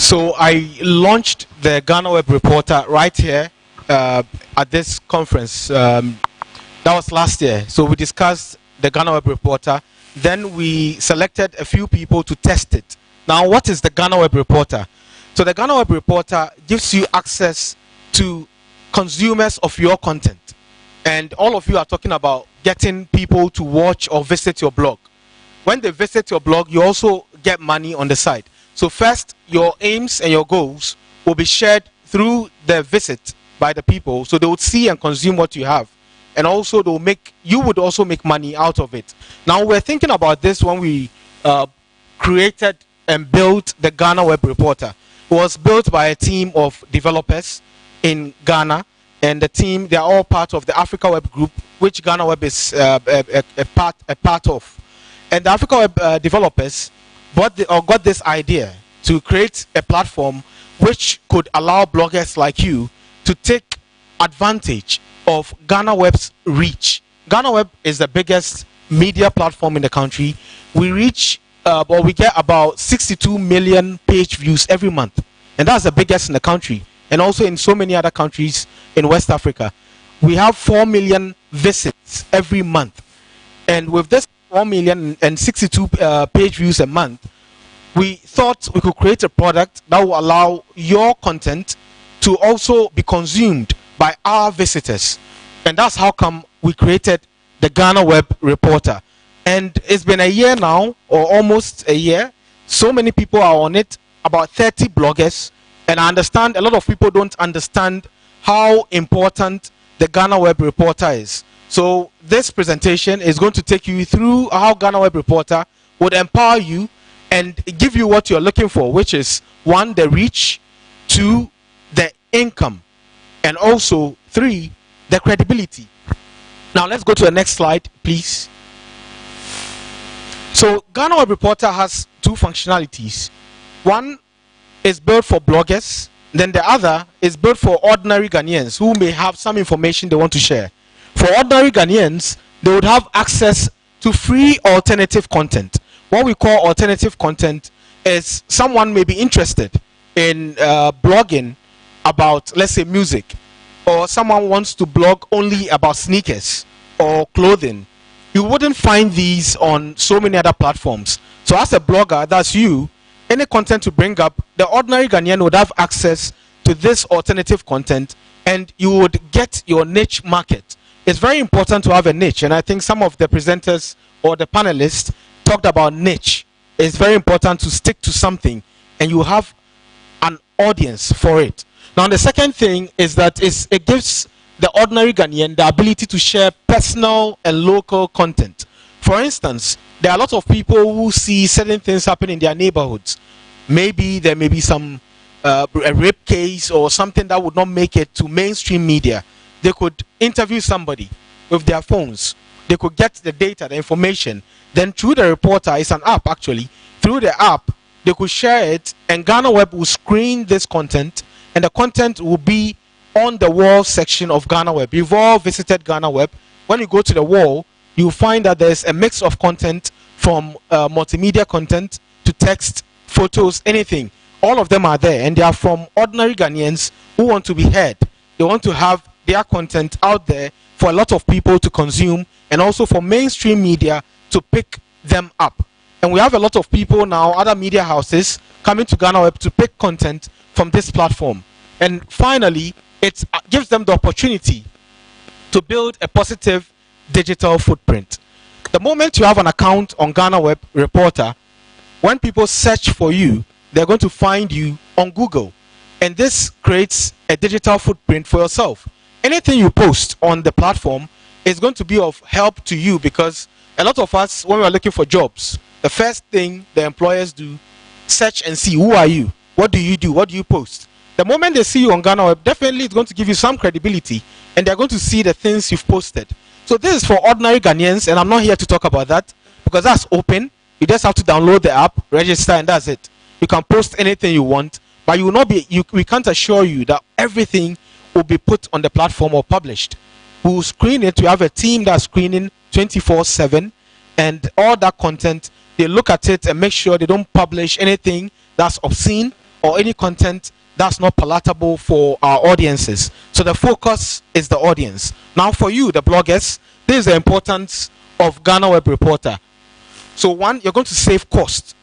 So I launched the GhanaWeb Reporter right here at this conference. That was last year. So we discussed the GhanaWeb Reporter. Then we selected a few people to test it. Now, what is the GhanaWeb Reporter? So the GhanaWeb Reporter gives you access to consumers of your content. And all of you are talking about getting people to watch or visit your blog. When they visit your blog, you also get money on the side. So first, your aims and your goals will be shared through the visit by the people, so they would see and consume what you have, and also you would also make money out of it. Now we're thinking about this when we created and built the GhanaWeb Reporter. It was built by a team of developers in Ghana, and the team, they are all part of the Africa Web group, which GhanaWeb is a part of. And the Africa Web developers got this idea to create a platform which could allow bloggers like you to take advantage of GhanaWeb's reach. GhanaWeb is the biggest media platform in the country. We reach we get about 62 million page views every month, and that's the biggest in the country, and also in so many other countries in West Africa. We have 4 million visits every month, and with this 4 million and 62 page views a month, we thought we could create a product that will allow your content to also be consumed by our visitors. And that's how come we created the GhanaWeb Reporter. And it's been a year now, or almost a year. So many people are on it, about 30 bloggers. And I understand a lot of people don't understand how important the GhanaWeb Reporter is. So this presentation is going to take you through how GhanaWeb Reporter would empower you and give you what you're looking for, which is 1, the reach, 2, the income, and also 3, the credibility. Now let's go to the next slide, please. So GhanaWeb Reporter has 2 functionalities. One is built for bloggers, then the other is built for ordinary Ghanaians who may have some information they want to share. For ordinary Ghanaians, they would have access to free alternative content. What we call alternative content is someone may be interested in blogging about, let's say, music, or someone wants to blog only about sneakers or clothing. You wouldn't find these on so many other platforms. So as a blogger, that's you, any content you bring up, the ordinary Ghanaian would have access to this alternative content, and you would get your niche market. It's very important to have a niche, and I think some of the presenters or the panelists talked about niche. It's very important to stick to something, and you have an audience for it. Now the second thing is that it gives the ordinary Ghanaian the ability to share personal and local content. For instance, there are a lot of people who see certain things happen in their neighborhoods. Maybe there may be some a rape case or something that would not make it to mainstream media. They could interview somebody with their phones. They could get the data, the information. Then through the reporter, it's an app actually, through the app, they could share it, and GhanaWeb will screen this content, and the content will be on the wall section of GhanaWeb. You've all visited GhanaWeb. When you go to the wall, you'll find that there's a mix of content, from multimedia content to text, photos, anything. All of them are there, and they are from ordinary Ghanaians who want to be heard. They want to have their content out there for a lot of people to consume, and also for mainstream media to pick them up. And we have a lot of people now, other media houses, coming to GhanaWeb to pick content from this platform. And finally, it gives them the opportunity to build a positive digital footprint. The moment you have an account on GhanaWeb Reporter, when people search for you, they're going to find you on Google. And this creates a digital footprint for yourself. Anything you post on the platform is going to be of help to you, because a lot of us, when we're looking for jobs, the first thing the employers do, search and see, who are you? What do you do? What do you post? The moment they see you on GhanaWeb, definitely it's going to give you some credibility, and they're going to see the things you've posted. So this is for ordinary Ghanaians, and I'm not here to talk about that, because that's open. You just have to download the app, register, and that's it. You can post anything you want, but you will not be, we can't assure you that everything will be put on the platform or published. We'll screen it. We have a team that's screening 24/7, and all that content, they look at it and make sure they don't publish anything that's obscene or any content that's not palatable for our audiences. So the focus is the audience. Now for you, the bloggers, this is the importance of GhanaWeb Reporter. So one, you're going to save cost.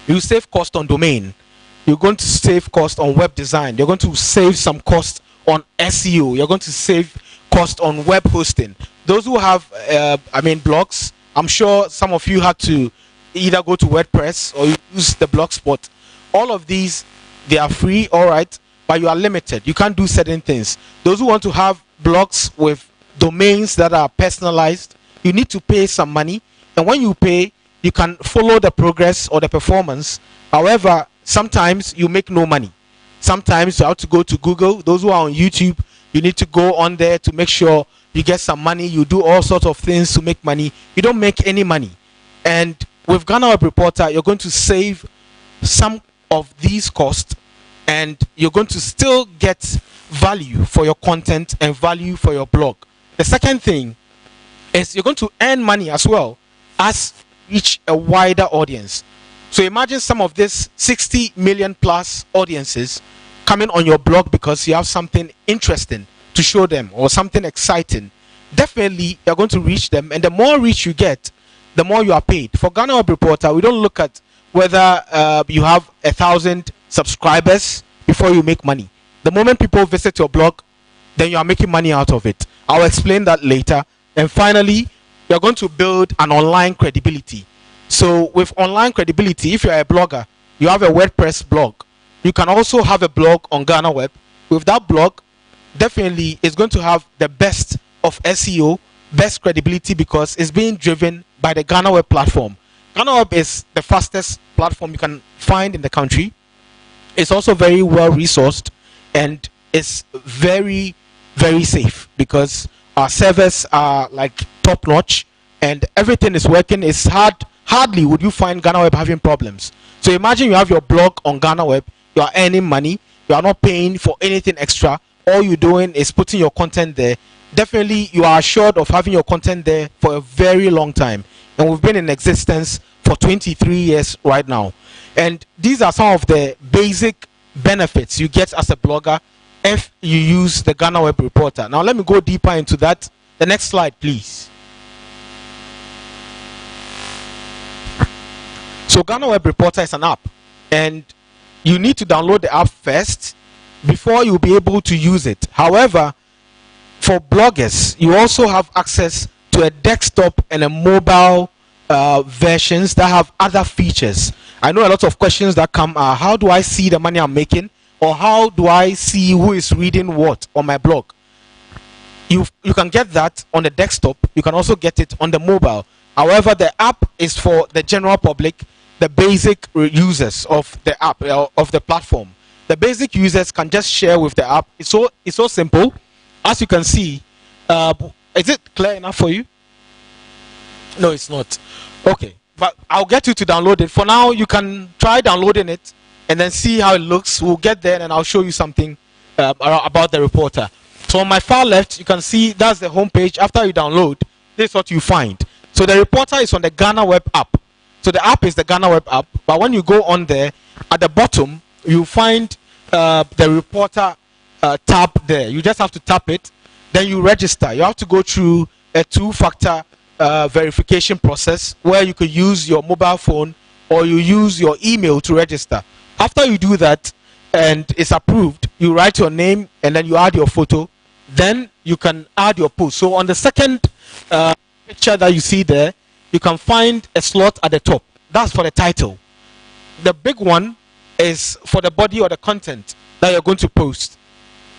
You save cost on domain. You're going to save cost on web design. You're going to save some cost on SEO. You're going to save cost on web hosting. Those who have blogs, I'm sure some of you had to either go to WordPress or use the Blogspot. All of these, they are free, all right, but you are limited. You can't do certain things. Those who want to have blogs with domains that are personalized, you need to pay some money, and when you pay, you can follow the progress or the performance. However, sometimes you make no money. Sometimes you have to go to Google. Those who are on YouTube, you need to go on there to make sure you get some money. You do all sorts of things to make money. You don't make any money. And with GhanaWeb Reporter, you're going to save some of these costs, and you're going to still get value for your content and value for your blog. The second thing is you're going to earn money as well as reach a wider audience. So imagine some of this 60 million plus audiences coming on your blog because you have something interesting to show them or something exciting. Definitely you're going to reach them, and the more reach you get, the more you are paid. For GhanaWeb Reporter, we don't look at whether you have 1,000 subscribers before you make money. The moment people visit your blog, then you are making money out of it. I'll explain that later. And finally, you're going to build an online credibility. So with online credibility, if you're a blogger, you have a WordPress blog, you can also have a blog on GhanaWeb. With that blog, definitely it's going to have the best of SEO, best credibility, because it's being driven by the GhanaWeb platform. GhanaWeb is the fastest platform you can find in the country. It's also very well resourced, and it's very, very safe because our servers are like top notch and everything is working. It's hardly would you find GhanaWeb having problems. So imagine you have your blog on GhanaWeb, you are earning money, you are not paying for anything extra. All you're doing is putting your content there. Definitely you are assured of having your content there for a very long time, and we've been in existence for 23 years right now. And these are some of the basic benefits you get as a blogger if you use the GhanaWeb Reporter. Now let me go deeper into that. The next slide, please. So GhanaWeb Reporter is an app, and you need to download the app first before you'll be able to use it. However, for bloggers, you also have access to a desktop and a mobile versions that have other features. I know a lot of questions that come are, how do I see the money I'm making, or how do I see who is reading what on my blog? You can get that on the desktop. You can also get it on the mobile. However, the app is for the general public, the basic users of the app, of the platform. The basic users can just share with the app. It's so simple. As you can see, is it clear enough for you? No, it's not. Okay, but I'll get you to download it. For now, you can try downloading it and then see how it looks. We'll get there and I'll show you something about the reporter. So on my far left, you can see that's the home page. After you download, this is what you find. So the reporter is on the GhanaWeb app. So the app is the GhanaWeb app, but when you go on there, at the bottom, you find the reporter tab there. You just have to tap it, then you register. You have to go through a two-factor verification process where you could use your mobile phone or you use your email to register. After you do that and it's approved, you write your name and then you add your photo. Then you can add your post. So on the second picture that you see there, you can find a slot at the top. That's for the title. The big one is for the body or the content that you're going to post.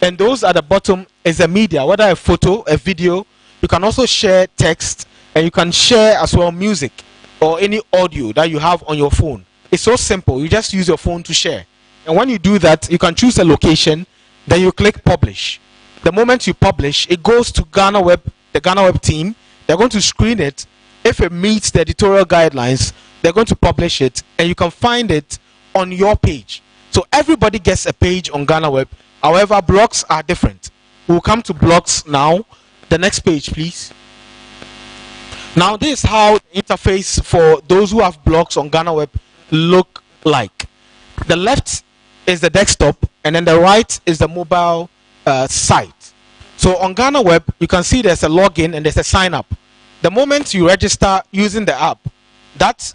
And those at the bottom is the media, whether a photo, a video. You can also share text, and you can share as well music or any audio that you have on your phone. It's so simple. You just use your phone to share. And when you do that, you can choose a location, then you click publish. The moment you publish, it goes to GhanaWeb, the GhanaWeb team. They're going to screen it. If it meets the editorial guidelines, they're going to publish it, and you can find it on your page. So everybody gets a page on GhanaWeb. However, blogs are different. We'll come to blogs now. The next page, please. Now, this is how the interface for those who have blogs on GhanaWeb look like. The left is the desktop, and then the right is the mobile site. So on GhanaWeb, you can see there's a login and there's a sign up. The moment you register using the app, that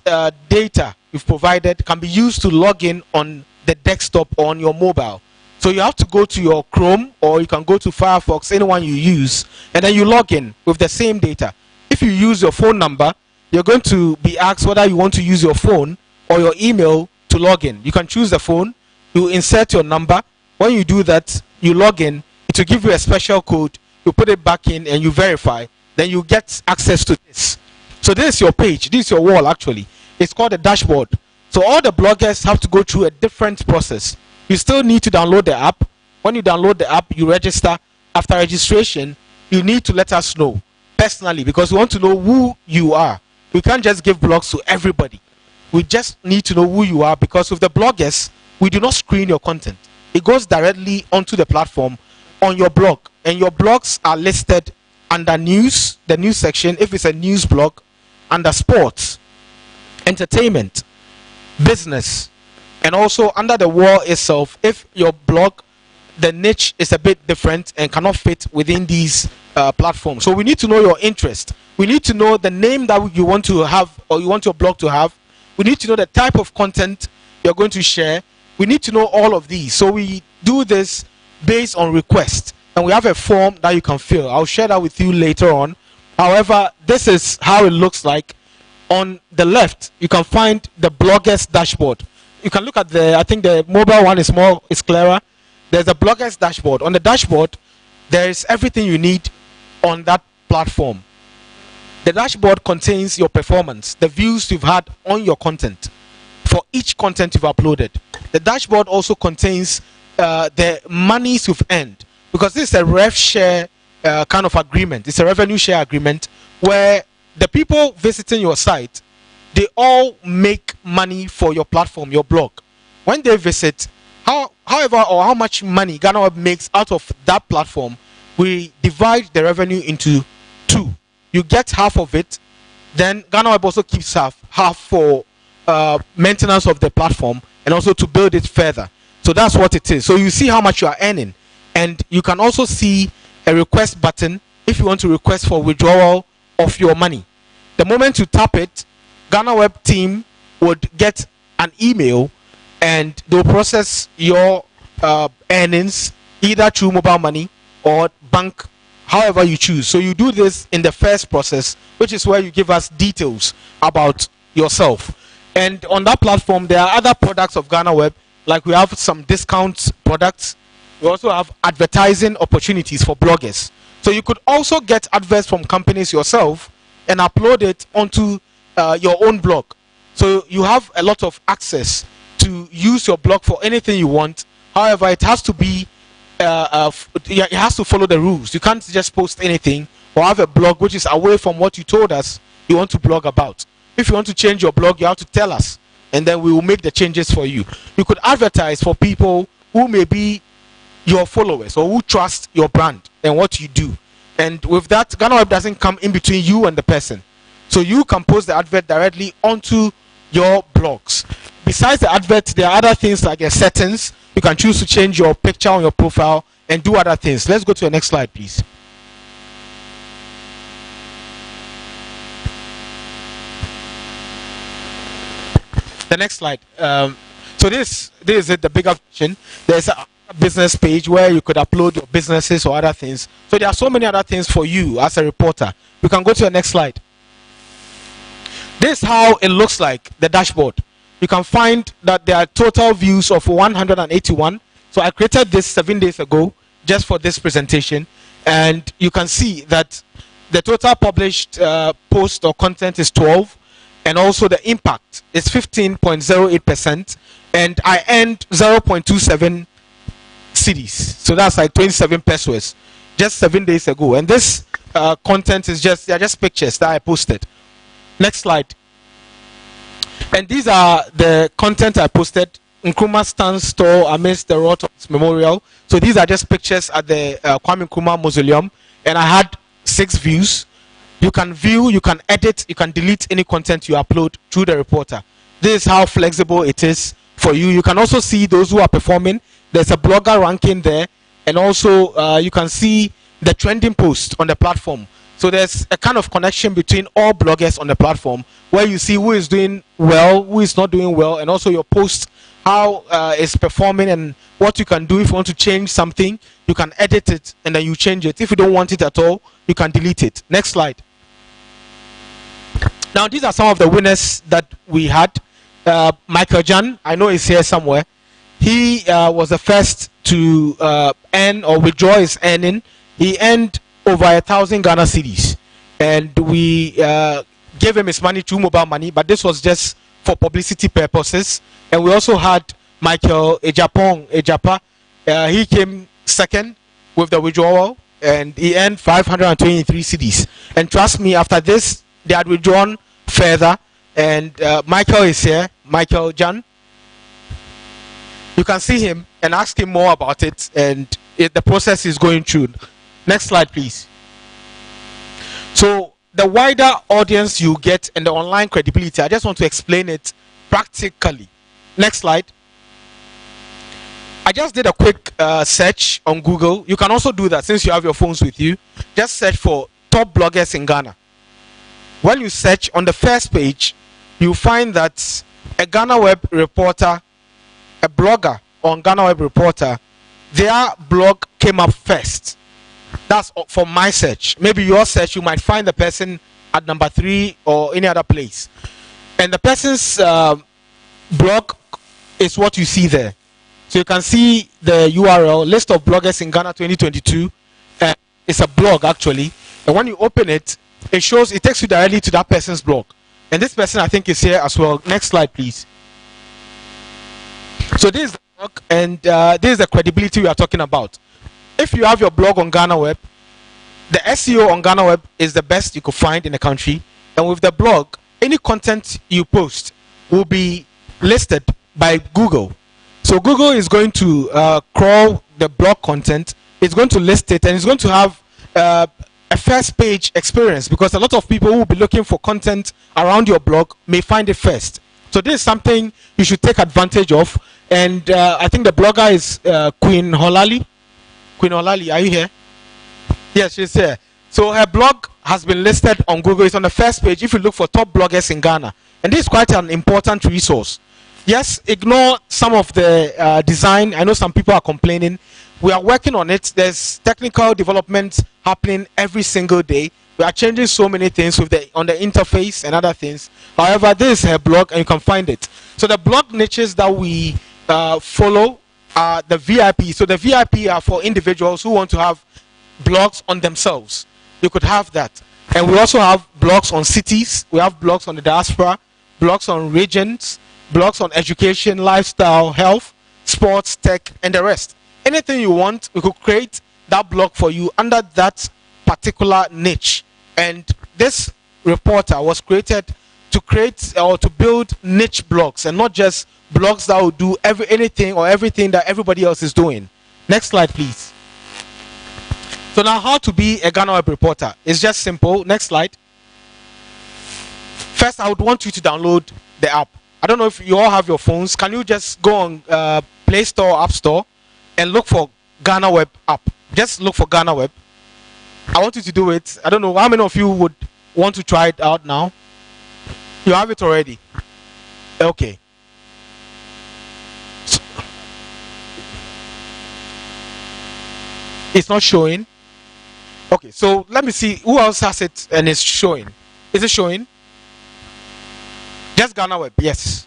data you've provided can be used to log in on the desktop or on your mobile. So you have to go to your Chrome, or you can go to Firefox, anyone you use, and then you log in with the same data. If you use your phone number, you're going to be asked whether you want to use your phone or your email to log in. You can choose the phone, you insert your number. When you do that, you log in, it will give you a special code, you put it back in and you verify, then you get access to this. So this is your page, this is your wall actually. It's called a dashboard. So all the bloggers have to go through a different process. You still need to download the app. When you download the app, you register. After registration, you need to let us know personally, because we want to know who you are. We can't just give blogs to everybody. We just need to know who you are, because with the bloggers, we do not screen your content. It goes directly onto the platform on your blog, and your blogs are listed under news, the news section, if it's a news blog, under sports, entertainment, business, and also under the wall itself, if your blog, the niche is a bit different and cannot fit within these platforms. So we need to know your interest. We need to know the name that you want to have, or you want your blog to have. We need to know the type of content you're going to share. We need to know all of these. So we do this based on request, and we have a form that you can fill. I'll share that with you later on. However, this is how it looks like. On the left, you can find the blogger's dashboard. You can look at I think the mobile one is clearer. There's a blogger's dashboard. On the dashboard, there is everything you need on that platform. The dashboard contains your performance, the views you've had on your content for each content you've uploaded. The dashboard also contains the monies you've earned, because this is a rev share kind of agreement. It's a revenue share agreement where the people visiting your site, they all make money for your platform, your blog. When they visit, however or how much money GhanaWeb makes out of that platform, we divide the revenue into two. You get half of it, then GhanaWeb also keeps half for maintenance of the platform and also to build it further. So that's what it is. So you see how much you are earning, and you can also see a request button if you want to request for withdrawal of your money. The moment you tap it, GhanaWeb team would get an email and they'll process your earnings either through mobile money or bank, however you choose. So you do this in the first process, which is where you give us details about yourself. And on that platform, there are other products of GhanaWeb, like we have some discount products. We also have advertising opportunities for bloggers. So you could also get adverts from companies yourself and upload it onto your own blog. So you have a lot of access to use your blog for anything you want. However, it has to be it has to follow the rules. You can't just post anything or have a blog which is away from what you told us you want to blog about. If you want to change your blog, you have to tell us, and then we will make the changes for you. You could advertise for people who may be your followers or who trust your brand and what you do. And with that, GhanaWeb doesn't come in between you and the person. So you can post the advert directly onto your blogs. Besides the advert, there are other things like the settings. You can choose to change your picture on your profile and do other things. Let's go to the next slide, please. The next slide. So this is it, the bigger version. There's a business page where you could upload your businesses or other things. So there are so many other things for you as a reporter. You can go to the next slide. This is how it looks like, the dashboard. You can find that there are total views of 181. So I created this 7 days ago just for this presentation, and you can see that the total published post or content is 12, and also the impact is 15.08%, and I earned 0.27 cedis. So that's like 27 pesos just 7 days ago. And this content is just pictures that I posted. Next slide. And these are the content I posted. Nkrumah stands store amidst the Rotos Memorial. So these are just pictures at the Kwame Nkrumah Mausoleum, and I had 6 views. You can view, you can edit, you can delete any content you upload through the reporter. This is how flexible it is for for you. You can also see those who are performing. There's a blogger ranking there, and also you can see the trending post on the platform. So there's a kind of connection between all bloggers on the platform, where you see who is doing well, who is not doing well, and also your post, how it's performing, and what you can do. If you want to change something, you can edit it and then you change it. If you don't want it at all, you can delete it. Next slide. Now these are some of the winners that we had. Michael Jan, I know he's here somewhere. He was the first to earn or withdraw his earning. He earned over 1,000 Ghana cedis, and we gave him his money through mobile money, but this was just for publicity purposes. And we also had Michael Ejapa. He came second with the withdrawal, and he earned 523 cedis. And trust me, after this, they had withdrawn further. And Michael is here, Michael Jan. You can see him and ask him more about it, and the process is going through. Next slide, please. So the wider audience you get and the online credibility, I just want to explain it practically. Next slide. I just did a quick search on Google. You can also do that since you have your phones with you. Just search for top bloggers in Ghana. When you search on the first page, you find that a GhanaWeb reporter, a blogger on GhanaWeb reporter, their blog came up first. That's for my search. Maybe your search, you might find the person at number 3 or any other place. And the person's blog is what you see there. So you can see the URL, list of bloggers in Ghana 2022. It's a blog actually. And when you open it, it takes you directly to that person's blog. And this person I think is here as well. Next slide, please. So this is the blog, and this is the credibility we are talking about. If you have your blog on GhanaWeb, the SEO on GhanaWeb is the best you could find in the country. And with the blog, any content you post will be listed by Google. So Google is going to crawl the blog content, it's going to list it, and it's going to have a first page experience, because a lot of people who will be looking for content around your blog may find it first. So this is something you should take advantage of. And I think the blogger is Queen Holali. Queen Holali, are you here? Yes, she's here. So her blog has been listed on Google. It's on the first page if you look for top bloggers in Ghana. And this is quite an important resource. Yes, ignore some of the design. I know some people are complaining. We are working on it. There's technical development happening every single day. We are changing so many things with on the interface and other things. However, this is her blog, and you can find it. So the blog niches that we follow are the VIP. So the VIP are for individuals who want to have blogs on themselves. You could have that. And we also have blogs on cities. We have blogs on the diaspora, blogs on regions, blogs on education, lifestyle, health, sports, tech, and the rest. Anything you want, we could create that blog for you under that particular niche. And this reporter was created to create or to build niche blogs, and not just blogs that will do anything or everything that everybody else is doing. Next slide, please. So now, how to be a GhanaWeb reporter? It's just simple. Next slide. First, I would want you to download the app. I don't know if you all have your phones. Can you just go on Play Store, App Store, and look for GhanaWeb app? Just look for GhanaWeb. I want you to do it. I don't know how many of you would want to try it out now. You have it already. Okay. It's not showing. Okay, so let me see who else has it and it's showing. Is it showing? Just GhanaWeb, yes.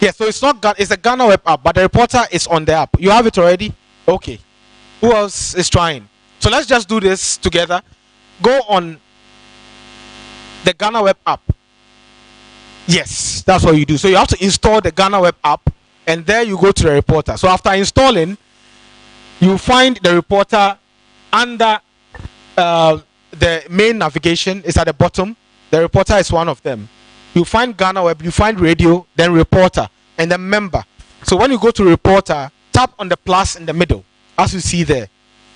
Yes, so it's not it's a GhanaWeb app, but the reporter is on the app. You have it already? Okay. Who else is trying? So let's just do this together. Go on the GhanaWeb app. Yes, that's what you do. So you have to install the GhanaWeb app, and there you go to the reporter. So after installing, you find the reporter under the main navigation. Is at the bottom. The reporter is one of them. You find GhanaWeb, you find radio, then reporter, and then member. So when you go to reporter, tap on the plus in the middle, as you see there.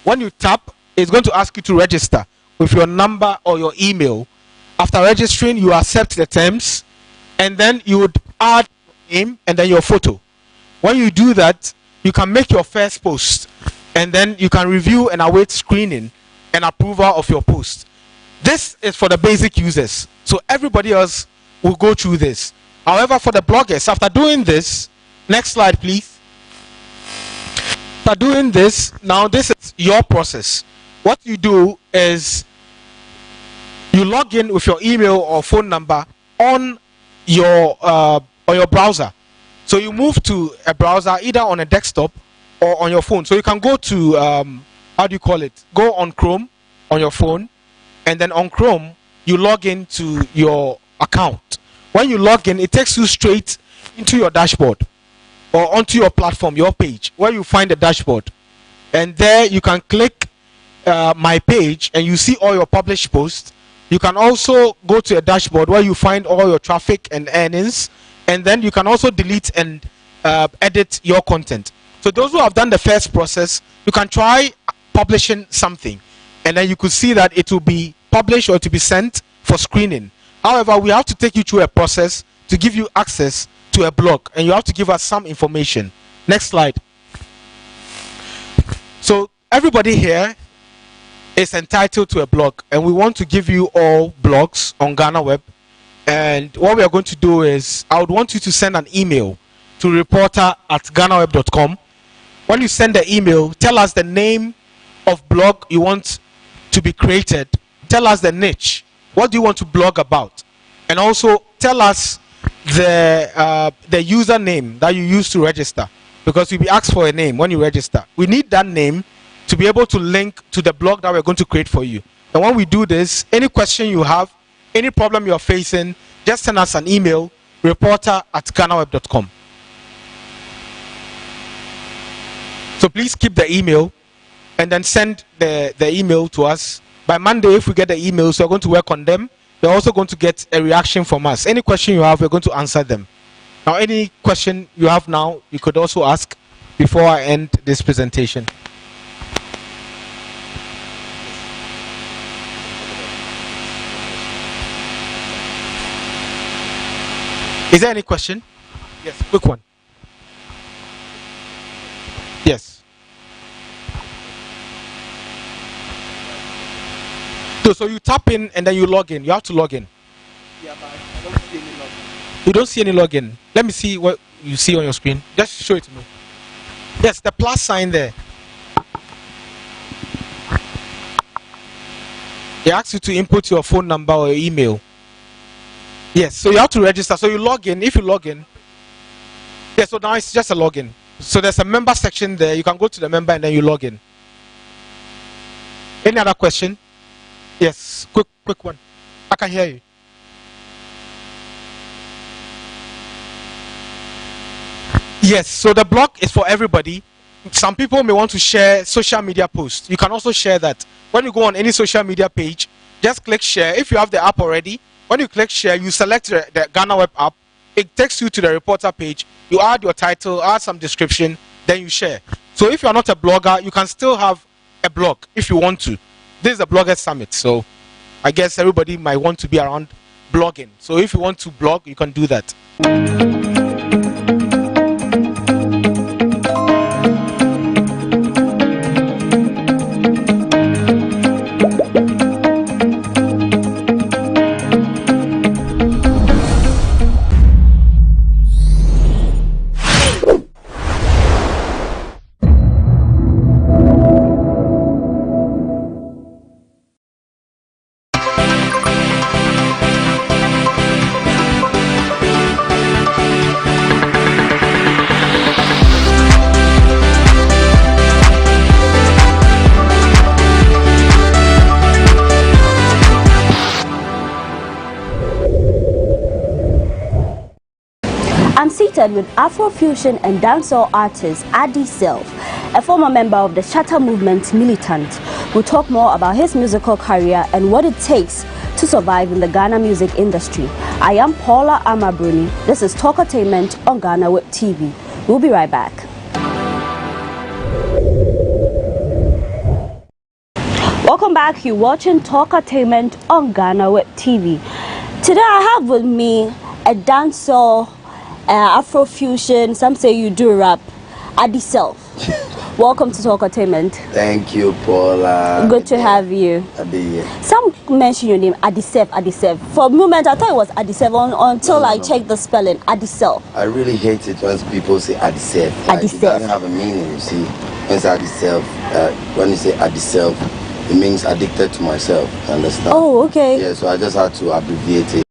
When you tap, it's going to ask you to register with your number or your email. After registering, you accept the terms, and then you would add your name and then your photo. When you do that, you can make your first post, and then you can review and await screening and approval of your post. This is for the basic users, so everybody else will go through this. However, for the bloggers, after doing this, next slide please. After doing this, now this is your process. What you do is you log in with your email or phone number on your browser. So you move to a browser either on a desktop or on your phone. So you can go to how do you call it? Go on Chrome on your phone, and then on Chrome you log into your account. When you log in, it takes you straight into your dashboard or onto your platform, your page, where you find the dashboard, and there you can click my page and you see all your published posts. You can also go to a dashboard where you find all your traffic and earnings, and then you can also delete and edit your content. So those who have done the first process, you can try publishing something, and then you could see that it will be published or to be sent for screening. However, we have to take you through a process to give you access to a blog, and you have to give us some information. Next slide. So everybody here is entitled to a blog, and we want to give you all blogs on GhanaWeb. And what we are going to do is, I would want you to send an email to reporter@ghanaweb.com. When you send the email, tell us the name of blog you want to be created. Tell us the niche. What do you want to blog about? And also tell us the username that you use to register, because you'll be asked for a name when you register. We need that name to be able to link to the blog that we're going to create for you. And when we do this, any question you have, any problem you're facing, just send us an email, reporter@ghanaweb.com. So please keep the email and then send the email to us. By Monday, if we get the emails, we're going to work on them. You're also going to get a reaction from us. Any question you have, we're going to answer them. Now, any question you have now, you could also ask before I end this presentation. Is there any question? Yes, quick one. Yes. So you tap in and then you log in. You have to log in. Yeah, but I don't see any login. You don't see any login. Let me see what you see on your screen. Just show it to me. Yes, the plus sign there. It asks you to input your phone number or your email. Yes, so you have to register. So you log in. If you log in, yeah, so now it's just a login. So there's a member section there. You can go to the member and then you log in. Any other question? Yes, quick one. I can hear you. Yes, so the blog is for everybody. Some people may want to share social media posts. You can also share that. When you go on any social media page, just click share. If you have the app already, when you click share, you select the GhanaWeb app. It takes you to the reporter page. You add your title, add some description, then you share. So if you're not a blogger, you can still have a blog if you want to. This is the Bloggers Summit, so I guess everybody might want to be around blogging. So if you want to blog, you can do that. I'm seated with Afrofusion and dancehall artist Addi Self, a former member of the Shatter Movement militant. We'll talk more about his musical career and what it takes to survive in the Ghana music industry. I am Paula Amabruni. This is Talkatainment on GhanaWeb TV. We'll be right back. Welcome back. You're watching Talkatainment on GhanaWeb TV. Today I have with me a dancehall Afrofusion, some say you do rap. Addi Self. Welcome to Talk Entertainment. Thank you, Paula. Good to have you. Addi. Some mention your name, Addi Self, Addi Self. For a moment, I thought it was Addi Self until I checked the spelling, Addi Self. I really hate it when people say Addi Self. Addi Self. It doesn't have a meaning, you see. When you say Addi Self, when you say Addi Self, it means addicted to myself. Understand? Oh, okay. Yeah, so I just had to abbreviate it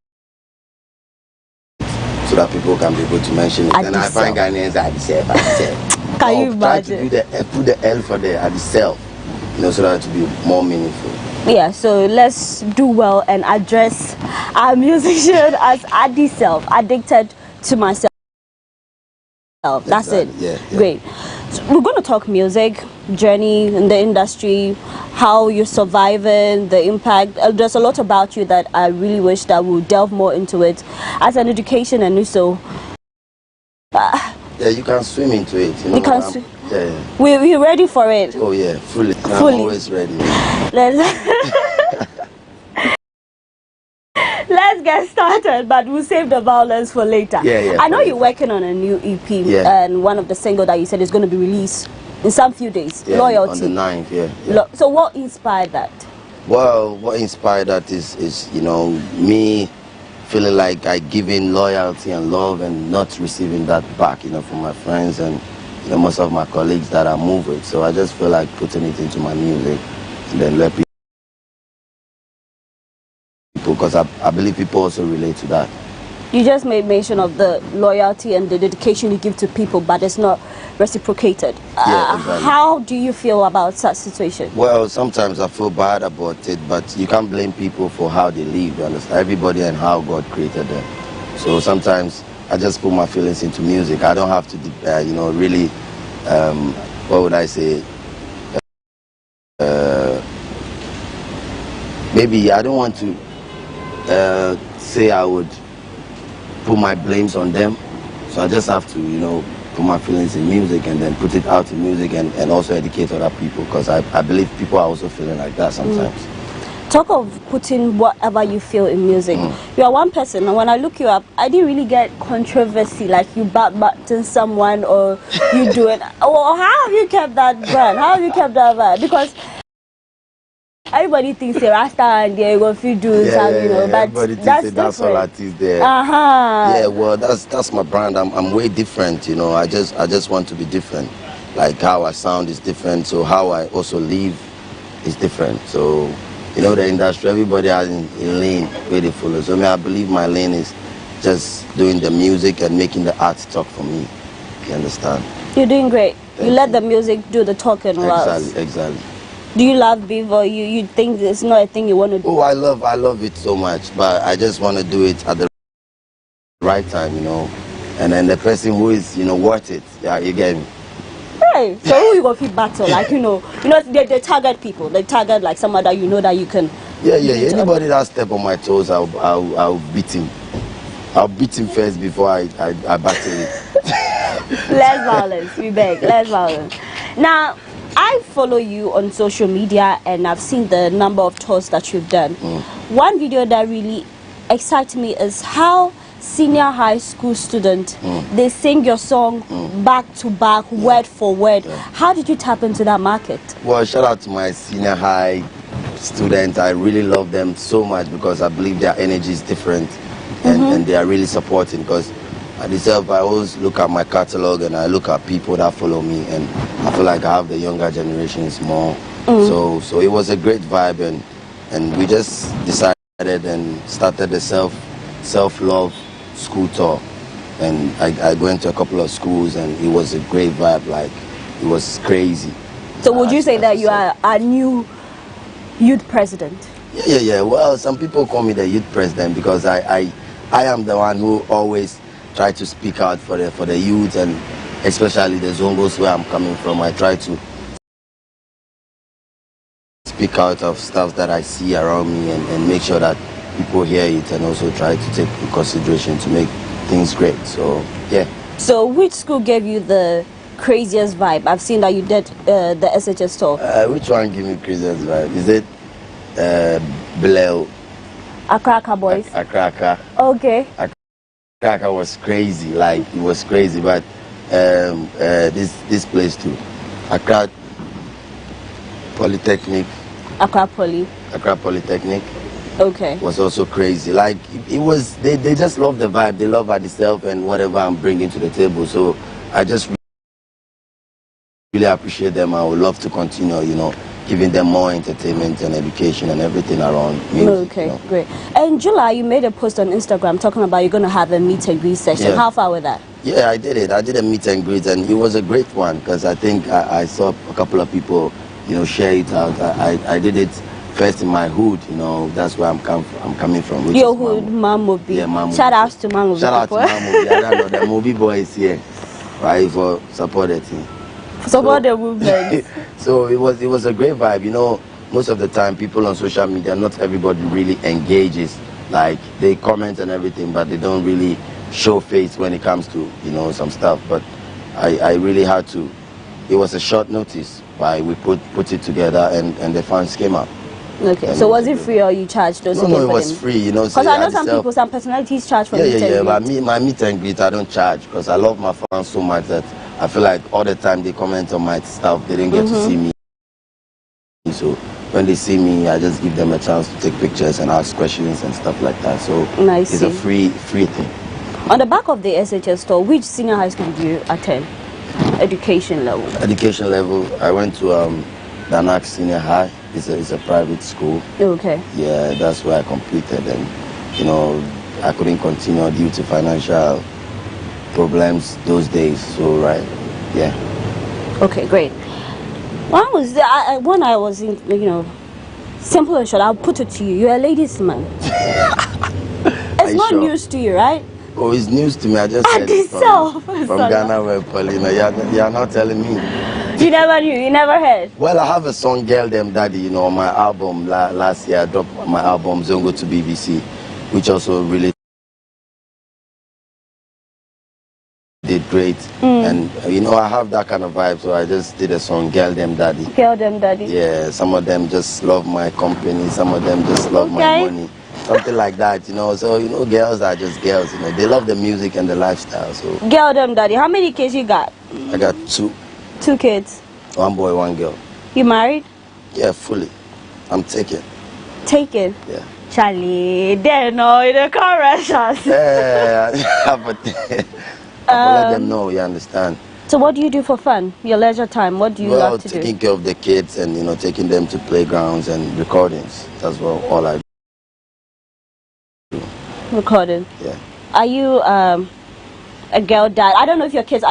so that people can be able to mention it. And I find Ghanaians Addi Self, Addi Self. Can you imagine? Try to put the L for the Addi Self, so that it will be more meaningful. Yeah, so let's do well and address our musician as Addi Self, addicted to myself. That's Exactly. it. Yeah. Great. So we're going to talk music, journey in the industry, how you're surviving, the impact. There's a lot about you that I really wish that we'll delve more into it as an education and also. Yeah, you can swim into it. You can swim. Yeah. We're ready for it. Oh yeah, fully. I'm always ready. Let's get started, but we'll save the violence for later. Yeah. I know you're working on a new EP, and one of the singles that you said is going to be released in some few days. Yeah, Loyalty. on the 9th, yeah. So what inspired that? Well, what inspired that is me feeling like I give in loyalty and love and not receiving that back, from my friends and most of my colleagues that I move with. So I just feel like putting it into my music and then let people, because I believe people also relate to that. You just made mention of the loyalty and the dedication you give to people, but it's not reciprocated. Yeah, exactly. How do you feel about such situation? Well, sometimes I feel bad about it, but you can't blame people for how they live. You understand? Everybody and how God created them. So sometimes I just put my feelings into music. I don't have to, really, what would I say? Maybe I don't want to say I would put my blames on them. So I just have to, put my feelings in music and then put it out in music and also educate other people, because I believe people are also feeling like that sometimes. Talk of putting whatever you feel in music. You are one person, and when I look you up, I didn't really get controversy like you backbiting someone or you do it. Well, how have you kept that brand? How have you kept that vibe? Because everybody thinks you're Rasta and they're going to do something, but everybody thinks that's all artists there. Yeah, well, that's my brand. I'm way different, I just want to be different. Like how I sound is different, so how I also live is different. So, the industry, everybody has a lane where they follow. So I believe my lane is just doing the music and making the art talk for me. You understand? You're doing great. You let the music do the talking. Exactly. Do you love beef, or you think it's not a thing you want to do? Oh, I love it so much, but I just want to do it at the right time, and then the person who is, worth it. Yeah, you get me? Hey, so who you gonna fit battle? Like, they target people. They target like someone that that you can. Yeah. Anybody that step on my toes, I'll beat him. I'll beat him first before I battle it. Less violence, we beg. Less violence. Now, I follow you on social media and I've seen the number of tours that you've done. One video that really excites me is how senior high school students, they sing your song back to back, word for word. How did you tap into that market? Well, shout out to my senior high students. I really love them so much because I believe their energy is different and they are really supporting, because Addi Self, I always look at my catalog and I look at people that follow me, and I feel like I have the younger generations more. So it was a great vibe, and we just decided and started the self-love school tour, and I went to a couple of schools and it was a great vibe. Like, it was crazy. So would you say that you are a new youth president? Yeah. Well, some people call me the youth president because I am the one who always try to speak out for the youth, and especially the Zongos where I'm coming from. I try to speak out of stuff that I see around me and make sure that people hear it, and also try to take in consideration to make things great. So, yeah. So which school gave you the craziest vibe? I've seen that you did the SHS tour. Which one gave me craziest vibe? Is it Bileo? Accra boys? Accra. Okay. Kaka was crazy, like it was crazy. But this place too, Accra Polytechnic. Accra Polytechnic. Okay. Was also crazy. Like it was, they just love the vibe. They love Addi Self and whatever I'm bringing to the table. So I just really appreciate them. I would love to continue, giving them more entertainment and education and everything around music. Okay, great. And in July, you made a post on Instagram talking about you're going to have a meet and greet session. Yeah. How far with that? Yeah, I did it. I did a meet and greet, and it was a great one because I think I saw a couple of people, share it out. I did it first in my hood, that's where I'm coming from. Your hood, Mamobi. Yeah, Mamobi. Shout out to Mamobi. Shout out to Mamobi. I don't know, the movie boy is here, right, for support the team. Support the movement. So it was a great vibe. Most of the time people on social media, not everybody really engages. Like they comment and everything, but they don't really show face when it comes to some stuff. But I really had to. It was a short notice, but we put it together and the fans came up. Okay, and so was it free or you charged those? No, it was free, Because I know some personalities charge for meet and greet. Yeah, but my meet and greet I don't charge because I love my fans so much that I feel like all the time they comment on my stuff, they didn't get to see me. So when they see me, I just give them a chance to take pictures and ask questions and stuff like that. So it's a free thing. On the back of the SHS store, which senior high school do you attend? Education level? Education level, I went to Danak Senior High. It's a private school. Okay. Yeah, that's where I completed, and I couldn't continue due to financial problems those days. So yeah. Okay, great. When I was in, simple and short, I'll put it to you. You're a ladies' man. It's not news to you, right? Oh, it's news to me. I just said it from GhanaWeb, Paulina. You're not telling me. You never knew, you never heard? Well, I have a song, Girl Them Daddy, on my album. Last year I dropped my album, Zongo to BBC, which also really did great. And, I have that kind of vibe, so I just did a song, Girl Them Daddy. Girl Them Daddy. Yeah, some of them just love my company, some of them just love my money. Something like that, So, girls are just girls, They love the music and the lifestyle, so. Girl Them Daddy, how many kids you got? I got 2. 2 kids? 1 boy, 1 girl. You married? Yeah, fully. I'm taken. Taken? Yeah. Charlie, they know the corrections. Yeah, I let them know, you understand. So what do you do for fun? Your leisure time, what do you love to do? Taking care of the kids and, taking them to playgrounds and recordings. That's all I do. Recording? Yeah. Are you a girl dad? I don't know if your kids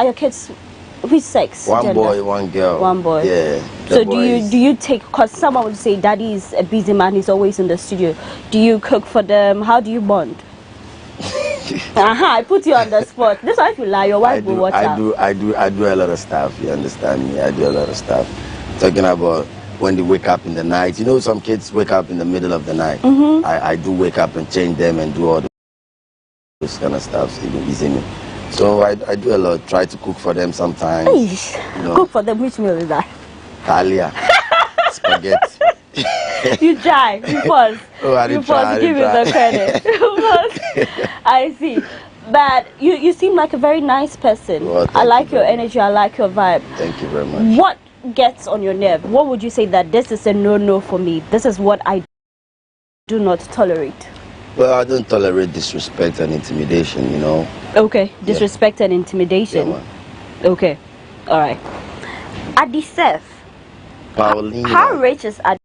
which sex? 1 gender? boy, 1 girl. 1 boy. Yeah. So do you take, because someone would say daddy is a busy man, he's always in the studio. Do you cook for them? How do you bond? I put you on the spot. This one if you lie, your wife will watch out. I do a lot of stuff, you understand me? I do a lot of stuff. Talking about when they wake up in the night. Some kids wake up in the middle of the night. I do wake up and change them and do all this kind of stuff, me. So I do a lot, try to cook for them sometimes. Cook for them, which meal is that? Talia, spaghetti. You try, you pause. Oh, I didn't try. Give me the credit. I see. But you seem like a very nice person. Well, I like your energy, I like your vibe. Thank you very much. What gets on your nerve? What would you say that this is a no-no for me? This is what I do not tolerate. Well, I don't tolerate disrespect and intimidation, Okay, disrespect and intimidation. Yeah, okay, all right. Addi Self. Paulina. How rich is Addi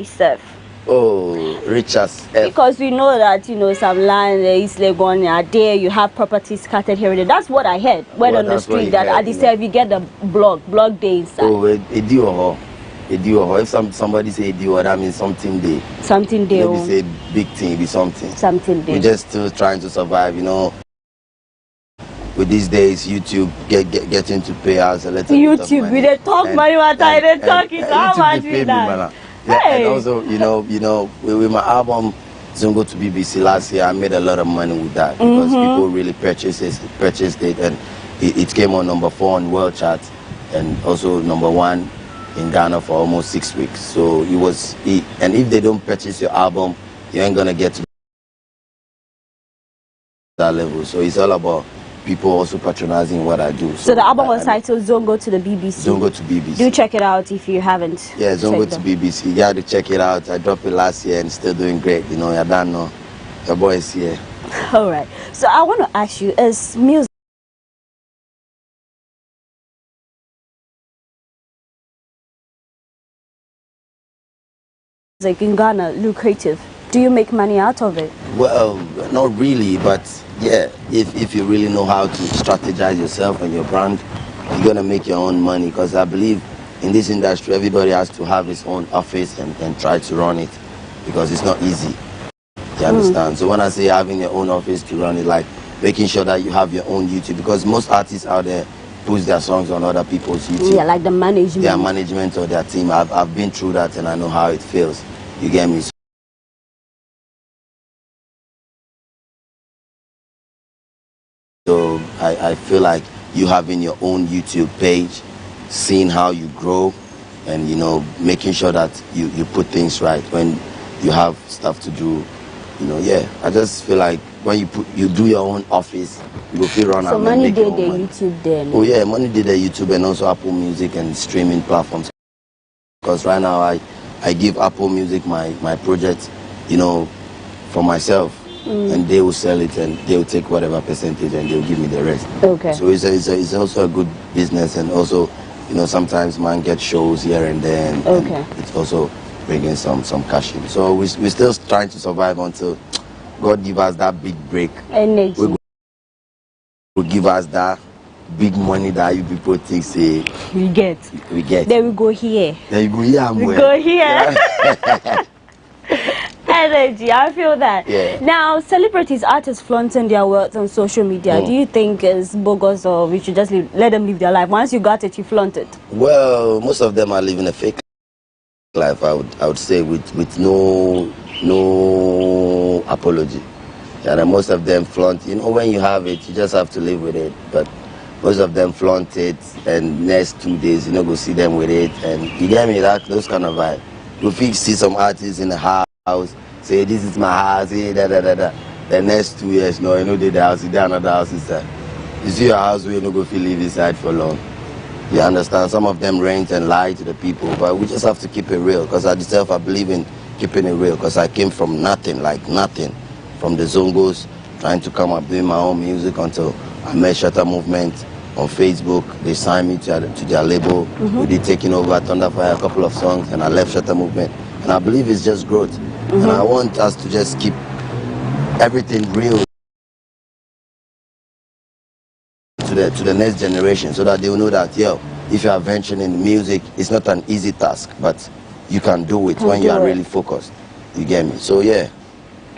Self? Oh, rich as F. Because we know that, some land, East Legon, are there, you have properties scattered here and there. That's what I heard. Went on the street that Addi Self, you get the blog day inside. Oh, it do. If somebody say Dio, that means something day. Something day. Maybe say big thing, be something. Something day. We're just still trying to survive, With these days, YouTube getting to pay us a little bit of money. We they talk money what I they talking so how much we that. Yeah, and also, with my album Zongo to BBC last year, I made a lot of money with that because people really purchased it, and it came on number 4 on world chart, and also number 1 in Ghana for almost 6 weeks. So and if they don't purchase your album, you ain't gonna get to that level. So it's all about people also patronizing what I do. So the album was titled Zongo to the BBC. Zongo to BBC. Do check it out if you haven't. Yeah, Zongo to BBC. You got to check it out. I dropped it last year and still doing great. You know, I don't know. Your boy is here. All right. So I want to ask you, is music in Ghana lucrative? Do you make money out of it? Well, not really, but yeah, if you really know how to strategize yourself and your brand, you're gonna make your own money. Because I believe in this industry, everybody has to have his own office and try to run it, because it's not easy. You understand? So when I say having your own office to run it, like making sure that you have your own YouTube, because most artists out there push their songs on other people's YouTube. Yeah, like the management. Their management or their team. I've been through that and I know how it feels. You get me? So I feel like you having your own YouTube page, seeing how you grow, and you know, making sure that you put things right when you have stuff to do. You know, yeah. I just feel like when you do your own office, you will feel run out. So and money make did your own the money. YouTube then? Oh yeah, money did the YouTube and also Apple Music and streaming platforms. Because right now I give Apple Music my project, you know, for myself. And they will sell it and they will take whatever percentage and they'll give me the rest. Okay. So it's also a good business, and also, you know, sometimes man gets shows here and there, and it's also bringing some cash in. So we're still trying to survive until God give us that big break. Energy. Will give us that big money that you people think say we get. Then we go here. Then you go here. We go here. Yeah. Energy, I feel that. Yeah. Now, celebrities, artists flaunting their wealth on social media, do you think is bogus, or we should just let them live their life? Once you got it, you flaunt it. Well, most of them are living a fake life, I would say, with no apology. And most of them flaunt. You know, when you have it, you just have to live with it. But most of them flaunt it, and next 2 days, you know, go see them with it, and you get me, those kind of vibe. You see some artists in the house, say this is my house, hey, da da da da. The next 2 years, no, you know, the house, there another house inside. You see your house where you don't go feel live inside for long. You understand? Some of them rent and lie to the people, but we just have to keep it real. Because Addi Self, I believe in keeping it real. Because I came from nothing, like nothing, from the Zongos, trying to come up doing my own music until I met Shatter Movement on Facebook. They signed me to their label. We did Taking Over, Thunderfire, a couple of songs, and I left Shatter Movement. And I believe it's just growth. And I want us to just keep everything real to the next generation, so that they will know that, yo, if you are venturing in music, it's not an easy task, but you can do it when you are really focused. You get me? So yeah.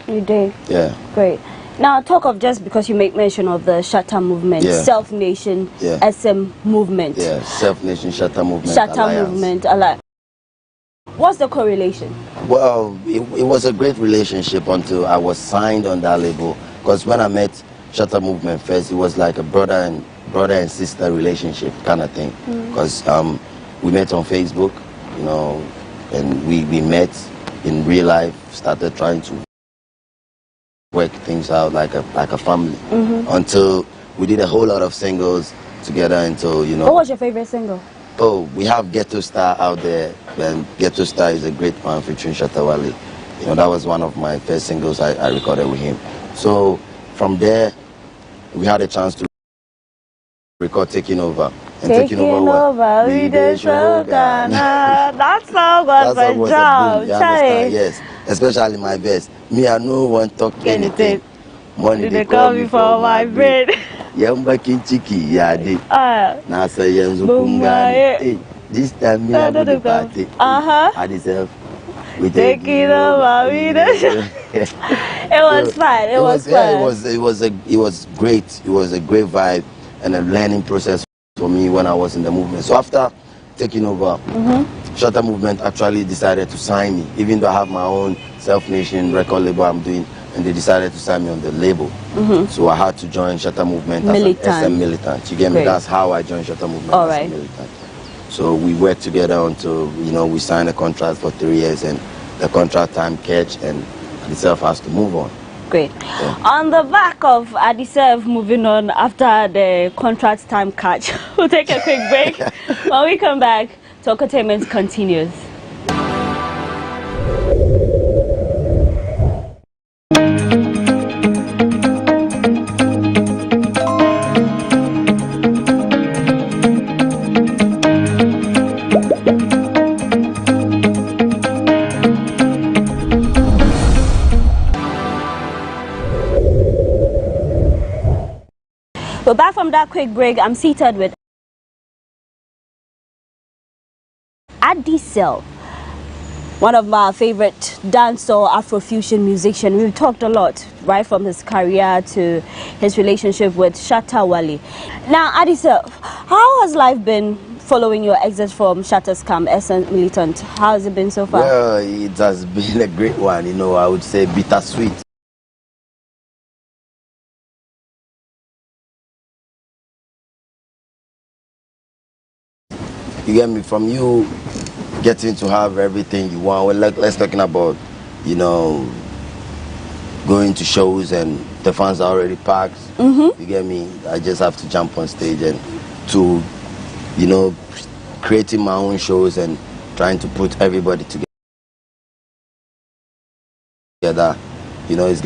You do? Yeah. Great. Now, talk of, just because you make mention of the Shatter Movement, Self Nation, SM Movement. Yeah, Self Nation, Shatter Movement, Shatter Movement, Alliance. What's the correlation? Well, it was a great relationship until I was signed on that label. Because when I met Shatter Movement first, it was like a brother and sister relationship kind of thing. Because we met on Facebook, you know, and we met in real life, started trying to work things out like a family. Until we did a whole lot of singles together until, you know. What was your favorite single? Oh, we have Ghetto Star out there, and Ghetto Star is a great man featuring Shatawale. You know, that was one of my first singles I recorded with him. So from there, we had a chance to record Taking Over. And Taking Over, we did so Ghana. That song was a job. Yes, especially my best. Me, I no one talk anything. Money they call me for my bread. Yamba kinchiki yadi. Nasa yanzu kungani. This time me I do the party. Addi Self. We take it over. It was fun. It was fun. It was great. It was a great vibe and a learning process for me when I was in the movement. So after Taking Over, Shatter Movement actually decided to sign me, even though I have my own Self Nation record label I'm doing. And they decided to sign me on the label. So I had to join Shatter Movement as an SM militant. You get me? That's how I joined Shatter Movement as a militant. So we worked together until, you know, we signed a contract for 3 years, and the contract time catch, and Addi Self has to move on. Great. Yeah. On the back of Addi Self moving on after the contract time catch, we'll take a quick break. When we come back, Talkatainment continues. We're back from that quick break. I'm seated with Addi Self, one of my favorite dancehall Afrofusion musicians. We've talked a lot, right from his career to his relationship with Shatta Wale. Now, Addi Self, how has life been following your exit from Shatta's camp, SM Militant? How has it been so far? Well, it has been a great one, you know, I would say bittersweet. You get me? From you getting to have everything you want. Well, let's talking about, you know, going to shows and the fans are already packed. You get me? I just have to jump on stage and to, you know, creating my own shows and trying to put everybody together. You know, it's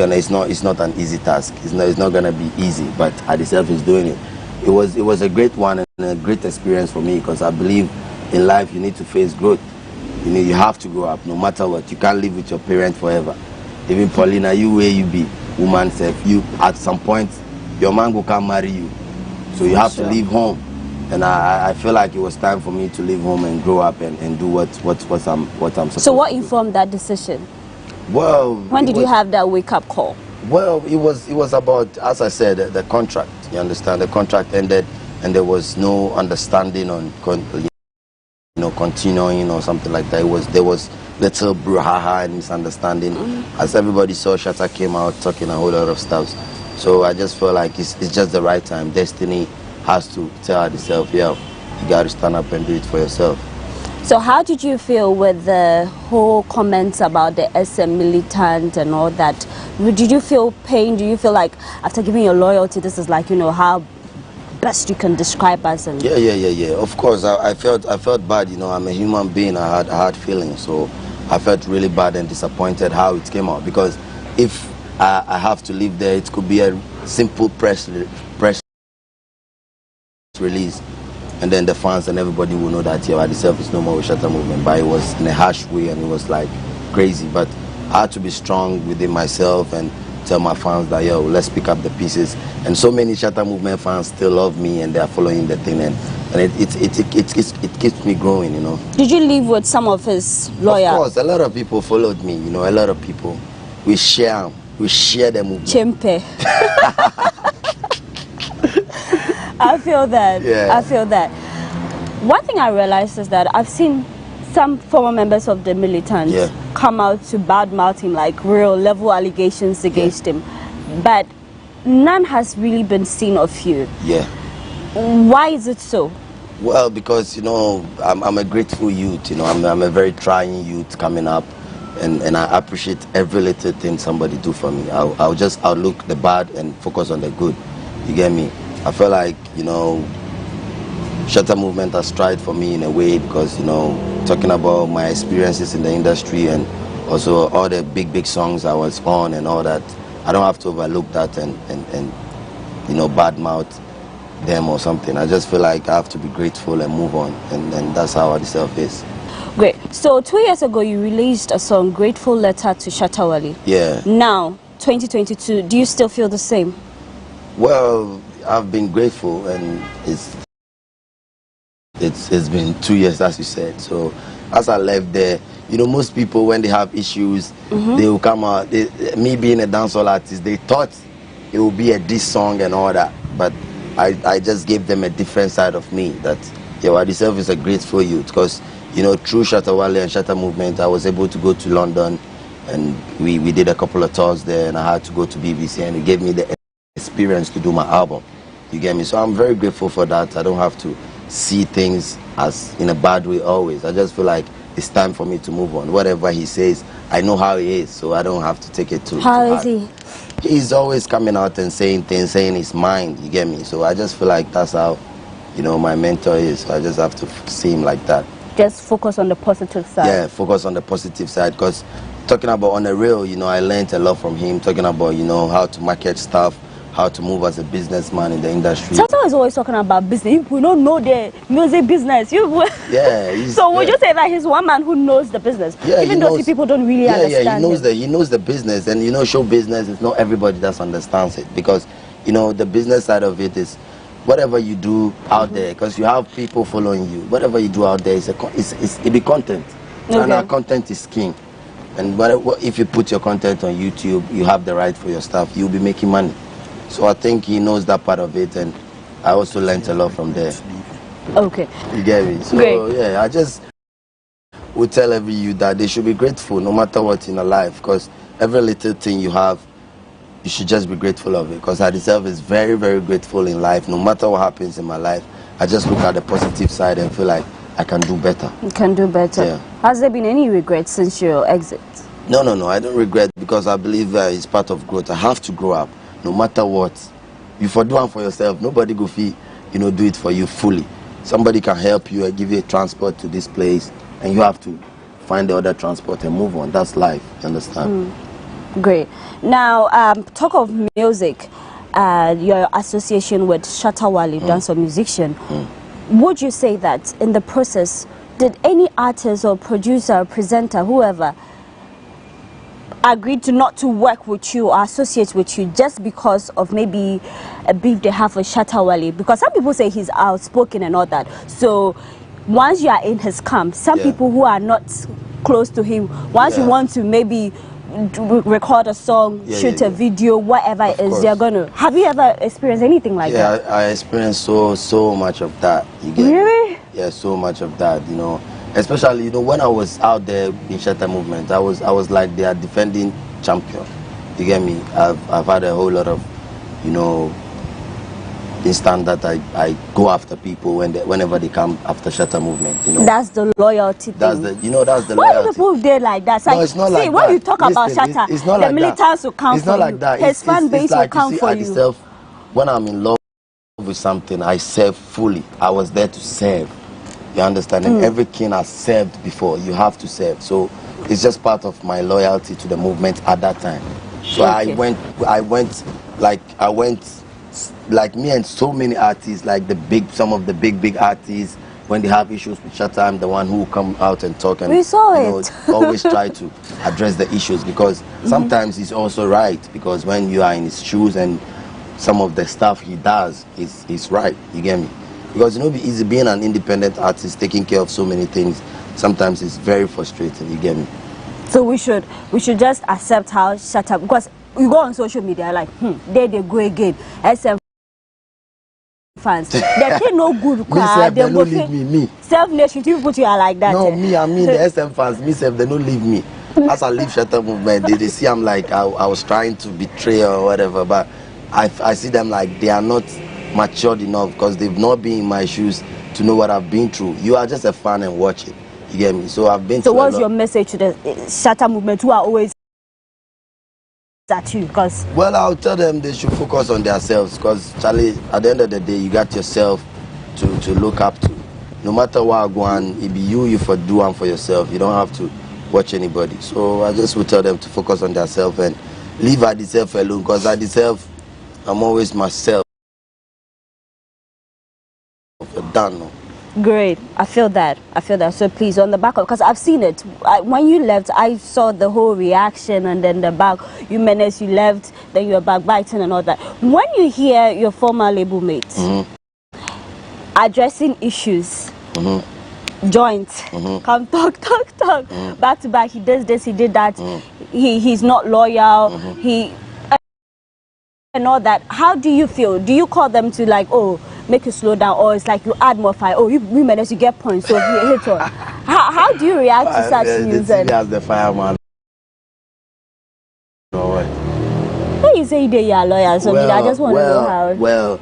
not an easy task. It's not gonna be easy, but Addi Self is doing it. It was a great one and a great experience for me, because I believe in life you need to face growth. You have to grow up no matter what. You can't live with your parents forever. Even Paulina, you where you be, woman self, you at some point your man will come marry you. So you have to leave home. And I feel like it was time for me to leave home and grow up and do what I'm supposed to do. So what informed that decision? Well, when did you have that wake-up call? Well, it was about, as I said, the contract. You understand? The contract ended, and there was no understanding on, you know, continuing or something like that. There was little brouhaha and misunderstanding. As everybody saw, Shatta came out talking a whole lot of stuff. So I just felt like it's just the right time. Destiny has to tell Addi Self, yeah, you got to stand up and do it for yourself. So how did you feel with the whole comments about the SM Militant and all that? Did you feel pain? Do you feel like after giving your loyalty, this is like, you know, how best you can describe us? And Yeah. Of course, I felt bad. You know, I'm a human being. I had feelings, so I felt really bad and disappointed how it came out. Because if I have to live there, it could be a simple press release, and then the fans and everybody will know that Addi Self is no more with Shatta Movement. But it was in a harsh way, and it was like crazy. But I had to be strong within myself and tell my fans that, yo, let's pick up the pieces. And so many Shatta Movement fans still love me, and they are following the thing, and it keeps me growing, you know. Did you live with some of his lawyers? Of course, a lot of people followed me, you know. A lot of people. We share the movement. Chimpe. I feel that. Yeah. I feel that. One thing I realized is that I've seen some former members of the militants come out to badmouth him, like real level allegations against him, but none has really been seen of you. Yeah. Why is it so? Well, because, you know, I'm a grateful youth, you know. I'm a very trying youth coming up, and I appreciate every little thing somebody do for me. I'll just outlook the bad and focus on the good. You get me? I feel like, you know, Shatta Movement has tried for me in a way, because, you know, talking about my experiences in the industry and also all the big songs I was on and all that, I don't have to overlook that and you know, badmouth them or something. I just feel like I have to be grateful and move on, and that's how Addi Self is. Great. So 2 years ago you released a song, Grateful Letter to Shatta Wale. Yeah. Now, 2022, do you still feel the same? Well, I've been grateful, and it's been 2 years, as you said. So as I left there, you know, most people, when they have issues, they will come out. Me being a dancehall artist, they thought it would be a diss song and all that, but I just gave them a different side of me, that, yo, Addi Self is a grateful youth, because, you know, through Shatta Wale and Shatta Movement, I was able to go to London, and we did a couple of tours there, and I had to go to BBC, and it gave me the experience to do my album. You get me? So I'm very grateful for that. I don't have to see things as in a bad way always. I just feel like it's time for me to move on. Whatever he says, I know how he is, so I don't have to take it too How hard. is he? He's always coming out and saying things, saying his mind, you get me? So I just feel like that's how, you know, my mentor is. So I just have to see him like that. Just focus on the positive side. Yeah, focus on the positive side, because talking about on the real, you know, I learned a lot from him, talking about, you know, how to market stuff, how to move as a businessman in the industry. Tata is always talking about business. We don't know the music business. Yeah. So would you say that he's one man who knows the business? Yeah, even though people don't really understand. Yeah, he knows the business, and you know, show business is not everybody that understands it, because you know the business side of it is whatever you do out there, because you have people following you. Whatever you do out there it be content, and our content is king. And if you put your content on YouTube, you have the right for your stuff. You'll be making money. So I think he knows that part of it, and I also learned a lot from there. Okay. You get me? So great. Yeah, I just would tell every youth that they should be grateful no matter what in their life, because every little thing you have, you should just be grateful of it. Because Addi Self is very, very grateful in life. No matter what happens in my life, I just look at the positive side and feel like I can do better. You can do better. Yeah. Has there been any regrets since your exit? No, I don't regret, because I believe it's part of growth. I have to grow up. No matter what, you for do it for yourself. Nobody go feel, you know, do it for you fully. Somebody can help you and give you a transport to this place, and you have to find the other transport and move on. That's life. You understand? Great. Now, talk of music. Your association with Shatta Wale, dancer musician. Would you say that in the process, did any artist or producer, presenter, whoever, agreed to not to work with you or associate with you just because of maybe a beef they have with Shatta Wale? Because some people say he's outspoken and all that. So once you are in his camp, some people who are not close to him, once you want to maybe record a song, shoot a video, whatever it is, they're gonna. Have you ever experienced anything like that? Yeah, I experienced so much of that. You get really? Me? Yeah, so much of that. You know, especially, you know, when I was out there in Shatta movement, I was like their defending champion. You get me? I've had a whole lot of, you know, instant that I go after people whenever they come after Shatta movement. You know, that's the loyalty thing. That's the loyalty. Why do people there like that? No, it's not like that. See, when you talk about Shatta, it's not the like militants will come for you. It's not like that. His fan base will come for you. Self, when I'm in love with something, I serve fully. I was there to serve. You understand? And every king has served before. You have to serve. So it's just part of my loyalty to the movement at that time. So I went like me and so many artists, like some of the big artists, when they have issues with Shatta, I'm the one who come out and talk, and we saw always try to address the issues, because sometimes he's also right, because when you are in his shoes and some of the stuff he does is right. You get me? Because you know, it's easy being an independent artist, taking care of so many things. Sometimes it's very frustrating. You get me? So we should just accept how Shatta, because you go on social media like, there they go again. SM fans, they say no good. They don't leave me. Self-nation, people you are like that. No, I mean the SM fans, they don't leave me. As I leave Shatta movement, they see I'm like I was trying to betray or whatever, but I see them like they are not matured enough, because they've not been in my shoes to know what I've been through. You are just a fan and watch it. You get me? So I've been. So what's your message to the Shatta movement who are always at you? Because well, I'll tell them they should focus on themselves, because Charlie, at the end of the day, you got yourself to look up to. No matter what I go on, it be you for do and for yourself. You don't have to watch anybody. So I just will tell them to focus on themselves and leave Addi Self alone, because Addi Self, I'm always myself. Done. No? Great, I feel that. So please, on the back of, because I've seen it. When you left, I saw the whole reaction, and then the back, you menaced, you left, then you were backbiting and all that. When you hear your former label mates addressing issues, joints, come talk, back to back, he does this, he did that, he's not loyal, he and all that, how do you feel? Do you call them to like, oh, make you slow down, or it's like you add more fire? Oh, you manage to get points, so you hit on. How do you react to such news? As the fireman. When you say they are loyal, so I just want to know how. Well,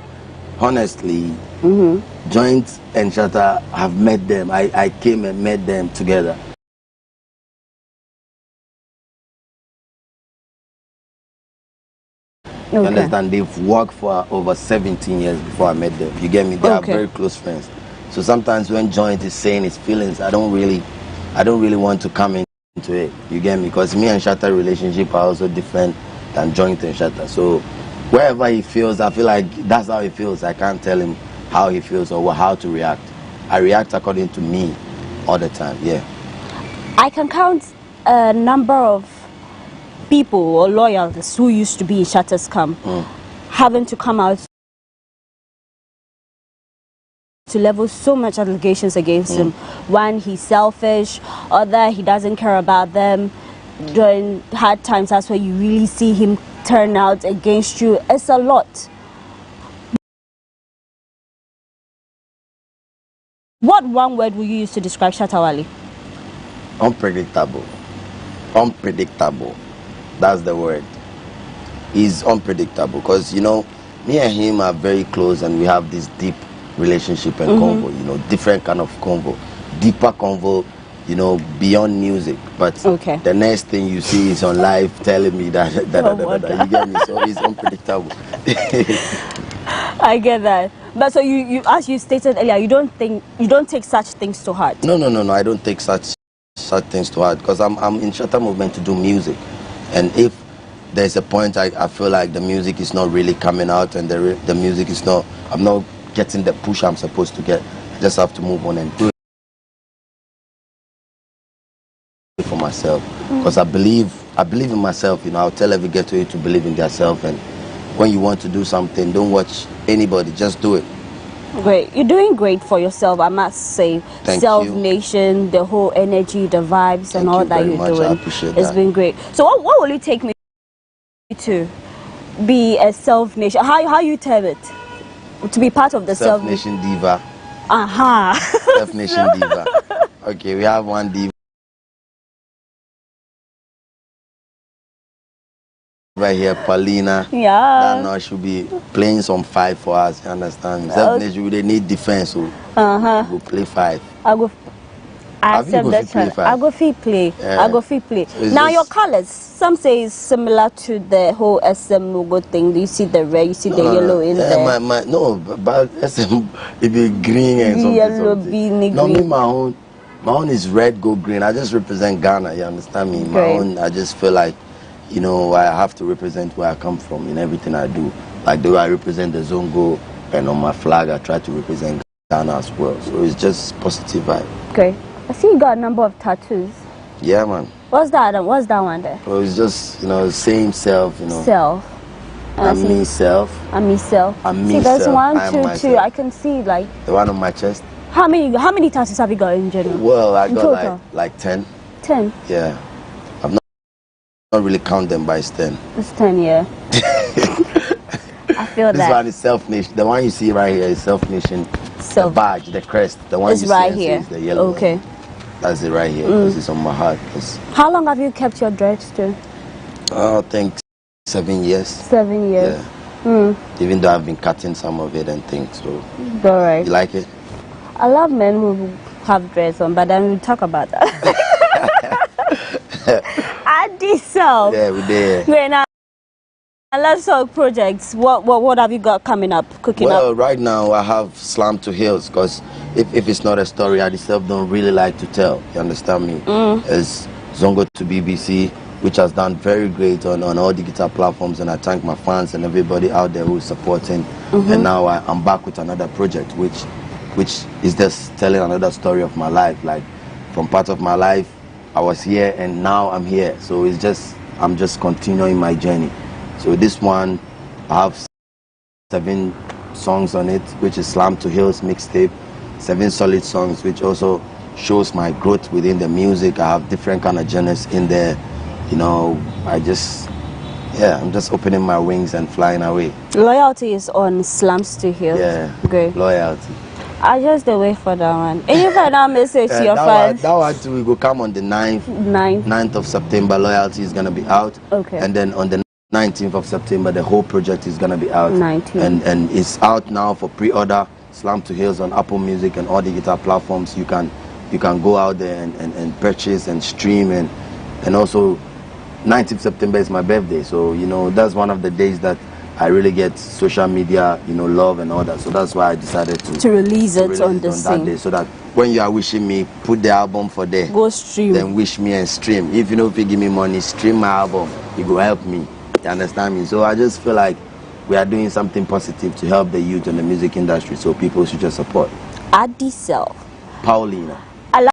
honestly, Joint and Shatta have met them. I came and met them together. You understand? They've worked for over 17 years before I met them. You get me? They are very close friends. So sometimes when Joint is saying his feelings, I don't really want to come into it. You get me? Because me and Shatta relationship are also different than Joint and Shatta. So wherever he feels, I feel like that's how he feels. I can't tell him how he feels or how to react. I react according to me all the time. Yeah. I can count a number of people or loyalists who used to be in Shatta's camp having to come out to level so much allegations against him. One, he's selfish. Other, he doesn't care about them. During hard times, that's where you really see him turn out against you. It's a lot. What one word would you use to describe Shatta Wale? Unpredictable. Unpredictable. That's the word. He's unpredictable because, you know, me and him are very close and we have this deep relationship and convo, you know, different kind of convo. Deeper convo, you know, beyond music. But the next thing you see is on live telling me that, you get me? So he's unpredictable. I get that. But so you, as you stated earlier, you don't take such things to heart. No, I don't take such things to heart because I'm in Shatta movement to do music. And if there's a point I feel like the music is not really coming out and the music is not, I'm not getting the push I'm supposed to get, I just have to move on and do it for myself. Because I believe in myself, you know. I'll tell every ghetto to believe in themselves, and when you want to do something, don't watch anybody, just do it. Great. You're doing great for yourself, I must say. Self Nation, the whole energy, the vibes, and all that you're doing. I appreciate that. It's been great. So what will it take me to be a Self Nation? How you term it? To be part of the Self Nation diva. Self Nation diva. Okay, we have one diva right here, Paulina. Yeah. That now should be playing some 5 for us. You understand? Self Nation, they need defense, so we'll play 5. I accept that challenge. I go fee play. I go fee play. So now your colors, some say is similar to the whole SM logo thing. You see the red, you see the yellow in there. But SM it be green and something. Yellow, green. No, me my own is red, gold, green. I just represent Ghana. You understand me? My own, I just feel like, you know, I have to represent where I come from in everything I do. Like the way I represent the Zongo, and on my flag I try to represent Ghana as well. So it's just positive vibe. Okay. I see you got a number of tattoos. Yeah, man. What's that one there? Well, it's just, you know, same self, you know. Self. I'm me self. I'm me self. I'm me see, there's self. 1, 2, 2. I can see like the one on my chest. How many tattoos have you got in general? Well, I got like 10. 10? Yeah. I'm not really count them, but it's 10. It's 10, yeah. I feel this one is Self Nation. The one you see right here is Self Nation. The badge, the crest. The one you right see here. Is the yellow one. That's it right here. This is on my heart. How long have you kept your dreads to? I think 7 years. 7 years. Yeah. Even though I've been cutting some of it and things. So. All right. You like it? I love men who have dreads on, but then we'll talk about that. Addi Self. Yeah, we did. Great. Now, let's talk projects. What have you got coming up, cooking up? Well, right now I have Slam to Hills, because if it's not a story, Addi Self don't really like to tell. You understand me? It's Zongo to BBC, which has done very great on all digital platforms, and I thank my fans and everybody out there who's supporting. And now I'm back with another project, which is just telling another story of my life. Like, from part of my life, I was here and now I'm here. So I'm just continuing my journey. So this one, I have 7 songs on it, which is Slam to Hills mixtape. 7 solid songs, which also shows my growth within the music. I have different kind of genres in there. You know, I'm just opening my wings and flying away. Loyalty is on Slams to Hills. Yeah, great. Loyalty. I just wait for that one. Any final message to your fans? That one too, we will come on the 9th of September. Loyalty is going to be out. Okay. And then on the 19th of September, the whole project is gonna be out. 19th. And it's out now for pre-order. Slam to Hills on Apple Music and all digital platforms. You can go out there and purchase and stream, and also 19th September is my birthday, so you know that's one of the days that I really get social media, you know, love and all that. So that's why I decided to release it on the that day, so that when you are wishing me, put the album for there. Go stream. Then wish me and stream. If you know if you give me money, stream my album. It will help me. You understand me? So I just feel like we are doing something positive to help the youth in the music industry. So people should just support. Addi Self. Paulina. I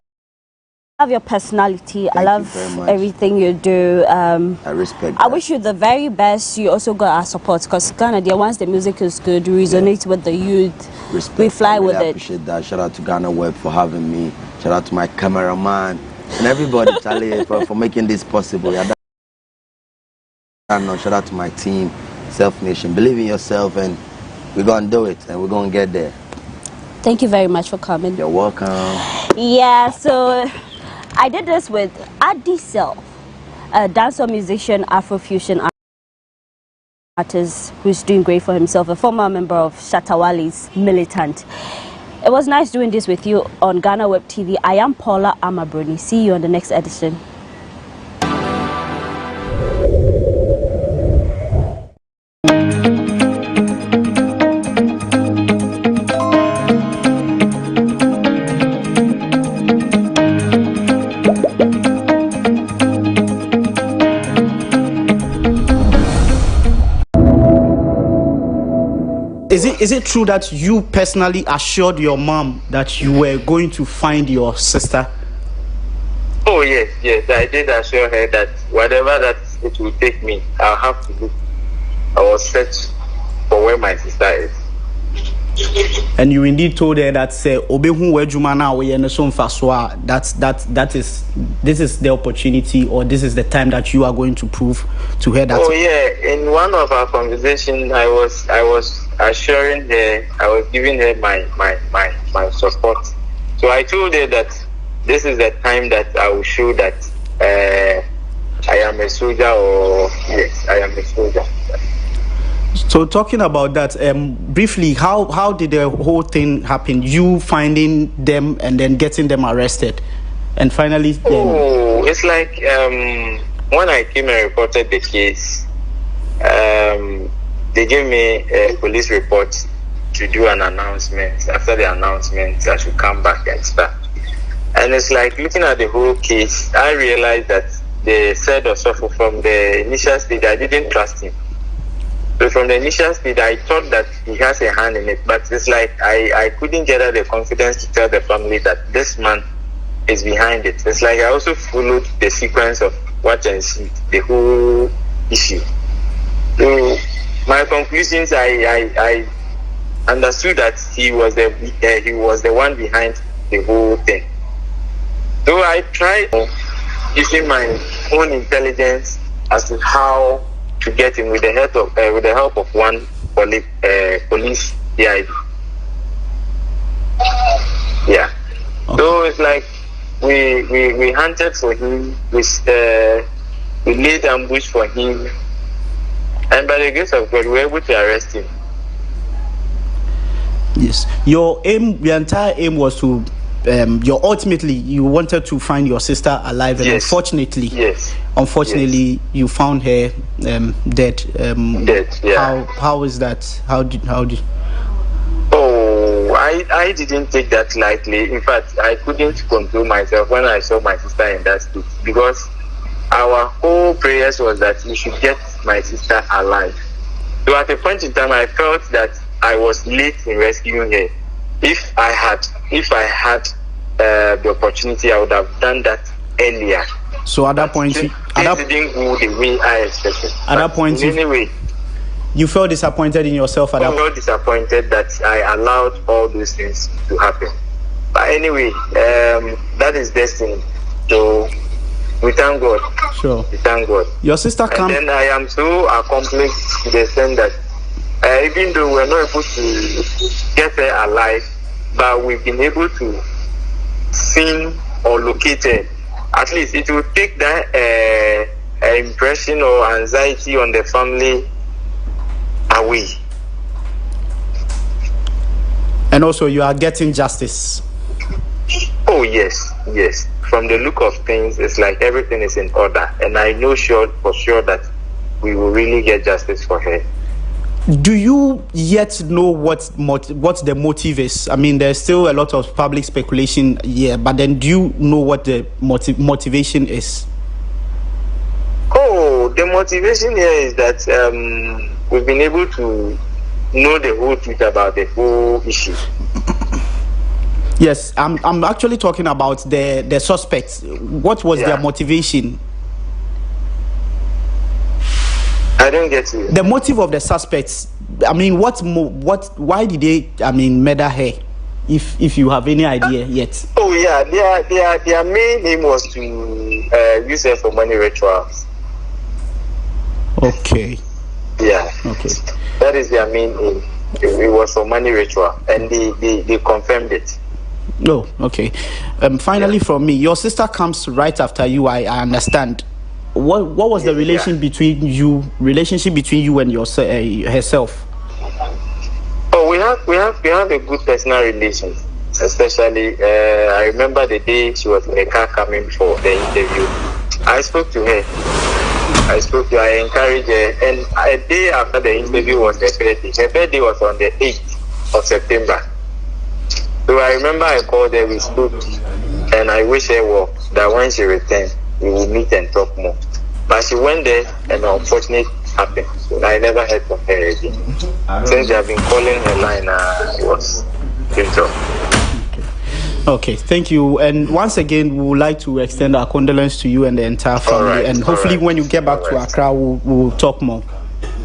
love your personality. Thank I love everything you do. I respect I that. wish you the very best. You also got our support, because Ghana, there, once the music is good, we resonate with the youth. Respect. We fly with I it. appreciate that. Shout out to GhanaWeb for having me. Shout out to my cameraman and everybody, Charlie, for making this possible. Yeah, shout out to my team, Self Nation. Believe in yourself, and we're gonna do it, and we're gonna get there. Thank you very much for coming. You're welcome. Yeah, so I did this with Addi Self, a dancer, musician, Afrofusion artist who's doing great for himself, a former member of Shatawale's Militant. It was nice doing this with you on GhanaWeb TV. I am Paula Amabroni. See you on the next edition. Is it true that you personally assured your mom that you were going to find your sister? Oh yes, I did assure her that whatever that it will take me, I'll have to do. I will search for where my sister is. And you indeed told her that say this is the opportunity, or this is the time that you are going to prove to her that. Oh yeah, in one of our conversations, I was assuring her, I was giving her my support. So I told her that this is the time that I will show that I am a soldier, or yes, I am a soldier. So talking about that, briefly, how did the whole thing happen? You finding them and then getting them arrested, and finally. Oh, it's like when I came and reported the case, they gave me a police report to do an announcement. After the announcement, I should come back and start. And it's like looking at the whole case, I realized that they said or suffer from the initial stage. I didn't trust him. So from the initial stage, I thought that he has a hand in it, but it's like I couldn't get the confidence to tell the family that this man is behind it. It's like I also followed the sequence of what I see, the whole issue. So my conclusions, I understood that he was the one behind the whole thing. So I tried using my own intelligence as to how to get him with the help of one police DID. Yeah. Okay. So it's like we hunted for him, we laid ambush for him, and by the grace of God, we were able to arrest him. Yes. Your entire aim was to ultimately you wanted to find your sister alive, and yes. Unfortunately, you found her dead. Dead. Yeah. How is that? How did? Oh, I didn't take that lightly. In fact, I couldn't control myself when I saw my sister in that state, because our whole prayers was that we should get my sister alive. So at a point in time, I felt that I was late in rescuing her. If I had the opportunity, I would have done that earlier. So at that point, didn't go the way I expected. At that point, anyway, you felt disappointed in yourself. I felt disappointed that I allowed all those things to happen. But anyway, that is destiny. So we thank God. Sure. We thank God. Your sister and then I am so accomplished to the extent that even though we're not able to get her alive, but we've been able to sing or locate her. At least it will take that impression or anxiety on the family away. And also, you are getting justice. Oh yes. From the look of things, it's like everything is in order, and I know for sure that we will really get justice for her. Do you yet know what the motive is? I mean, there's still a lot of public speculation here, but then do you know what the motivation is? Oh, the motivation here is that we've been able to know the whole truth about the whole issue. Yes, I'm actually talking about the suspects. What was their motivation? I don't get you. The motive of the suspects. I mean, why did they, murder her? If you have any idea yet. Oh yeah, their main aim was to use her for money rituals. Okay. Yeah. Okay. That is their main aim. It was for money ritual, and they confirmed it. No. Okay. Finally, from me, your sister comes right after you. I understand. What was the relationship between you and your herself? Oh, we have a good personal relation. Especially, I remember the day she was in the car coming for the interview. I spoke to her. I encouraged her, and a day after the interview was her birthday. Her birthday was on the 8th of September. So I remember I called her, we spoke, and I wish her well that when she returned, we will meet and talk more. But she went there, and unfortunately happened. So I never heard from her again. Since they have been calling her line, it was difficult. Okay, thank you. And once again, we would like to extend our condolence to you and the entire family. And hopefully, when you get back to Accra, we'll talk more.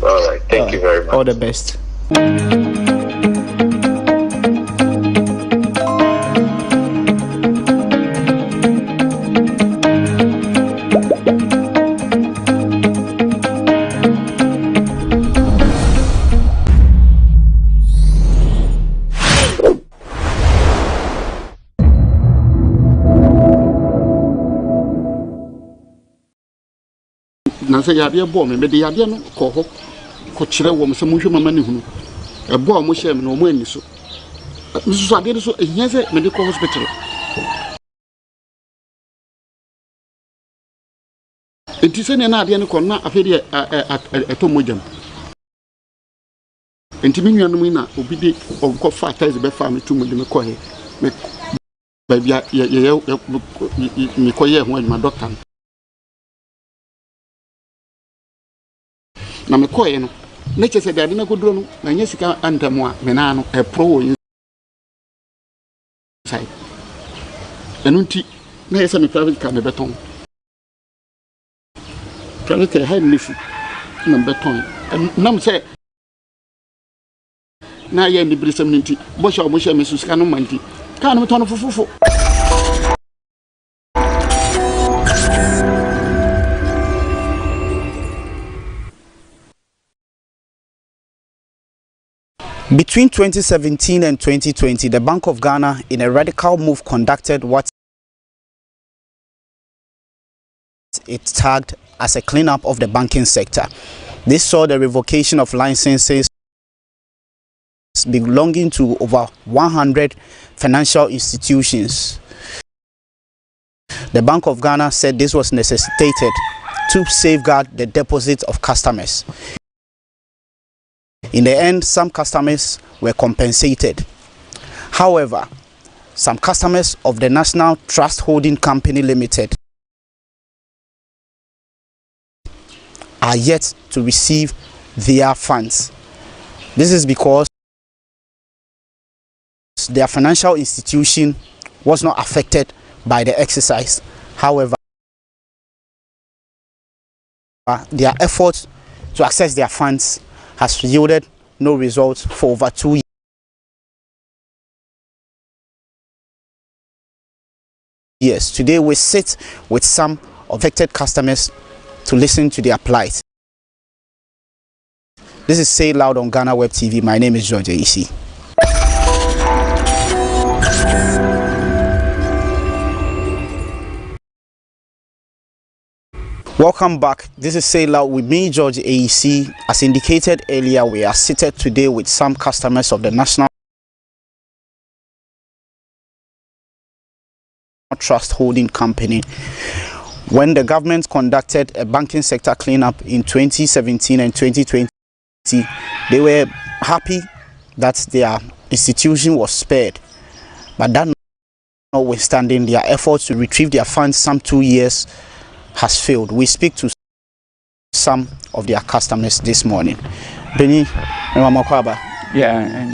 All right, thank you very much. All the best. Nansa yadeɛ bɔ me de yadeɛ no kɔ hɔ kɔ kyerɛ wɔ me sɛ monhwɛ mama ne hunu ɛbɔ a mo hyɛ me no mo ani so nso adeɛ no so ehia sɛ me de kɔ hospital enti sɛ ne na adeɛ no kɔ na afɛ de ɛtɔ mojam enti me nua no mu na obi de ɔnkɔ fa ties be fa me tu mo de me kɔ he me ba bia ye me kɔ ye ho adwuma doctor na me koye no na kyese dade na koduro no na nya sika antamu a me na no e pro wo sai enu nti na yesa me private car me beton private high leaf na beton nam say na ye ni brisam nti bo sha mo sha me sika no manti ka no beton fofofo. Between 2017 and 2020, the Bank of Ghana, in a radical move, conducted what it tagged as a cleanup of the banking sector. This saw the revocation of licenses belonging to over 100 financial institutions. The Bank of Ghana said this was necessitated to safeguard the deposits of customers. In the end, some customers were compensated. However, some customers of the National Trust Holding Company Limited are yet to receive their funds. This is because their financial institution was not affected by the exercise. However, their efforts to access their funds has yielded no results for over 2 years. Today we sit with some affected customers to listen to their plight. This is Say Loud on GhanaWeb TV. My name is George Isi. Welcome back. This is Say Loud with me, George AEC. As indicated earlier, we are seated today with some customers of the National Trust Holding Company. When the government conducted a banking sector cleanup in 2017 and 2020, they were happy that their institution was spared. But that notwithstanding, their efforts to retrieve their funds some 2 years has failed. We speak to some of their customers this morning. Benny, yeah.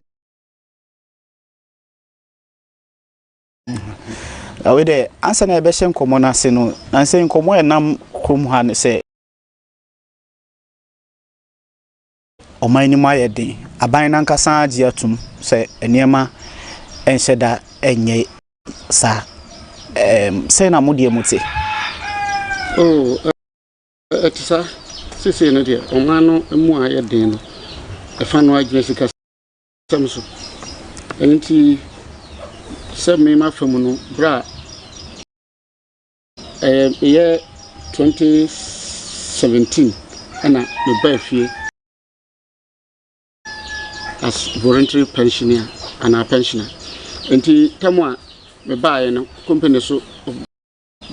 With the answer na beshem komo na se no na se nkomo enam krom ha ne se oman ni ma yeden aban na nkasa agi atum se eniema enhyeda enye sa se na modie muti etisa sisi no de oman no mu ayeden no efa no agye sika samso enti se me ma famu no bra year 2017 and the birthday as voluntary pensioner and a pensioner. And the time me buy no company so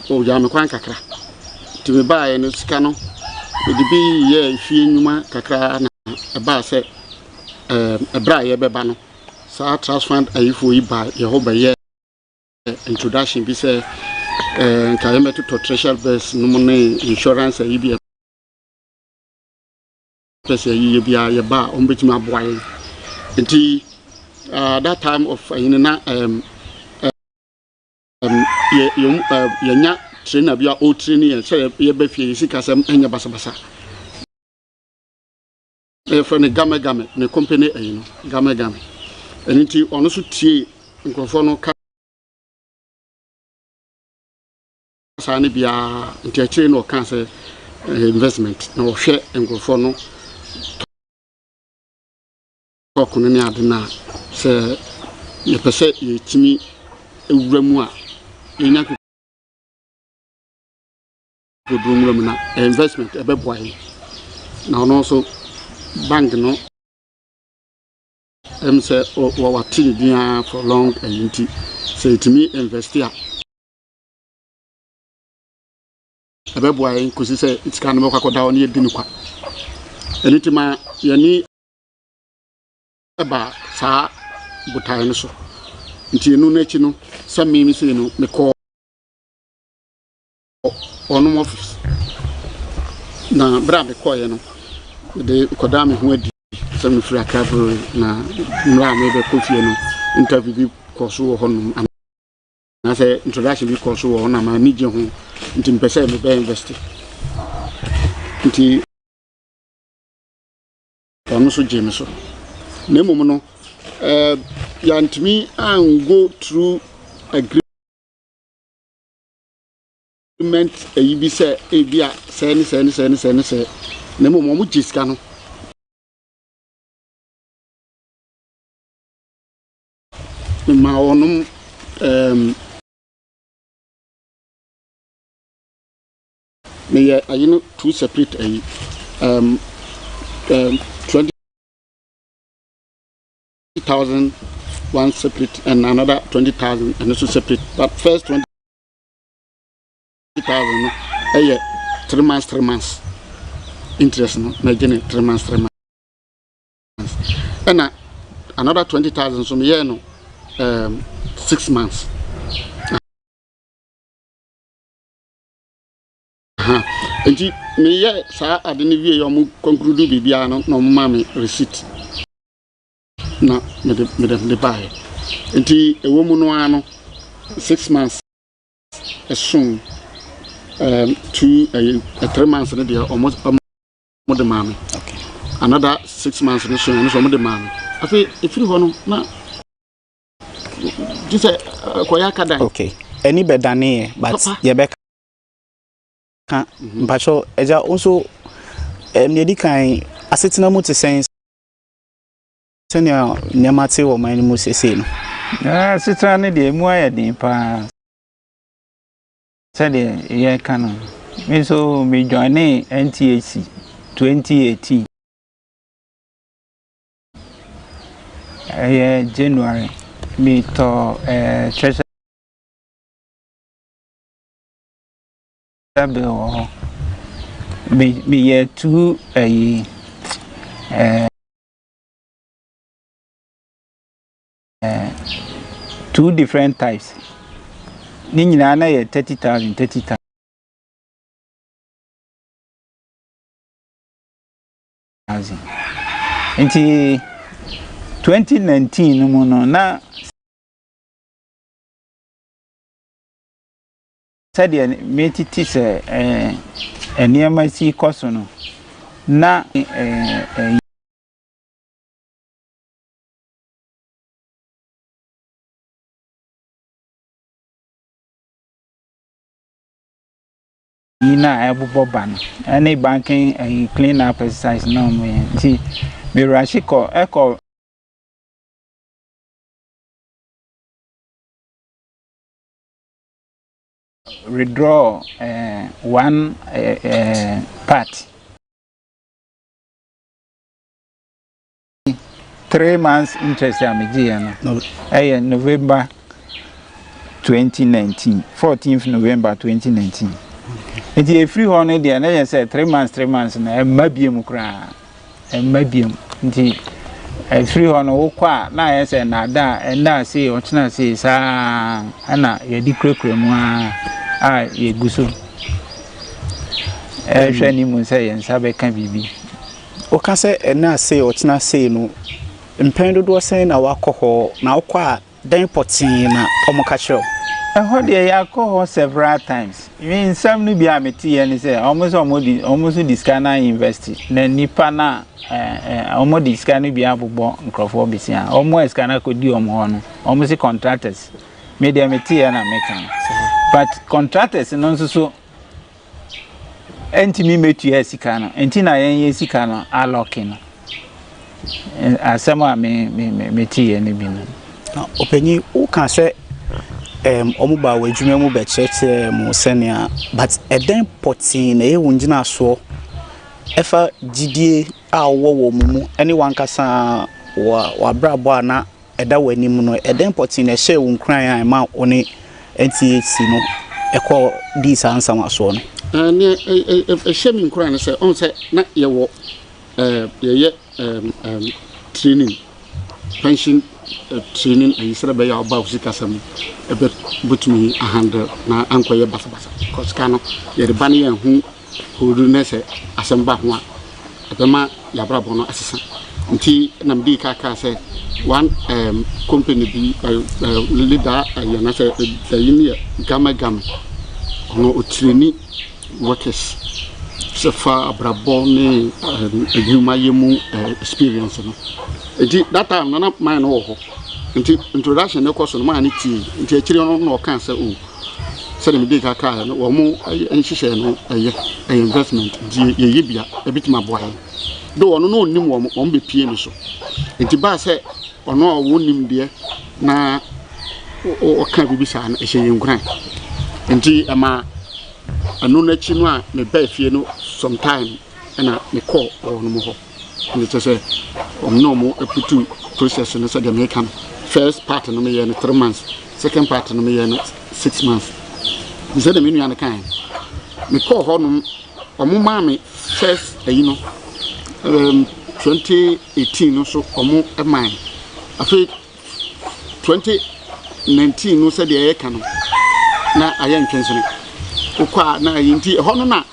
o jam kwan kakra. To me buy no scano the be year fee nyuma kakra na e ba se e bra ye beba no sa trust fund ayifo yi ba ye ho ba ye introduction bi say Kayame to treasure base no money insurance IBA pese yibia ye ba ombetima boy nti that time of na ye nya trainer bia o training ye ba fie sika sam enya basabasa for the game ne company no game nti ono so tie nkrofo no Sani bia ntiachire no kan se investment na wo hwe ngofo no kokunu ne adena se ye pese ye timi ewuramu a yenya kodumura na investment ebeboai na ono so bank no say o wati dia for long and say timi invest here abeboy kusi say it can make akoda on yedi nikwa enitima yani eba sa butai no so nti enu na chi no sami mi say no me call on office na bra me call ye no de koda me ho adi sami free akabro na mra me be kofie no interview bi koso wo honum na say introduction bi koso wo na ma ni je ho nti mpese me be invest nti onu so je me so na mum no yantimi and go through agreement bi say e bia say ni na mum mo jiska no ma onum me you know two separate 20,000 one separate and another 20,000 and also separate, but first 20,000 3 months interest no na gene 3 months and another 20,000 so me no 6 months. Enti me ye sa adeni wie yo mu conclude bibia no no ma me receipt na me de buy enti ewo mu no ano 6 months soon 3 months no dey almost mo de mama okay another 6 months no so mo de mama afi ifiri ho no na just koya kada okay any bedane but ye be Mpacho eja also mnedi kan asetina mu te sense tenia nyamate wo man mu sese no asetina ne de mu ayedin pa se de ye kan Me so me join NTHC 2018. January. Me to treasure bill. Me 2 2 different types. Ni nyina na ye 30,000. Inti 2019 no no na said metiti se eniema si koso no na ina abubo ban any banking and clean up exercise no me nti me rashiko echo withdraw one part 3 months interest am no November 2019 14th November 2019 and the free honor there na say 3 months na mabiem kra mabiem nti free honor wo kwa na ya say na da na say o tena say sa ana ye di krekre mu a ye guso hwani mu say ye nsa be ka bibi o ka say na say o tena say no mpendo do say na wakoho na okwa dan potin na omoka chiro how dey alcohol several times. I mean, some new be amity and say almost this kind of invest. Then nipa na almost this kind of be able microphone be seen. Almost kind of could do almost contractors. Maybe amity and American. But contractors and also so. Enti me metu yesikano. Enti na yen yesikano alloking. Asema me tea and be no. Openyi who can say. Omuba wadwuma mu be cheche mu senia but eden potin na ewunjina so efa gidie a wo mu ene wankasa wa brabo ana eda wanim no eden potin na hye wunkran an ma one NTHC no ekọ dis answer so no ne hye mi nkran se on se na ye wo ye training pension training and instead of be about sikasam a bit butumi a handle na ankoye basa cause kano ye de bani en hu do nese asamba ho abema ya brabo no asesa nti nam di kaka say one company bi leader ya na say yini gama no o training workers so far brabo ni adwuma yemu experience no that time na man wo ho nti introduction ne course no man ti nti akiri no kan say o say dem dey kaka no wo mu enhihye no investment di ye bia ebitima boy do ono no nim wo be pie ni so nti ba say ono wo nim de na o kan bibi sa na ehye yenkran nti ama anu na chi no a me ba fie no sometime na me call ono mo ho and it say no more put process no say dem can first part no me 3 months second part no me 6 months we say dem enu an kan me call ho no omo ma me first you know 2018 no so omo e man afi 2019 no say dey kan na ayen twensene okwa na yinti ho no na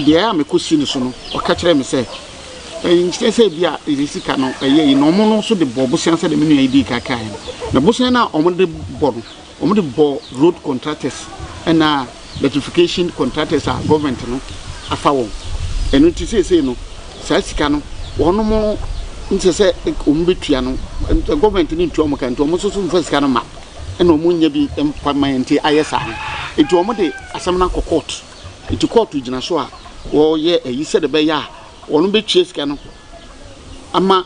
dia me question so no o ka kire me say say bia isika no eye no mo no so de bobusian say de me nu edi kaka na bobusian na o mo de bo road contractors and electrification contractors are government no afa won enu ti say no sa sika no wono mo nti say o mo betua no government ni ntu o mo kan to mo so so sika no ma ena o mo nya bi employment ayesa enti o mo de asam na court iti court ujina so a wo ye eyi se de be ya wonu be tue sika no ama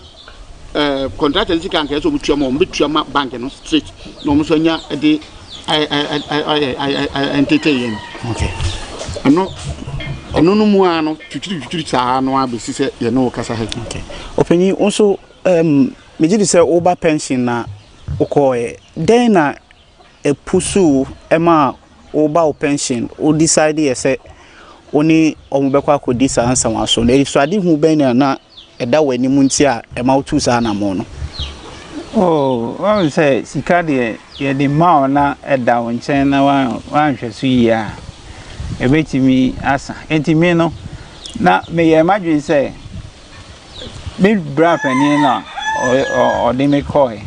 contractor sika nka so mutua ma o betua ma bank no straight no mo so nya de I entertain. Okay. I no more no to sa no abisi say you know kasa he. Okay. Opini also me did say over pension na okoe then na e pusu ema over pension o decide ye say oni omubekwa akodi sa ansa waso na so ade hu ben na eda wani mu nti a ema otu sa na mo no. Oh, I say sika de ye de ma na eda won chen na wan hwesu yi a ebetimi asa enti me no na me ye imagine say me bra pani na o de me koi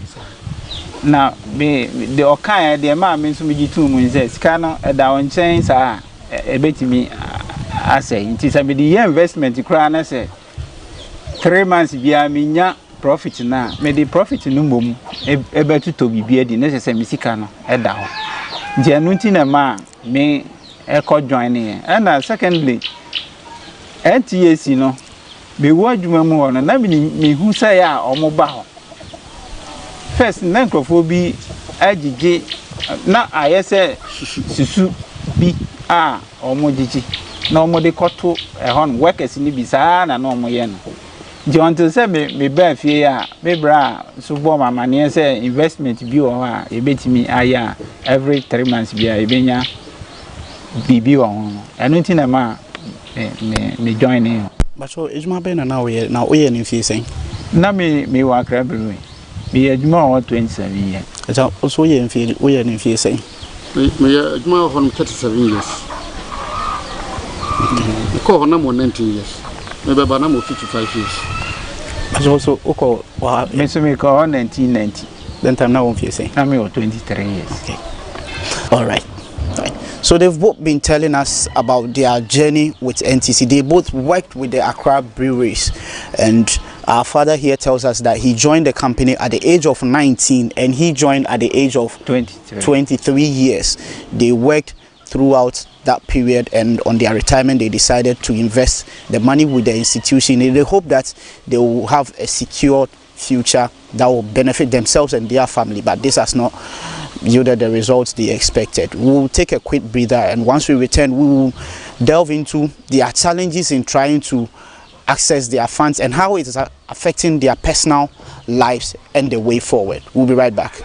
na me de okan de ma me so me gitu mu say sika no eda won chen sa ebetimi asa enti say me de investment kra na say 3 months bia me nya profit na me de profit no mom ebetu to bibia di na say me sika no eda ho je anu nti na ma me echo joining and secondly NTAC no be wadwuma mu ho na me hu say a omoba ho first na nkrofo bi agige na ayese susu bi a omogigi na omode koto ehon workers ni bi saa na omoye no je until say me ba fie a me bra so bo mama ne say investment bi ho a ebetimi aya every 3 months bi a ebenya bibi won anu nti na ma me join in but so ejuma be na we na oye ni fie sen na me wa krabru me ejuma o 27 years eta so oye ni fie sen me ejuma ho 37 years ko ho na mo 19 years me be ba na mo 55 years but also oko wa me so me ko 1990 then time na won fie sen na me o 23 years okay all right. So they've both been telling us about their journey with NTC. They both worked with the Accra breweries, and our father here tells us that he joined the company at the age of 19 and he joined at the age of 23 years. They worked throughout that period, and on their retirement they decided to invest the money with the institution. They hope that they will have a secure future that will benefit themselves and their family, but this has not yielded the results they expected. We will take a quick breather, and once we return we will delve into their challenges in trying to access their funds and how it is affecting their personal lives and the way forward. We'll be right back.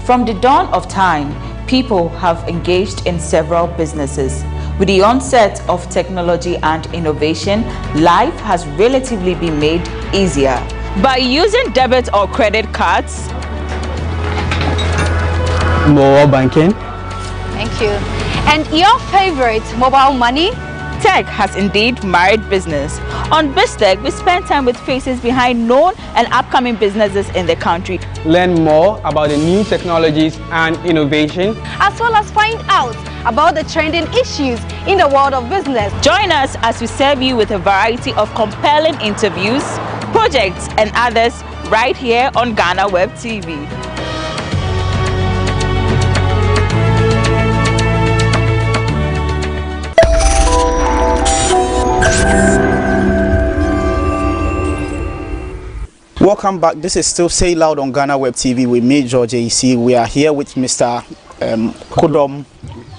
From the dawn of time, people have engaged in several businesses. With the onset of technology and innovation, life has relatively been made easier. By using debit or credit cards, mobile banking. Thank you. And your favorite, mobile money? Tech has indeed married business. On BizTech, we spend time with faces behind known and upcoming businesses in the country. Learn more about the new technologies and innovation, as well as find out about the trending issues in the world of business. Join us as we serve you with a variety of compelling interviews, projects, and others right here on GhanaWeb TV. Welcome back. This is still Say Loud on GhanaWeb TV with me, George AC. We are here with Mr. Kodom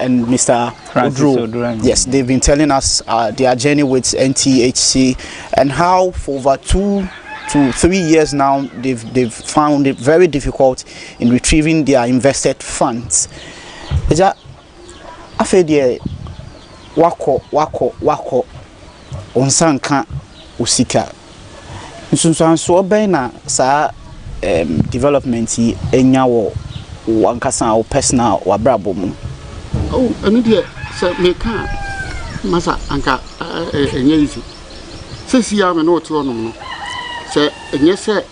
and Mr. Odro. Yes, they've been telling us their journey with NTHC and how for over 2 to 3 years now they've found it very difficult in retrieving their invested funds. Afede wako onsanka usika. So na sa development yi enya wo wankasa wo personal wa brabo mu. Oh, ani de se me ka masa anka enye yifi. Se siya me no to no no. Se enye se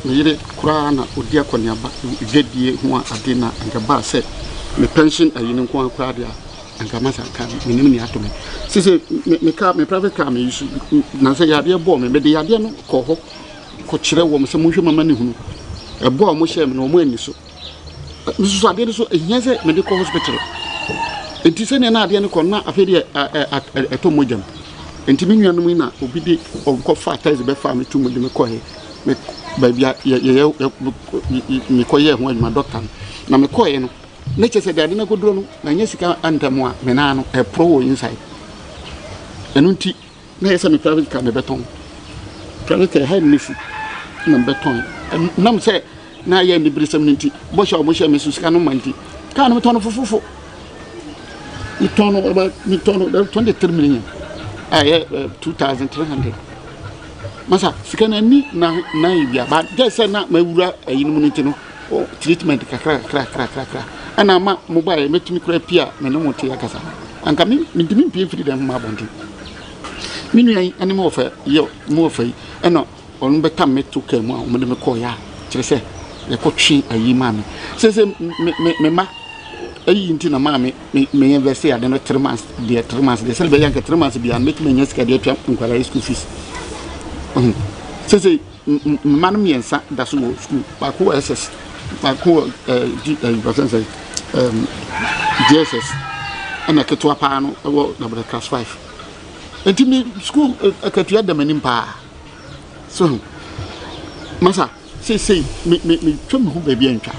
me yire kura na odi akonia ba dwedie ho ade na anka ba se me pension ayini nko akura de anka masa ka minim ni ato me. Se me ka me private car me use na se yade bo me de yade no ko ho ko kire wo me se mo hwe mama ni hunu e bo mo hye me no mo ani so so ade so ehia se medical hospital enti se ne na ade ne ko na afede eto mojam enti me nuanum na obi de onko fa ties be fa me tu mo de me ko he me ba bia me ko ye ho adwuma doctor na me ko ye no na chese de ade na goduro no na nya sika antamo a me na no e pro wo inside enu nti na yesa me private car me beton private high nisi na beton nam se na ye ni brisam nti bo sha mo sha me sika no manti ka no me ton fofofo me ton 23 million aye 2300 masa sika na ni na ibia ba de se na mawura ayin mu nti no treatment kakra ana ma mobile metumi kura pia me no mote akasa anka me ndimi pie free dem ma bonti minu yan ani mo fa yi eno onu beta meto kam a o me ko ya kire se ye ko twi ayi ma me se me ma ayi nti na ma me invest ya de no 3 months de selbe yanka 3 months bia make me nyesika de atwa nkwara school fees se manum yensa da so school ba ko SS ba ko GSS ana ketwa pa no na class 5 enti mi school akatua da manim pa so masa say me twam hu ba bia ntwa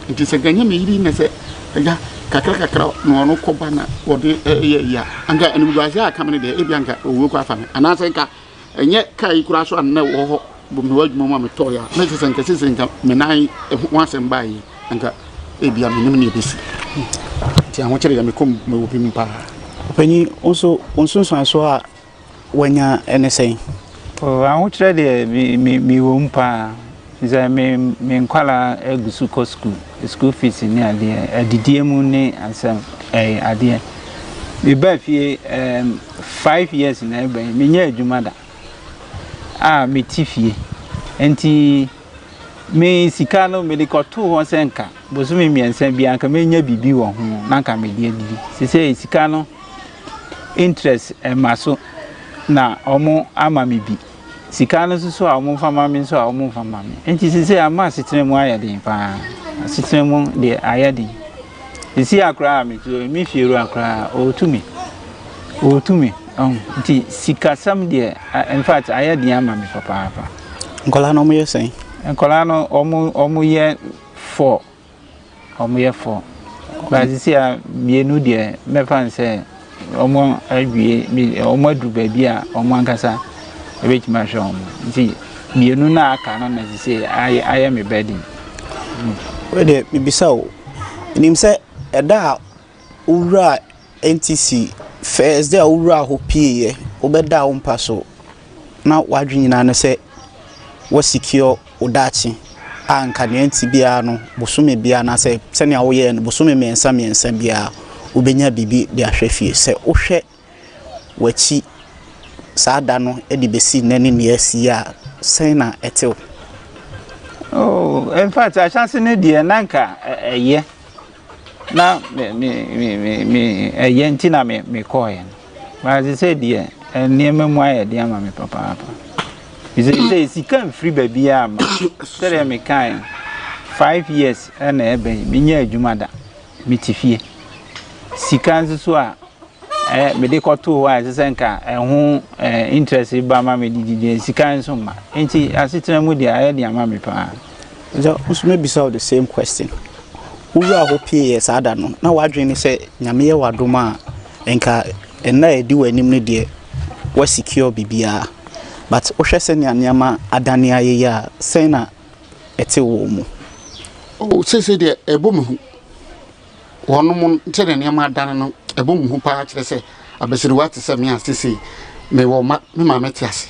enti se ganya me yiri na se ya kakra no ko bana wode ya anga enu gwazi aka me de ebia nka owo kwa fa me ana se nka enye kai kura so anna wo ho bo me wadwuma ma me to ya na se nka me nan ho asem ba yi nka ebia me nim ne besi ti an wochere ya me kom me wo pim pa Penny also so a wanya anything. Oh, I want to try me wumpa. Nza me nkwala egusu ko school fees ni ade adidie mu ne ansam ade me ba fie 5 years na e ba me nya adwuma da me tifie enti me sika no me de koto ho senka bosu me miensa bia anka me nya bibi wo ho na anka me de adidi se sika no interest maso na omo ama me bi sika no so a omo fama me so a omo fama me enti se ama sitremu ayade pa sitremu de ayade isi akra me to me fieru akra o tumi enti sika sam de in fact ayade ama me papa nkola no mo yesen nkola no omo ye 4 ba isi a mienu de me fan se omo awie omo adu ba bia omo ankasa ebetima hwe omo nti mienu na aka no na se aye me bedi we de bibisa o nim se eda owura NTC first day owura ho pie obeda wo mpa so na wadwnyina no se wo secure odachi anka ne nti bia no bosume bia na se ne awoye no bosume mensa bia ubenya bibi de ahwefie se wohwe wachi saada no edi besi nani ne asi a sen na etew in fact a chance ne die nanka eye na me eye nti na me koye ba ze se die niema mu aye de ama me papa is sika free baby am tell me kind 5 years na ebe me nya adwuma da me tifie sika nso a me de koto wa sesenka ho interest ba ma me didi sika nso ma enti asetena mu de aye de ama me pa so usume bisa the same question ura ho pie yes ada no na wadwen ni se nyame ye wadoma enka enna edi wanim ne de wa secure bibia but ohwese ne anyama adane aye ya sen na ete wo mu o se de ebomu wonom tere ne ma adane no ebomu hu pa kire se abesiri wate se me asese me wo ma me ma metiase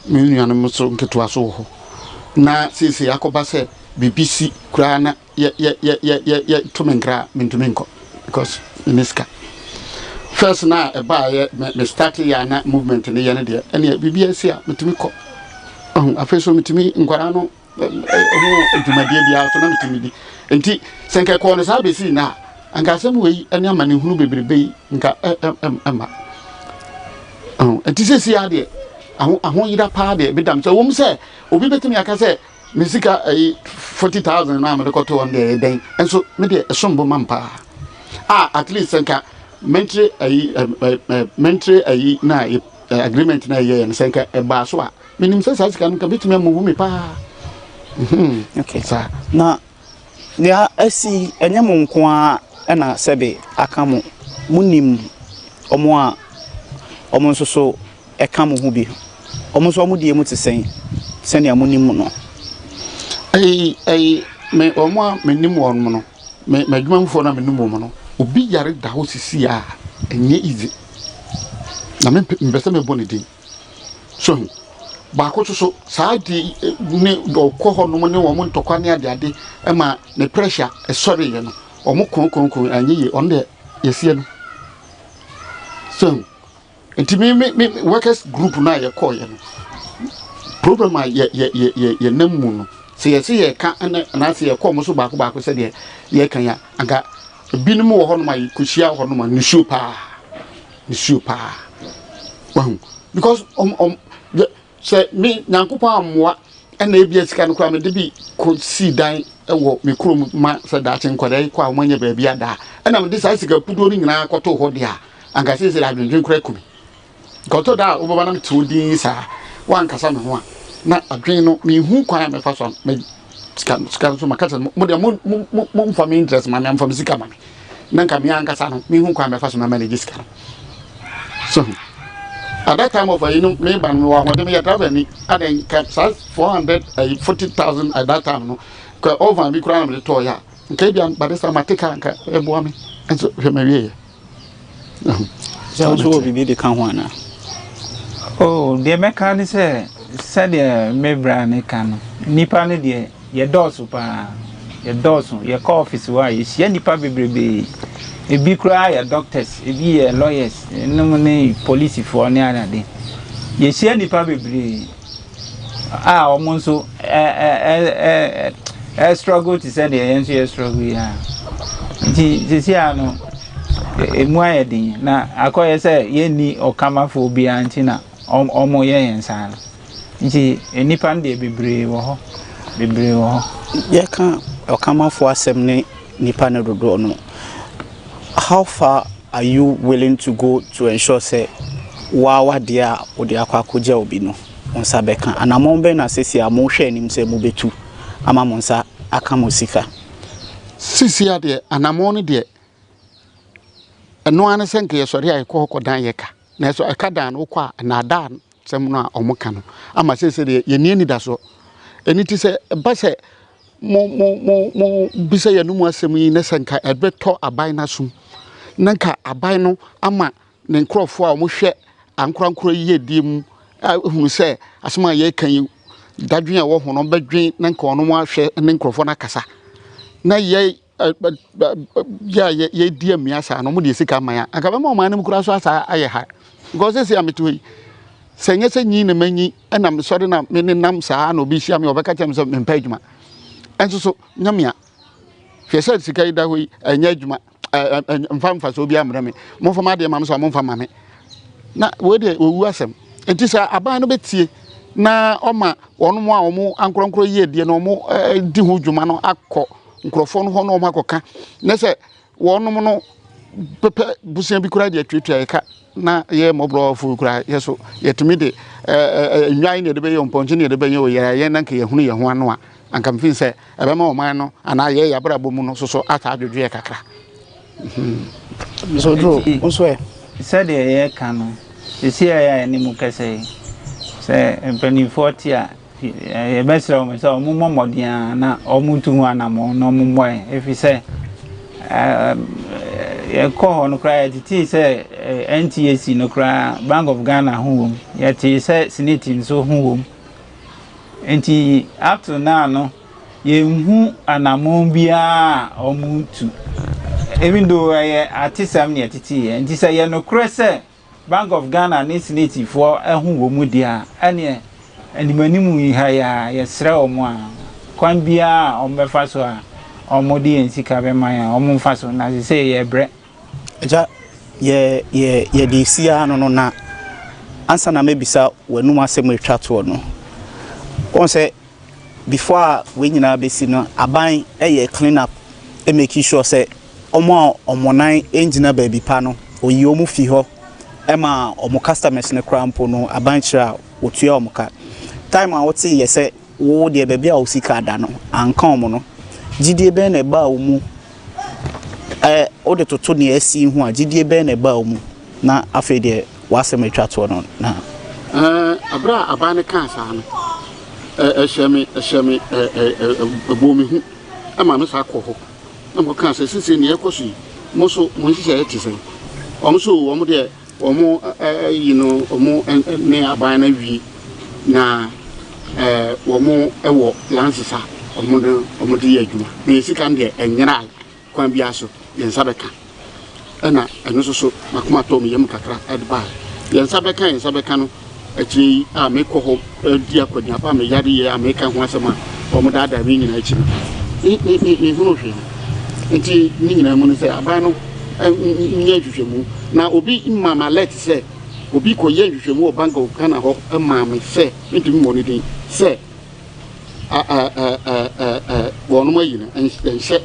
me nuanom so nketo aso ho na sisi akoba se BBC kura na ye tumenkra mintumenko because iniska first na eba ye me start ya na movement ne ye ne de ene BBC a mitumiko afeso mitumi nkwara no edumadie bia so na mitumi di enti senke ko no sabesi na anka asem we ene amane hunu bebrebe nka ema enti sesi ya de ahon yida pa de bedam so wom se obi betumi aka se mesika 40,000 na me ko to on the den enso me de esombo mampa at least senka mentry ayi na agreement na ye senka e ba so a minim se sa sika no ka bitime mu me pa okay sa na ya asi enye mo nko a na sebe aka mo munim omo a omo nso so eka mo hu bi omo so omo die mu te sen ya munim no me omo a menim won mo no me adwumamfo na menim mo no obi yare da ho sisi a enye easy na me mbese me boni din so ba ko so saadi ne do ko ho no ne wo mo ntokwa ne ade e ma ne pressure e sorry ye no omo kon anye ye on de yesie no so enti me workers group na ye call ye no problem ye namu no se ye ka na se ye call mo so ba ko se de ye kan ya anga binim wo ho no ma kuhia ho no ma ni super because say me nyankopa amwa na ebia sika no kwa me de bi ko si dan ewo me krom ma se da chen kwada kwa manya ba bia da na me de sa sika pudo ni nyina akoto ho dia anga se la dwendwen kura kumi goto da oboba na tu din sa wan kasa me ho a na adwen no me hu kwa me fa so me sika so makata mo de mo fa me interest ma me fa me sika ma me na nka me ankasa no me hu kwa me fa so na manage sika so at that time of me ban me wa me ya travel ni aden cap 440,000 at that time no ko over me kura na me to ya nka bia badesa matika nka ebo me enso hwe me wie so bibi de kan ho ana oh de meka ni se de mebra ne kan nipa ne de ye dosu pa ye dosu ye call office wa ye hia nipa bebrebe ebi kura ya doctors ebi ye lawyers no ne police for ne anade ye hia nipa bebrebe omo nso struggle to say the yenso struggle ya nti sisi ano emu ayedin na akoye say ye ni okamafo obi anti na omo ye yensa nti enipa nde bebrebe wo ho ye kan okamafo asem ne nipa ne dodo no. How far are you willing to go to ensure say wa dia odi akwakoja obi no onsa beka anamombe na sesi amo hwe anim se mu betu ama monsa aka mosika sisi ade anamon de eno ane senke ye sori ay ko dan yeka na so aka dan no kwa na dan sem no omuka no ama sesi de ye ni da so eni ti se ba se mo bisa ye no mu asem yi na senka ebeto aban na sum nanka aban no ama ne nkrofo a mo hwe ankorankoro yi die mu hunu se asema ye kan yi dadwen a wo ho no badwen nanka ono mo ahwe ne nkrofo na kasa na ye ye die miasa no mo de sika man aka be mo man ne mkura so asa aye ha because say ameto yi senye se nyi na manyi na me sori na me ne nam saa na obi hia me obeka chem so me mpa adwuma enso so nyamia hwe se sika ida hoyi anya adwuma mfa so obi amre me mo fama de mam so mo fama me na we de owu asem enti sa aban no betie na oma wono mo a omo ankorankoro yi edie no omo di ho dwuma no akọ nkrofo no ho no omo akoka na se wono mo no pepe busia bi kura de atwetwa yeka na ye mobro fu kura yeso yetumi de nwan ne de be yo mponche ne de be yo ye na nka ye hunu ye ho ano a anka mfin se ebe ma oman no ana ye ya brabo mu no so ata adwodwe ye kakra so dro onso e said ye kan no esi ya ni mu kase se empani 40 a ye besra o me so mu momodian na o mu tu ana mo no mu mo e fi se ye ko no cry titi se NTAC no cry Bank of Ghana hu ye ti se senate so hu enti up to now no ye hu anamon bia o mu tu even though artisam ne titi enti se ye no cry se Bank of Ghana ni senate for hu wo mu dia ane animanimu yi ha ya ye sre o mu a kwan bia o mefa so a omodi ensika be man a omfa so na se ye bre ja ye de sia no na ansa na mebisa wanum asem etwa to no on se before we nyina be si no aban clean up e make sure say omonan engine baby pa no oyi omu fi ho e ma omo customers ne krampo no aban kira otua omuka time a wote ye say wo de baby a osika da no anka omo no gidie be na ba omu o de toto ne asi hu a gidie be na ba omu na afi de wasem atwa to no na abra aban kan sa no ehwemi bomi hu ama no sa kɔ na mo kan se sisi ne ekosu mo so mo nhihye eti sen omo so omo de omo omo ne aban na wi na omo ewo lansisa omo de adwuma na sika de enyera kwan bia so yensa beka na eno so makoma to me yem kakra adba yensa beka no achi a me ko ho di akonya pa me yare ye a me ka ho asema omo dada bi nyina achi ni hunu hwe enti ni nyina mu no se aban no nya hwehwemu na obi mama let se obi ko ye hwehwemu o bank of Ghana ho mama se enti mo ni din se wono mayi na enhye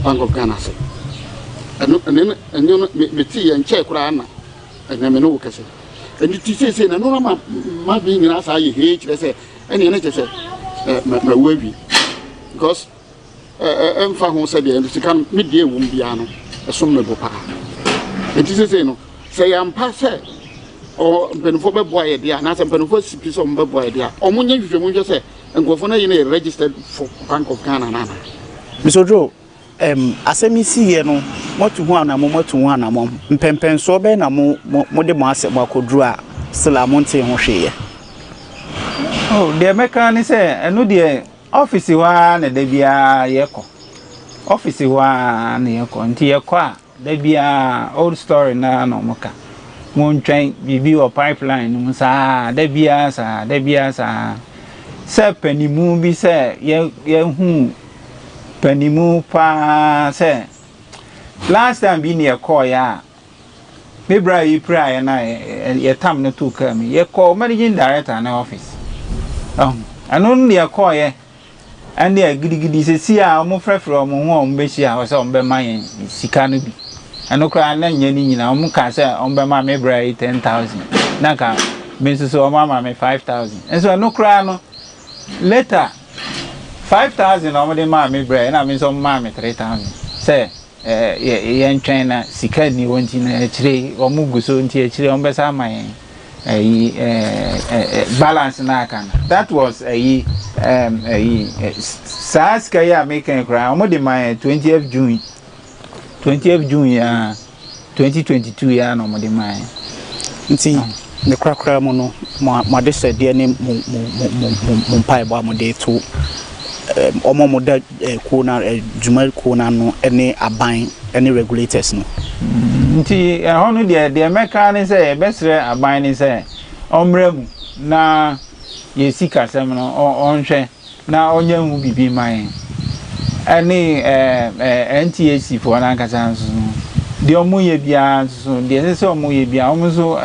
bank of Ghana se eno me ti ye nche kura na ena me no kese enti ti se na no ma bi nyina sa ye he kire se eni ene che se ma wawi because emfa ho se de sika me de ewum bia no esom me bopa enti se no se yampa se o mpenfo be boa ye dia na se mpenfo sipi so mbe boa ye dia omunye hwehwemu hwe se nkofo na ye na registered for Bank of Ghana na Mr. Joe asemi si ye no motu hu anamo mpempen so be na mo de mo ase mo akodru a sila monte ho hwe ye de meka ni se enu de office wa na da bia yeko office wa na yeko nti yeko a da bia old story na no moka mo ntwen bibi o pipeline mo sa da bia sa se panimu bi se ye hu panimu pa se last time bi ne call ya me bra yi pra na ye tam no to come ye call managing director na office anon ne call ye and they gidi se si a mo frefre mo ho mo be si a so mo be man sika no bi anokra na nya ni nyina mo ka se mo be ma me bra 10,000 na ka me so ma me 5,000 and so anokra no later 5,000 mo de ma me bra na me so ma me 3,000 say ye ntwen na sika ni wonti na chire o mo guso nti a chire mo be sa man balance na aka that was SARS kaya making cry mo de my 20th June ya 2022 ya no mo de my nti ne krakra mo no mo de se de ne mo pai ba mo de to omo mo da ko na juma ko na no ene aban ene regulators no nti hono de meka ni se besre aban ni se omremu na ye sika sem no onhwe na onye hu bibi man ani NTAC for na nkasa nso de omuye bia nso de se omuye bia omso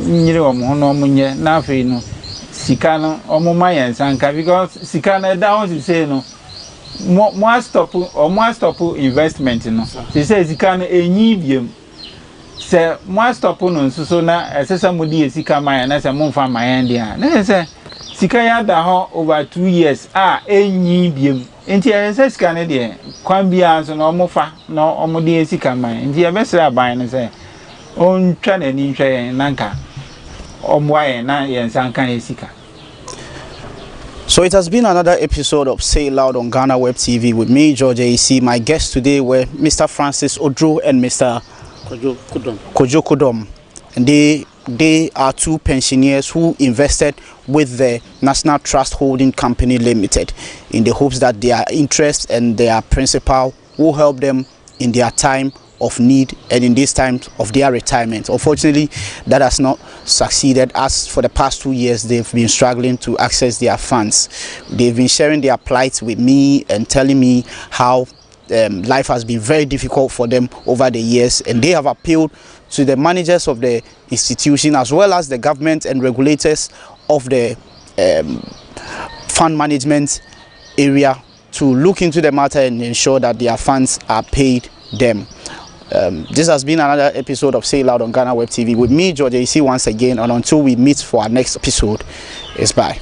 nyire omo no omunye na afi no sika no omuma yensanka because sika na down to say no mo stop investment no say sika no enyi biem se mo stop no nso na esesa mo di sika man na se mo mfa man dia na se sika ya da ho over 2 years enyi biem enti se sika ne de kwan bia nso na omofa na omode sika man enti e besra ban ne se on twa na ni hwe nanka omwaye na yensanka esika. So it has been another episode of Say It Loud on GhanaWeb TV with me, George AC. My guests today were Mr. Francis Odro and Mr. Kojo Kodom. And they are two pensioners who invested with the National Trust Holding Company Limited in the hopes that their interest and their principal will help them in their time of need and in this time of their retirement. Unfortunately, that has not succeeded, as for the past 2 years they've been struggling to access their funds. They've been sharing their plight with me and telling me how life has been very difficult for them over the years, and they have appealed to the managers of the institution as well as the government and regulators of the fund management area to look into the matter and ensure that their funds are paid them. This has been another episode of Say Loud on GhanaWeb TV with me, George AC, once again, and until we meet for our next episode, it's bye.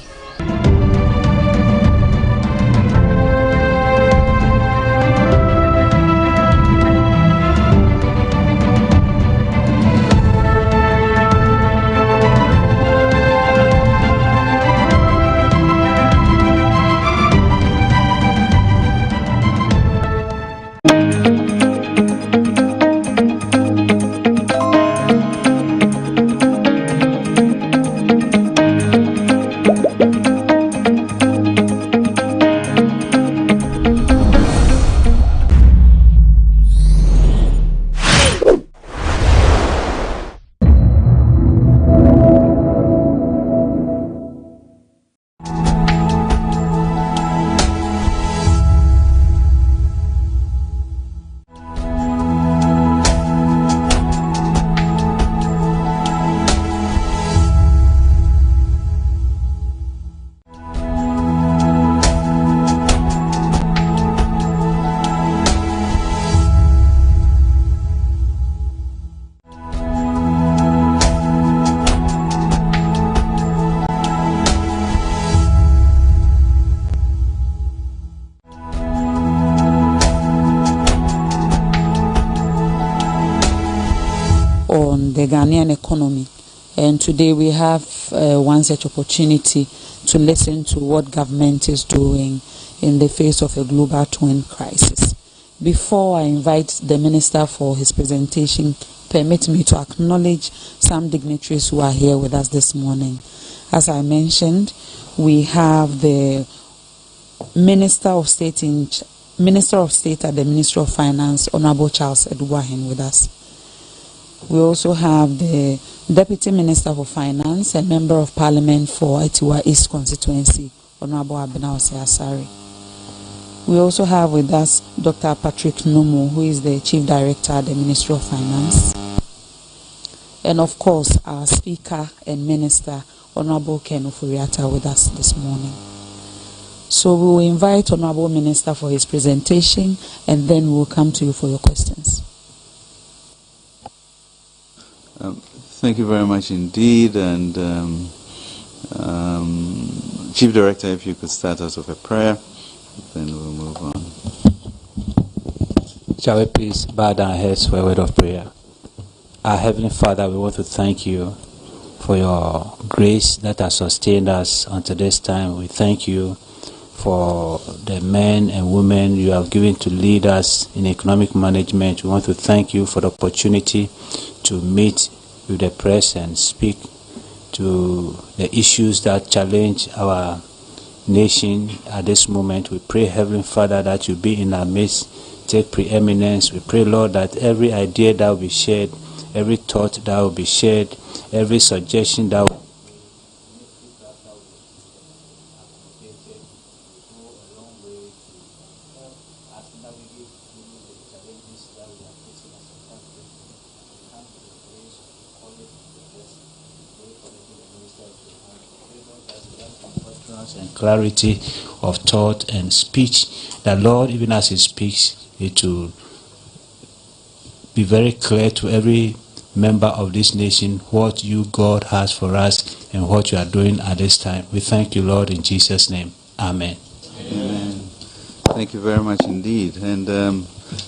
On the Ghanaian economy, and today we have one such opportunity to listen to what government is doing in the face of a global twin crisis. Before I invite the minister for his presentation, permit me to acknowledge some dignitaries who are here with us this morning. As I mentioned, we have the Minister of State at the Ministry of Finance, Honorable Charles Eduwahin, with us. We also have the Deputy Minister for Finance and Member of Parliament for Etiwa East Constituency, Honorable Abena Ose-Asare. We also have with us Dr. Patrick Numu, who is the Chief Director at the Ministry of Finance. And of course, our Speaker and Minister, Honorable Ken Oforiatta, with us this morning. So we will invite Honorable Minister for his presentation, and then we will come to you for your questions. Thank you very much indeed, and Chief Director, if you could start us with a prayer, then we'll move on. Shall we please bow down our heads for a word of prayer? Our Heavenly Father, we want to thank you for your grace that has sustained us until this time. We thank you for the men and women you have given to lead us in economic management. We want to thank you for the opportunity to meet with the press and speak to the issues that challenge our nation at this moment. We pray, Heavenly Father, that you be in our midst, take preeminence. We pray, Lord, that every idea that will be shared, every thought that will be shared, every suggestion that will and clarity of thought and speech, that Lord, even as he speaks, it will be very clear to every member of this nation what you, God, has for us and what you are doing at this time. We thank you, Lord, in Jesus' name. Amen. Amen. Thank you very much indeed, and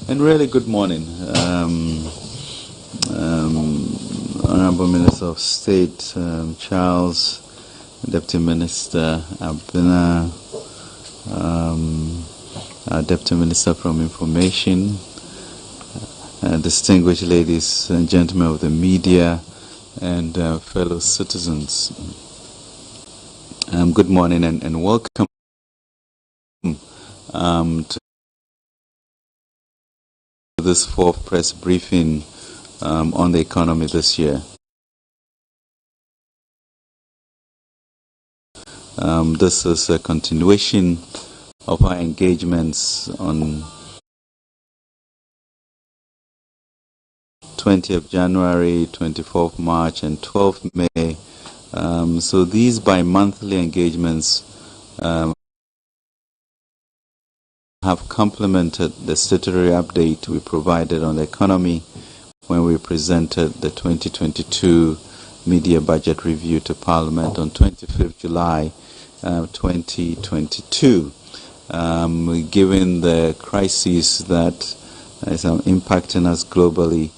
really good morning, Honorable Minister of State Charles, Deputy Minister Abena, our Deputy Minister from Information, distinguished ladies and gentlemen of the media, and fellow citizens. Good morning and welcome to this fourth press briefing on the economy this year. This is a continuation of our engagements on 20th January, 24th March, and 12th May. So these bi-monthly engagements have complemented the statutory update we provided on the economy when we presented the 2022 media budget review to Parliament on 25th July 2022. Given the crisis that is impacting us globally,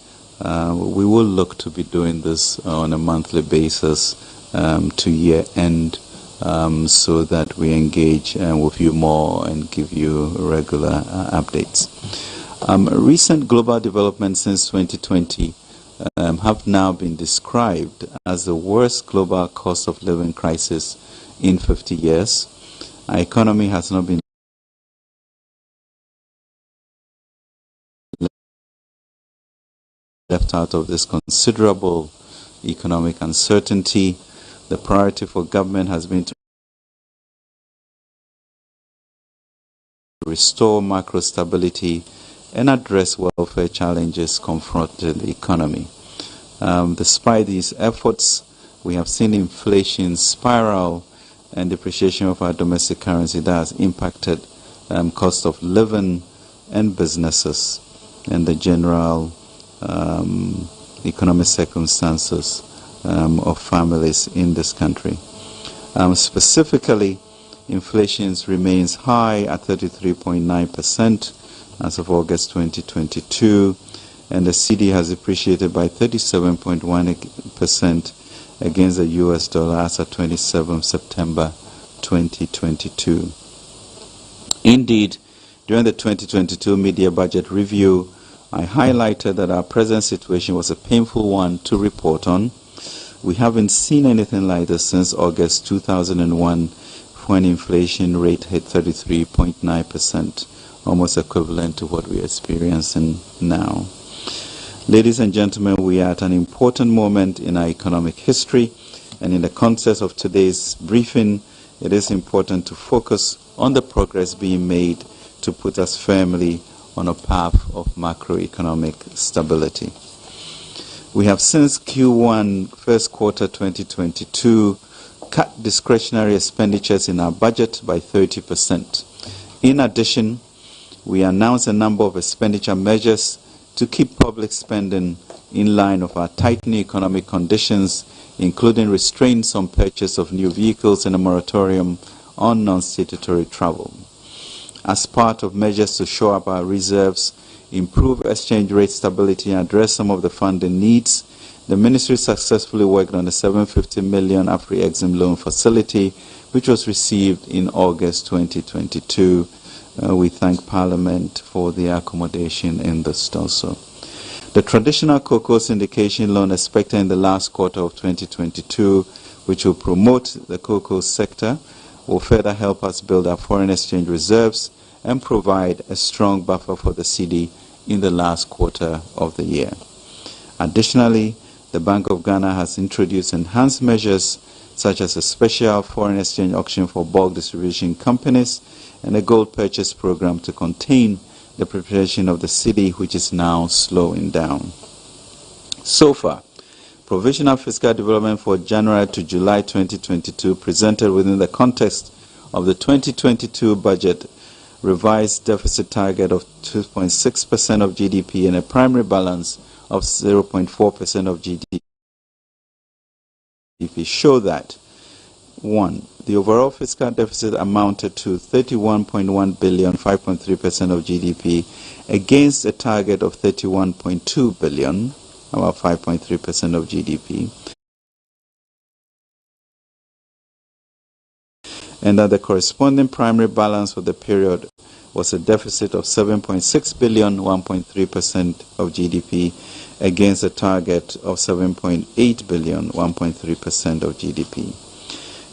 we will look to be doing this on a monthly basis to year end, so that we engage with you more and give you regular updates. Recent global developments since 2020 have now been described as the worst global cost of living crisis in 50 years. Our economy has not been left out of this considerable economic uncertainty. The priority for government has been to restore macro stability and address welfare challenges confronting the economy. Despite these efforts, we have seen inflation spiral and depreciation of our domestic currency that has impacted cost of living and businesses and the general economic circumstances of families in this country. Specifically, inflation remains high at 33.9% as of August 2022, and the CD has depreciated by 37.1% against the US dollar as of 27 September 2022. Indeed, during the 2022 media budget review, I highlighted that our present situation was a painful one to report on. We haven't seen anything like this since August 2001, when inflation rate hit 33.9%, almost equivalent to what we're experiencing now. Ladies and gentlemen, we are at an important moment in our economic history, and in the context of today's briefing, it is important to focus on the progress being made to put us firmly on a path of macroeconomic stability. We have since Q1, first quarter 2022, cut discretionary expenditures in our budget by 30%. In addition, we announced a number of expenditure measures to keep public spending in line with our tightening economic conditions, including restraints on purchase of new vehicles and a moratorium on non-statutory travel. As part of measures to shore up our reserves, improve exchange rate stability, and address some of the funding needs, the Ministry successfully worked on the 750 million Afri-Exim loan facility, which was received in August 2022. We thank Parliament for the accommodation in this also. The traditional cocoa syndication loan expected in the last quarter of 2022, which will promote the cocoa sector, will further help us build our foreign exchange reserves and provide a strong buffer for the cedi in the last quarter of the year. Additionally, the Bank of Ghana has introduced enhanced measures such as a special foreign exchange auction for bulk distribution companies and a gold purchase program to contain the depreciation of the cedi, which is now slowing down. So far, provisional fiscal development for January to July 2022 presented within the context of the 2022 budget revised deficit target of 2.6% of GDP and a primary balance of 0.4% of GDP show that 1. The overall fiscal deficit amounted to 31.1 billion, 5.3% of GDP, against a target of 31.2 billion, about 5.3% of GDP, and that the corresponding primary balance for the period was a deficit of 7.6 billion, 1.3% of GDP, against a target of 7.8 billion, 1.3% of GDP.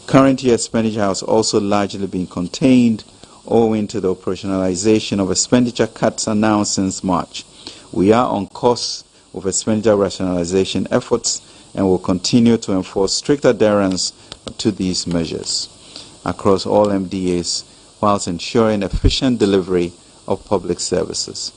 Current year expenditure has also largely been contained owing to the operationalization of expenditure cuts announced since March. We are on course with expenditure rationalization efforts and will continue to enforce strict adherence to these measures across all MDAs whilst ensuring efficient delivery of public services.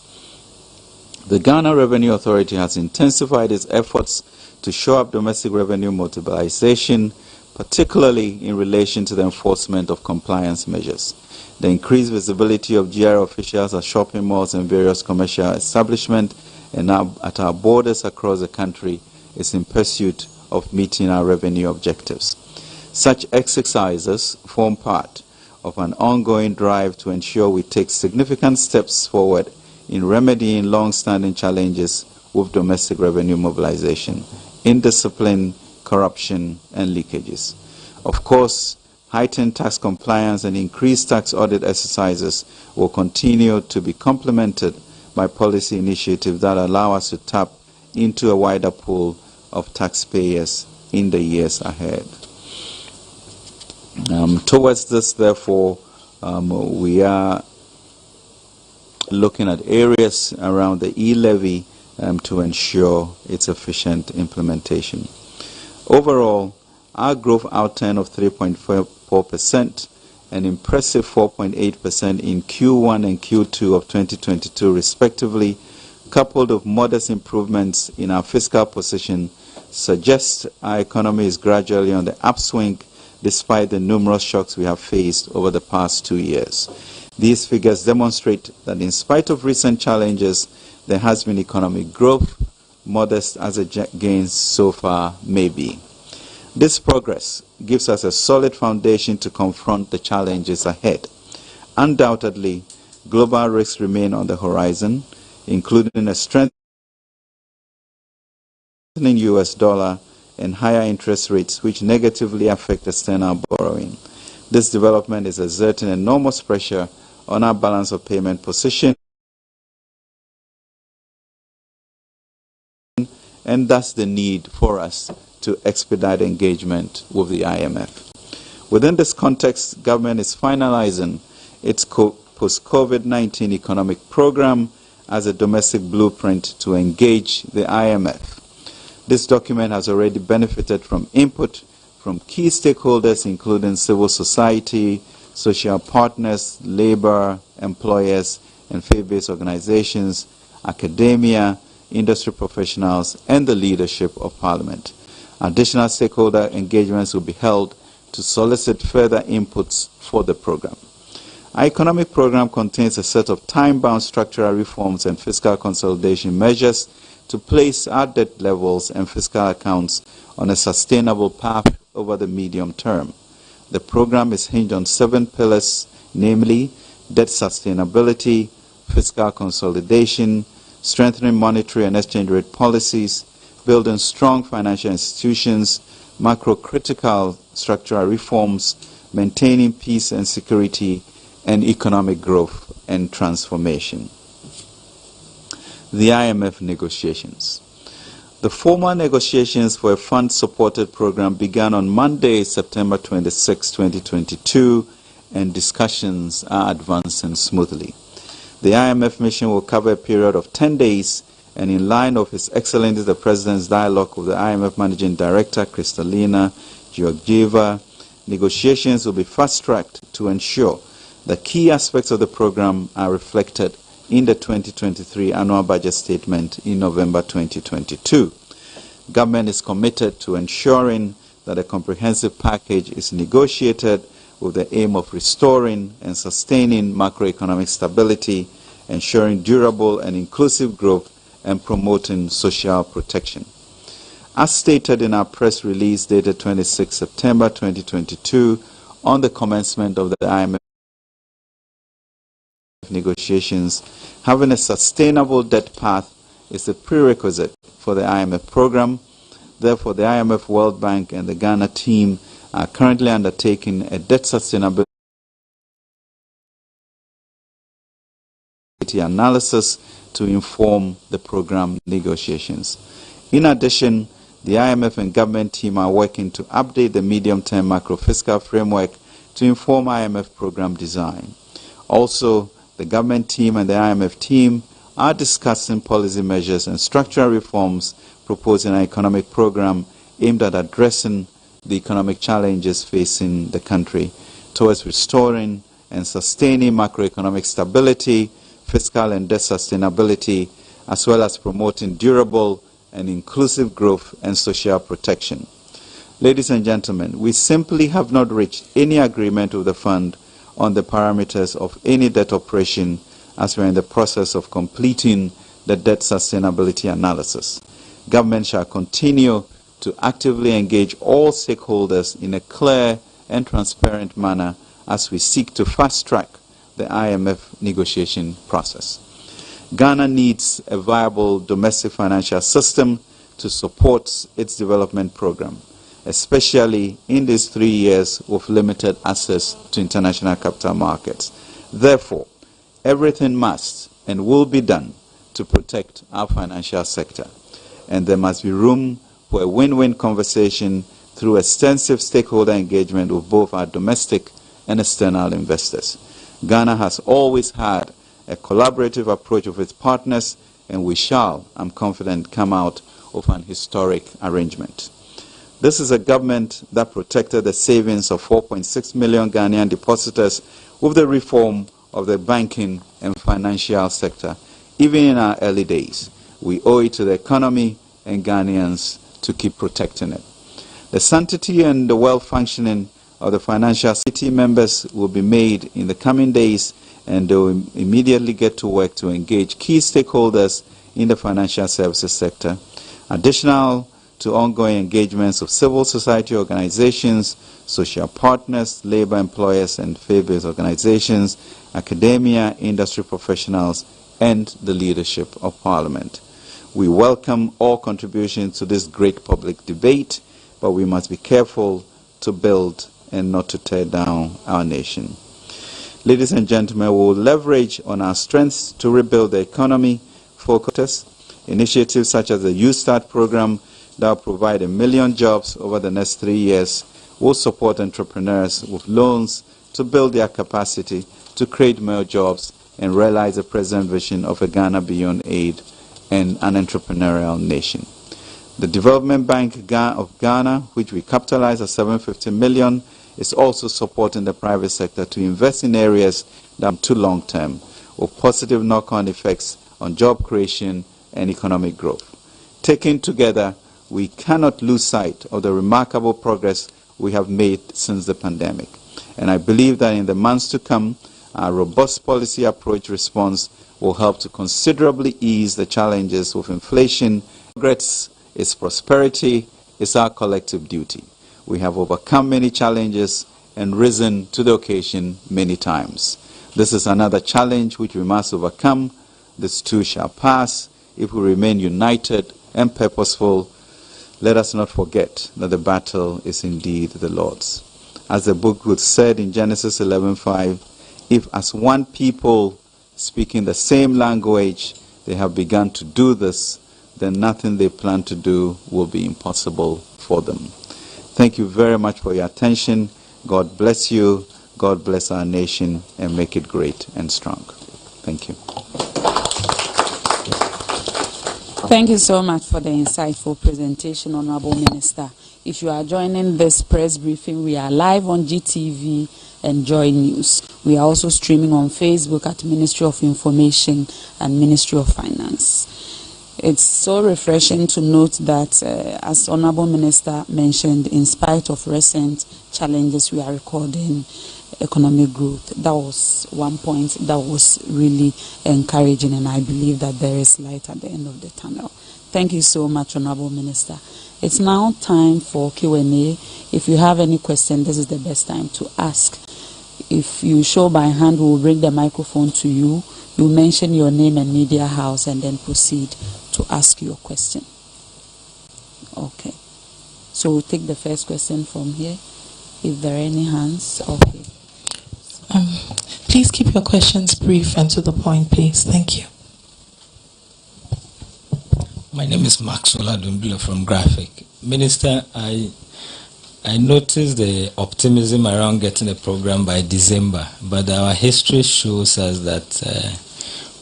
The Ghana Revenue Authority has intensified its efforts to shore up domestic revenue mobilization, particularly in relation to the enforcement of compliance measures. The increased visibility of GRA officials at shopping malls and various commercial establishments and at our borders across the country is in pursuit of meeting our revenue objectives. Such exercises form part of an ongoing drive to ensure we take significant steps forward in remedying long-standing challenges with domestic revenue mobilization, indiscipline, corruption, and leakages. Of course, heightened tax compliance and increased tax audit exercises will continue to be complemented by policy initiatives that allow us to tap into a wider pool of taxpayers in the years ahead. Towards this, therefore, we are looking at areas around the e-levy to ensure its efficient implementation. Overall, our growth outturn of 3.4%, an impressive 4.8% in Q1 and Q2 of 2022 respectively, coupled with modest improvements in our fiscal position, suggests our economy is gradually on the upswing despite the numerous shocks we have faced over the past 2 years. These figures demonstrate that in spite of recent challenges, there has been economic growth, modest as the gains so far may be. This progress gives us a solid foundation to confront the challenges ahead. Undoubtedly, global risks remain on the horizon, including a strengthening US dollar and higher interest rates, which negatively affect external borrowing. This development is exerting enormous pressure on our balance of payment position, and thus the need for us to expedite engagement with the IMF. Within this context, government is finalizing its post-COVID-19 economic program as a domestic blueprint to engage the IMF. This document has already benefited from input from key stakeholders, including civil society, social partners, labor, employers, and faith-based organizations, academia, industry professionals, and the leadership of Parliament. Additional stakeholder engagements will be held to solicit further inputs for the program. Our economic program contains a set of time-bound structural reforms and fiscal consolidation measures to place our debt levels and fiscal accounts on a sustainable path over the medium term. The program is hinged on 7 pillars, namely debt sustainability, fiscal consolidation, strengthening monetary and exchange rate policies, building strong financial institutions, macro-critical structural reforms, maintaining peace and security, and economic growth and transformation. The IMF negotiations. The formal negotiations for a fund-supported program began on Monday, September 26, 2022, and discussions are advancing smoothly. The IMF mission will cover a period of 10 days, and in line with His Excellency the President's dialogue with the IMF Managing Director, Kristalina Georgieva, negotiations will be fast-tracked to ensure that key aspects of the program are reflected in the 2023 annual budget statement in November 2022. Government is committed to ensuring that a comprehensive package is negotiated with the aim of restoring and sustaining macroeconomic stability, ensuring durable and inclusive growth, and promoting social protection. As stated in our press release dated 26 September 2022 on the commencement of the IMF negotiations, having a sustainable debt path is a prerequisite for the IMF program. Therefore, the IMF, World Bank, and the Ghana team are currently undertaking a debt sustainability analysis to inform the program negotiations. In addition, the IMF and government team are working to update the medium-term macro-fiscal framework to inform IMF program design. Also, the government team and the IMF team are discussing policy measures and structural reforms proposing an economic program aimed at addressing the economic challenges facing the country towards restoring and sustaining macroeconomic stability, fiscal and debt sustainability, as well as promoting durable and inclusive growth and social protection. Ladies and gentlemen, we simply have not reached any agreement with the fund on the parameters of any debt operation as we are in the process of completing the debt sustainability analysis. Government shall continue to actively engage all stakeholders in a clear and transparent manner as we seek to fast-track the IMF negotiation process. Ghana needs a viable domestic financial system to support its development program, especially in these 3 years with limited access to international capital markets. Therefore, everything must and will be done to protect our financial sector, and there must be room for a win-win conversation through extensive stakeholder engagement with both our domestic and external investors. Ghana has always had a collaborative approach with its partners, and we shall, I'm confident, come out of an historic arrangement. This is a government that protected the savings of 4.6 million Ghanaian depositors with the reform of the banking and financial sector. Even in our early days, we owe it to the economy and Ghanaians to keep protecting it. The sanctity and the well-functioning of the financial city members will be made in the coming days, and they will immediately get to work to engage key stakeholders in the financial services sector. Additional to ongoing engagements of civil society organizations, social partners, labor employers and faith-based organizations, academia, industry professionals, and the leadership of Parliament. We welcome all contributions to this great public debate, but we must be careful to build and not to tear down our nation. Ladies and gentlemen, we will leverage on our strengths to rebuild the economy, focus initiatives such as the Youth Start program that will provide 1 million jobs over the next 3 years, will support entrepreneurs with loans to build their capacity to create more jobs and realize the President's vision of a Ghana beyond aid and an entrepreneurial nation. The Development Bank of Ghana, which we capitalize at 750 million, is also supporting the private sector to invest in areas that are too long-term, with positive knock-on effects on job creation and economic growth. Taken together, we cannot lose sight of the remarkable progress we have made since the pandemic. And I believe that in the months to come, our robust policy approach response will help to considerably ease the challenges with inflation. Progress is prosperity, is our collective duty. We have overcome many challenges and risen to the occasion many times. This is another challenge which we must overcome. This too shall pass if we remain united and purposeful. Let us not forget that the battle is indeed the Lord's. As the book would said in Genesis 11:5, if as one people speaking the same language they have begun to do this, then nothing they plan to do will be impossible for them. Thank you very much for your attention. God bless you. God bless our nation and make it great and strong. Thank you. Thank you so much for the insightful presentation, Honorable Minister. If you are joining this press briefing, we are live on GTV and Joy News. We are also streaming on Facebook at Ministry of Information and Ministry of Finance. It's so refreshing to note that, as Honorable Minister mentioned, in spite of recent challenges, we are recording economic growth. That was one point that was really encouraging, and I believe that there is light at the end of the tunnel. Thank you so much, Honorable Minister. It's now time for Q&A. If you have any question, this is the best time to ask. If you show by hand, we will bring the microphone to you. You mention your name and media house and then proceed to ask your question. Okay. So we'll take the first question from here. If there are any hands, okay. Please keep your questions brief and to the point, please. Thank you. My name is Maxwell Adumbila from Graphic. Minister, I noticed the optimism around getting a program by December, but our history shows us that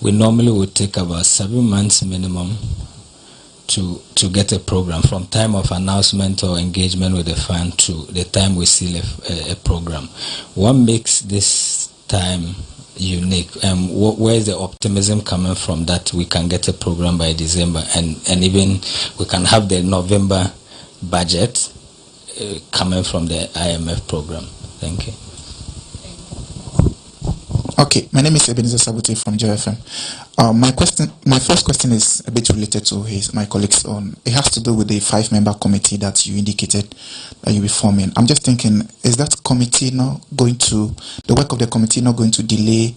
we normally would take about 7 months minimum to get a program, from time of announcement or engagement with the fund to the time we seal a program. What makes this time unique? Where is the optimism coming from that we can get a program by December, and even we can have the November budget coming from the IMF program? Thank you. Okay, my name is Ebenezer Sabute from JFM. My first question is a bit related to my colleague's own. It has to do with the 5-member committee that you indicated that you'll be forming. I'm just thinking, is that committee the work of the committee not going to delay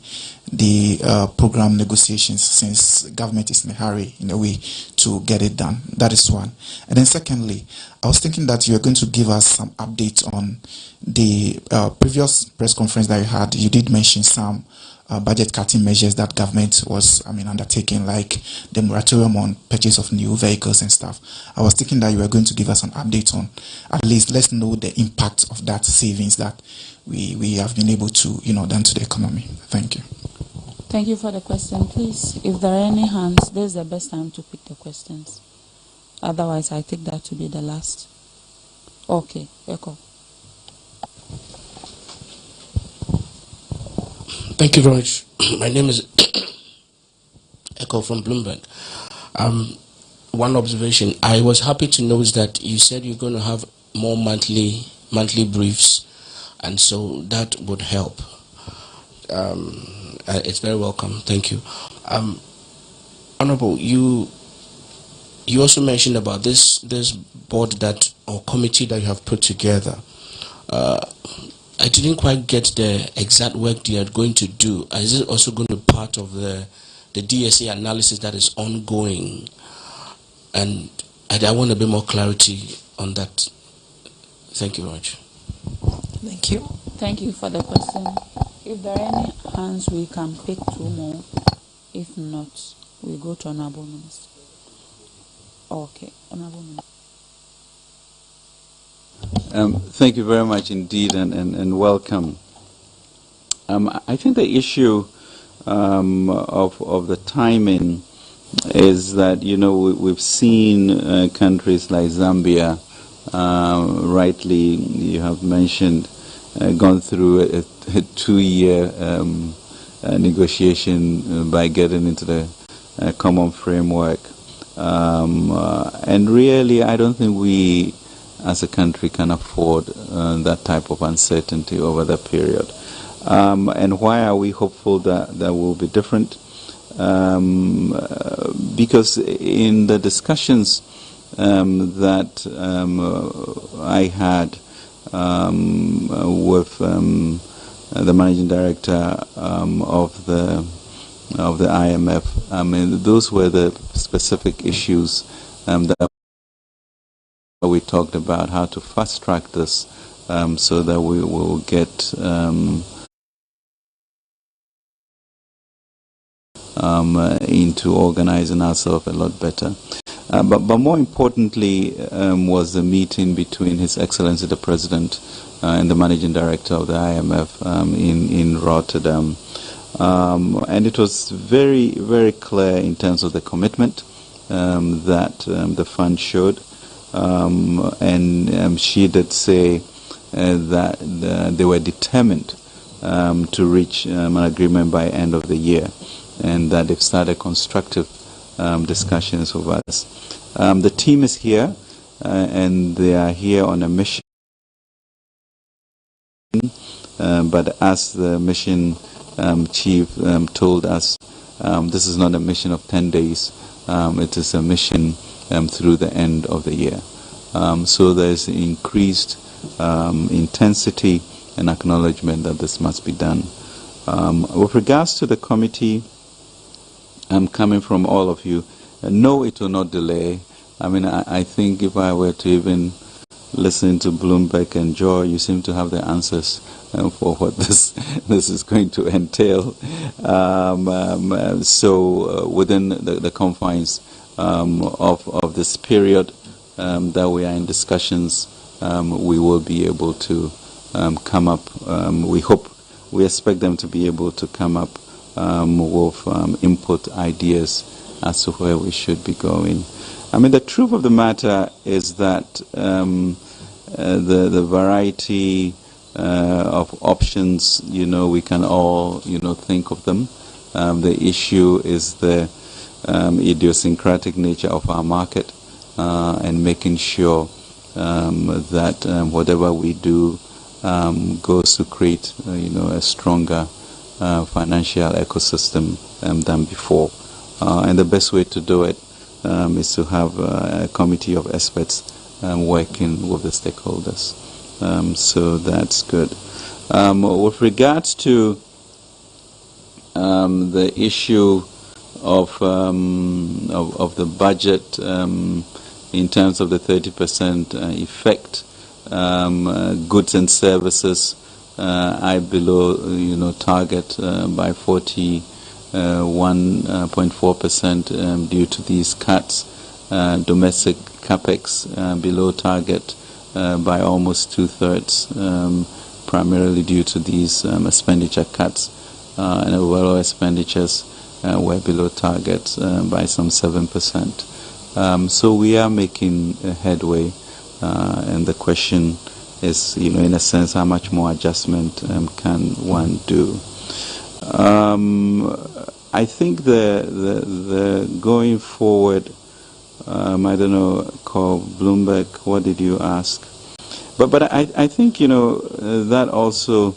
the program negotiations, since government is in a hurry in a way to get it done? That is one. And then secondly, I was thinking that you were going to give us some updates on the previous press conference that you had. You did mention some budget cutting measures that government was undertaking, like the moratorium on purchase of new vehicles and stuff. I was thinking that you were going to give us an update on, at least let's know the impact of that savings that we have been able to done to the economy. Thank you. Thank you for the question. Please, if there are any hands, this is the best time to pick the questions. Otherwise, I take that to be the last. Okay, Echo. Thank you very much. My name is Echo from Bloomberg. One observation. I was happy to notice that you said you're going to have more monthly briefs, and so that would help. It's very welcome. Thank you. Honorable, you also mentioned about this board or committee that you have put together. I didn't quite get the exact work they are going to do. Is it also going to be part of the DSA analysis that is ongoing? And I want a bit more clarity on that. Thank you very much. Thank you. Thank you for the question. If there are any hands, we can pick 2 more. If not, we go to Honorable Minister. Okay, Honorable Minister. Thank you very much indeed, and welcome. I think the issue of the timing is that we've seen countries like Zambia, rightly you have mentioned, gone through a 2-year negotiation by getting into the common framework, and really I don't think we as a country can afford that type of uncertainty over that period. And why are we hopeful that will be different? Because in the discussions that I had with the managing director of the IMF, those were the specific issues that we talked about, how to fast track this so that we will get into organizing ourselves a lot better. But more importantly was the meeting between His Excellency the President and the Managing Director of the IMF in Rotterdam. And it was very, very clear in terms of the commitment that the fund showed. And she did say that they were determined to reach an agreement by end of the year, and that they've started constructive discussions with us. The team is here, and they are here on a mission. But as the mission chief told us, this is not a mission of 10 days. It is a mission through the end of the year. So there's increased intensity and acknowledgement that this must be done. With regards to the committee, coming from all of you, no, it will not delay. I mean, I think if I were to even listen to Bloomberg and Joy, you seem to have the answers for what this is going to entail. So within the confines of this period that we are in discussions, we will be able to come up. We expect them to be able to come up with input ideas as to where we should be going. I mean, the truth of the matter is that the variety of options, we can all, think of them. The issue is the idiosyncratic nature of our market and making sure that whatever we do goes to create, a stronger financial ecosystem than before. And the best way to do it is to have a committee of experts working with the stakeholders. So that's good. With regards to the issue of the budget in terms of the 30% effect, goods and services are below target by 41.4% due to these cuts. Domestic capex below target by almost 2/3, primarily due to these expenditure cuts, and overall expenditures were below target by some 7%. So we are making a headway, and the question is, in a sense, how much more adjustment can one do? I think the going forward, I don't know, call Bloomberg, what did you ask? But I think, that also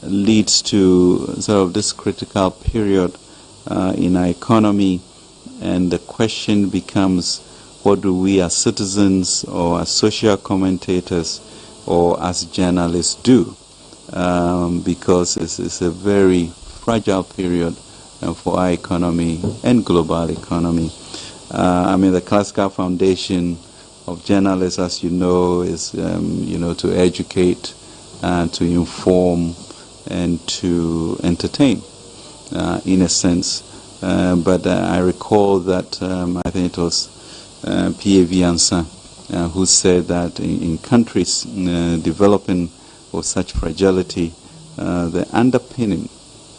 leads to sort of this critical period in our economy, and the question becomes, what do we as citizens or as social commentators or as journalists do? Because it's a very fragile period for our economy and global economy. The classical foundation of journalists, as you know, is to educate, to inform, and to entertain, in a sense. But I recall that I think it was P.A.V. Ansa who said that in countries developing with such fragility, the underpinning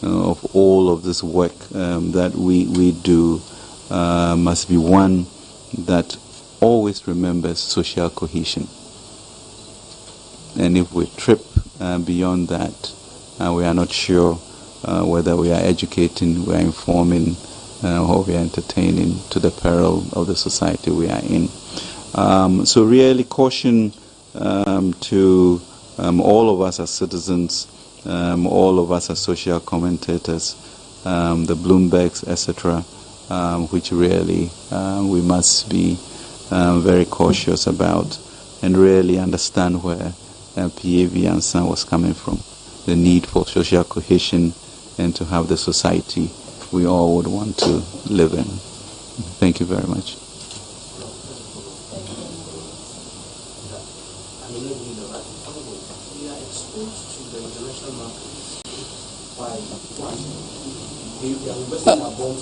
of all of this work that we do must be one that always remembers social cohesion. And if we trip beyond that, we are not sure whether we are educating, we are informing, or we are entertaining to the peril of the society we are in. So really caution to all of us as citizens, all of us as social commentators, the Bloombergs, etc., which really we must be very cautious about and really understand where P.A.V. Ansa was coming from, the need for social cohesion and to have the society we all would want to live in. Thank you very much.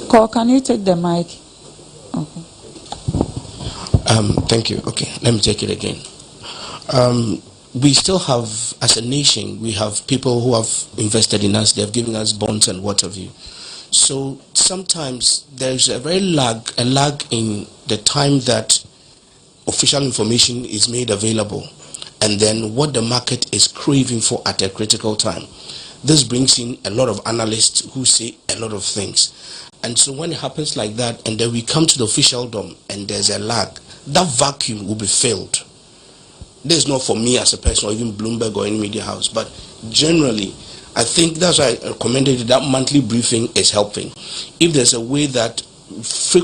Cole, can you take the mic? Okay. Thank you. Okay, let me take it again. We still have, as a nation, we have people who have invested in us. They have given us bonds and what have you. So sometimes there's a lag in the time that official information is made available, and then what the market is craving for at a critical time. This brings in a lot of analysts who say a lot of things. And so when it happens like that, and then we come to the officialdom and there's a lag, that vacuum will be filled. This is not for me as a person or even Bloomberg or any media house, but generally, I think that's why I recommended that monthly briefing is helping. If there's a way that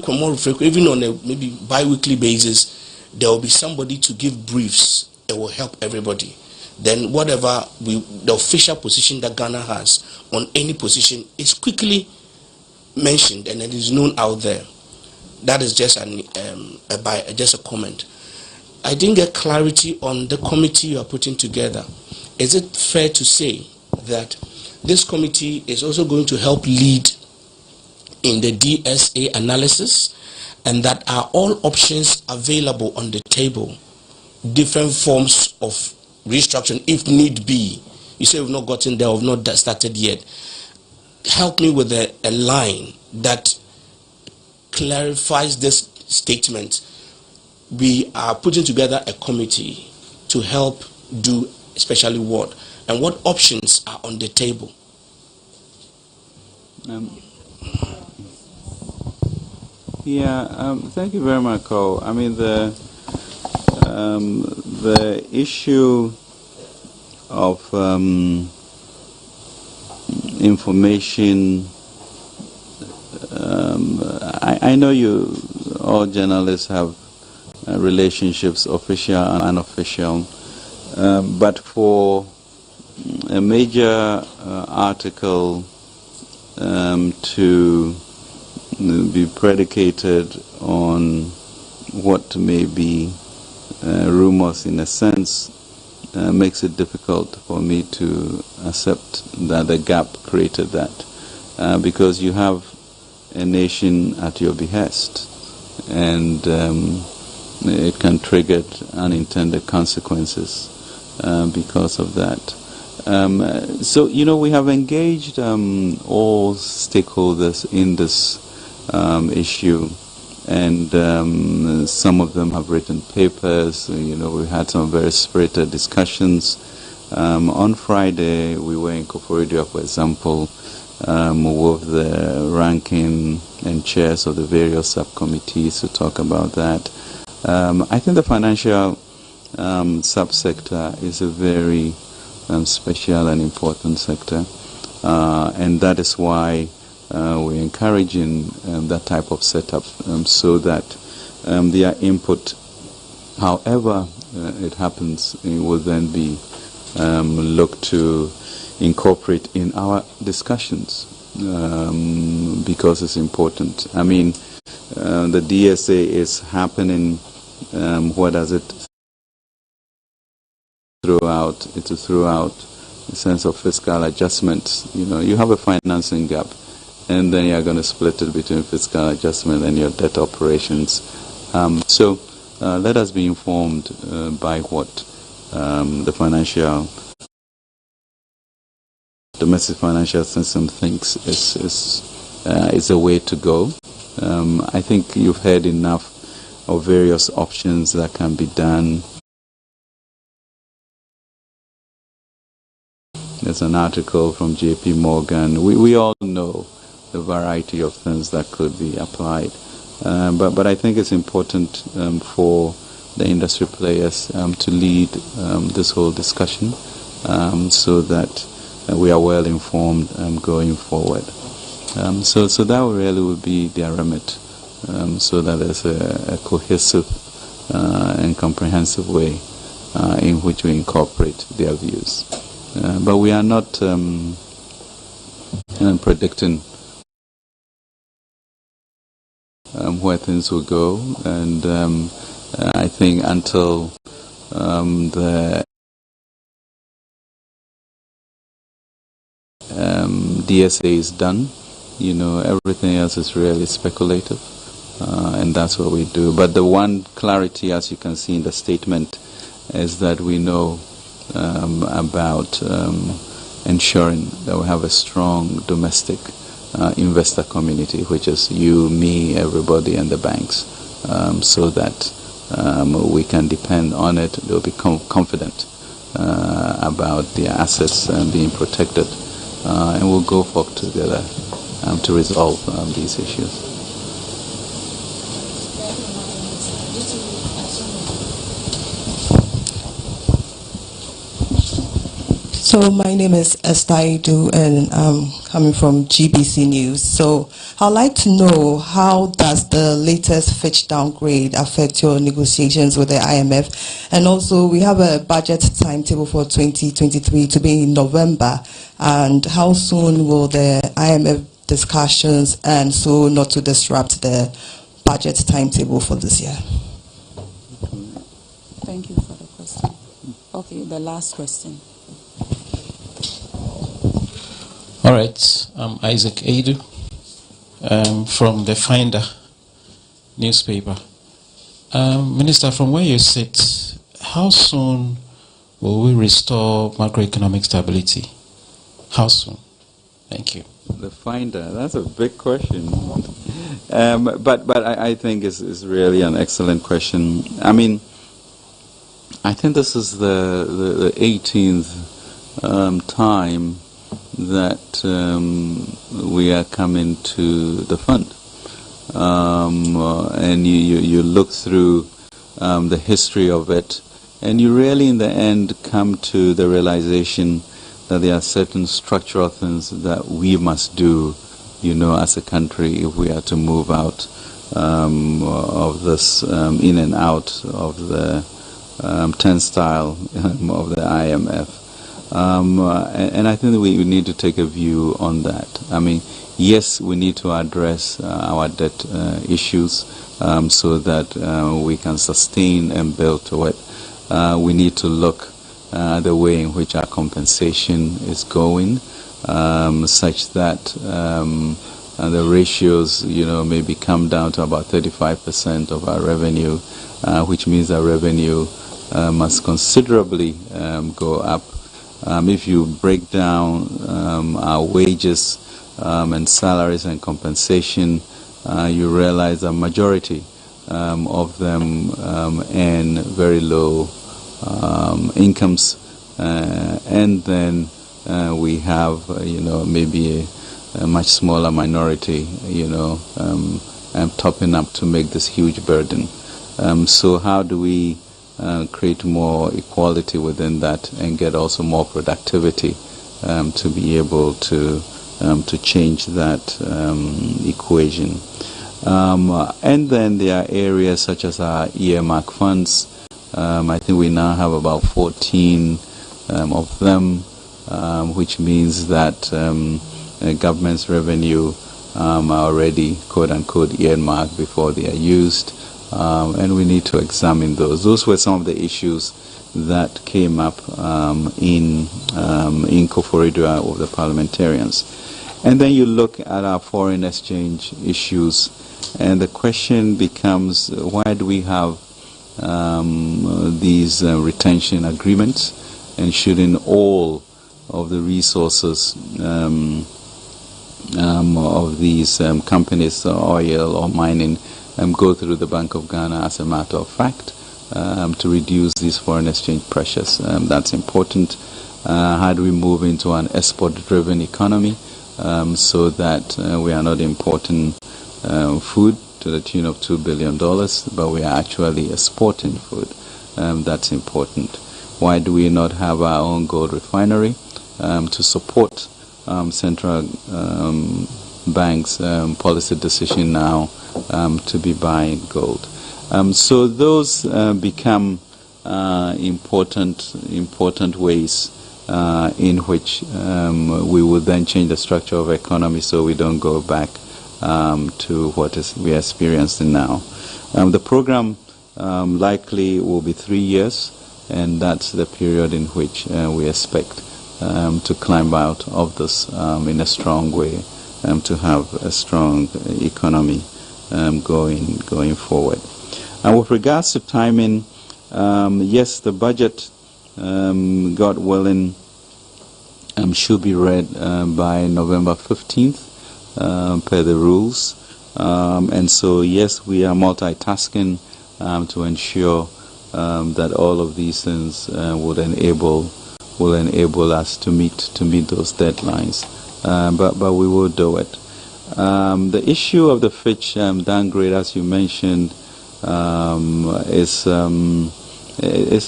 more frequent, even on a maybe bi-weekly basis, there will be somebody to give briefs, it will help everybody. Then whatever the official position that Ghana has on any position is quickly mentioned and it is known out there. That is just just a comment. I didn't get clarity on the committee you are putting together. Is it fair to say that this committee is also going to help lead in the DSA analysis, and that are all options available on the table, different forms of restructuring if need be? You say we've not gotten there, we've not started yet. Help me with a line that clarifies this statement. We are putting together a committee to help do especially what, and what options are on the table. Thank you very much, Cole. I mean, the information. I know you, all journalists have relationships, official and unofficial, but for a major article to be predicated on what may be rumors in a sense makes it difficult for me to accept that the gap created that, because you have a nation at your behest, and it can trigger unintended consequences because of that. So, we have engaged all stakeholders in this issue, and some of them have written papers. We had some very spirited discussions. On Friday, we were in Koforidua, for example, with the ranking and chairs of the various subcommittees to talk about that. I think the financial subsector is a very special and important sector, and that is why we're encouraging that type of setup, so that their input, however it happens, it will then be looked to incorporate in our discussions, because it's important. I mean, the DSA is happening. What does it throughout? It's throughout a sense of fiscal adjustment. You have a financing gap, and then you're going to split it between fiscal adjustment and your debt operations. So let us be informed by what the domestic financial system thinks is a way to go. I think you've heard enough of various options that can be done. There's an article from JP Morgan. We all know the variety of things that could be applied. But I think it's important for the industry players to lead this whole discussion, so that we are well informed going forward. So that really would be their remit, so that there's a cohesive and comprehensive way in which we incorporate their views. But we are not predicting where things will go, and I think until the DSA is done, everything else is really speculative, and that's what we do. But the one clarity, as you can see in the statement, is that we know about ensuring that we have a strong domestic investor community, which is you, me, everybody, and the banks, so that we can depend on it. They'll be confident about their assets being protected, and we'll go forward together to resolve these issues. So my name is Esther Idu, and I'm coming from GBC News. So I'd like to know, how does the latest Fitch downgrade affect your negotiations with the IMF? And also, we have a budget timetable for 2023 to be in November. And how soon will the IMF discussions end, so not to disrupt the budget timetable for this year? Thank you for the question. Okay, the last question. All right, I'm Isaac Adu from the Finder newspaper. Minister, from where you sit, how soon will we restore macroeconomic stability? How soon? Thank you. The Finder, that's a big question. But I think it's really an excellent question. I mean, I think this is the 18th time that we are coming to the fund, and you look through the history of it, and you really in the end come to the realization that there are certain structural things that we must do, as a country, if we are to move out of this in and out of the turnstile of the IMF. And I think we need to take a view on that. I mean, yes, we need to address our debt issues so that we can sustain and build to it. We need to look at the way in which our compensation is going, such that the ratios, maybe come down to about 35% of our revenue, which means our revenue must considerably go up. If you break down our wages and salaries and compensation, you realize a majority of them earn very low incomes, and then we have, maybe a much smaller minority, topping up to make this huge burden. So how do we create more equality within that and get also more productivity to be able to change that equation? And then there are areas such as our earmark funds. I think we now have about 14 of them, which means that government's revenue are already quote-unquote earmarked before they are used, and we need to examine those. Those were some of the issues that came up in Koforidua of the parliamentarians. And then you look at our foreign exchange issues, and the question becomes, why do we have these retention agreements, and shouldn't all of the resources of these companies, oil or mining, go through the Bank of Ghana as a matter of fact to reduce these foreign exchange pressures? That's important. How do we move into an export-driven economy so that we are not importing food to the tune of $2 billion, but we are actually exporting food? That's important. Why do we not have our own gold refinery to support central banks' policy decision now to be buying gold? So those become important ways in which we will then change the structure of economy so we don't go back to what we are experiencing now. The program likely will be 3 years, and that's the period in which we expect to climb out of this in a strong way, to have a strong economy going forward. And with regards to timing, yes, the budget, God willing, should be read by November 15th per the rules. And so, yes, we are multitasking to ensure that all of these things will enable us to meet those deadlines. But we will do it. The issue of the Fitch downgrade, as you mentioned, is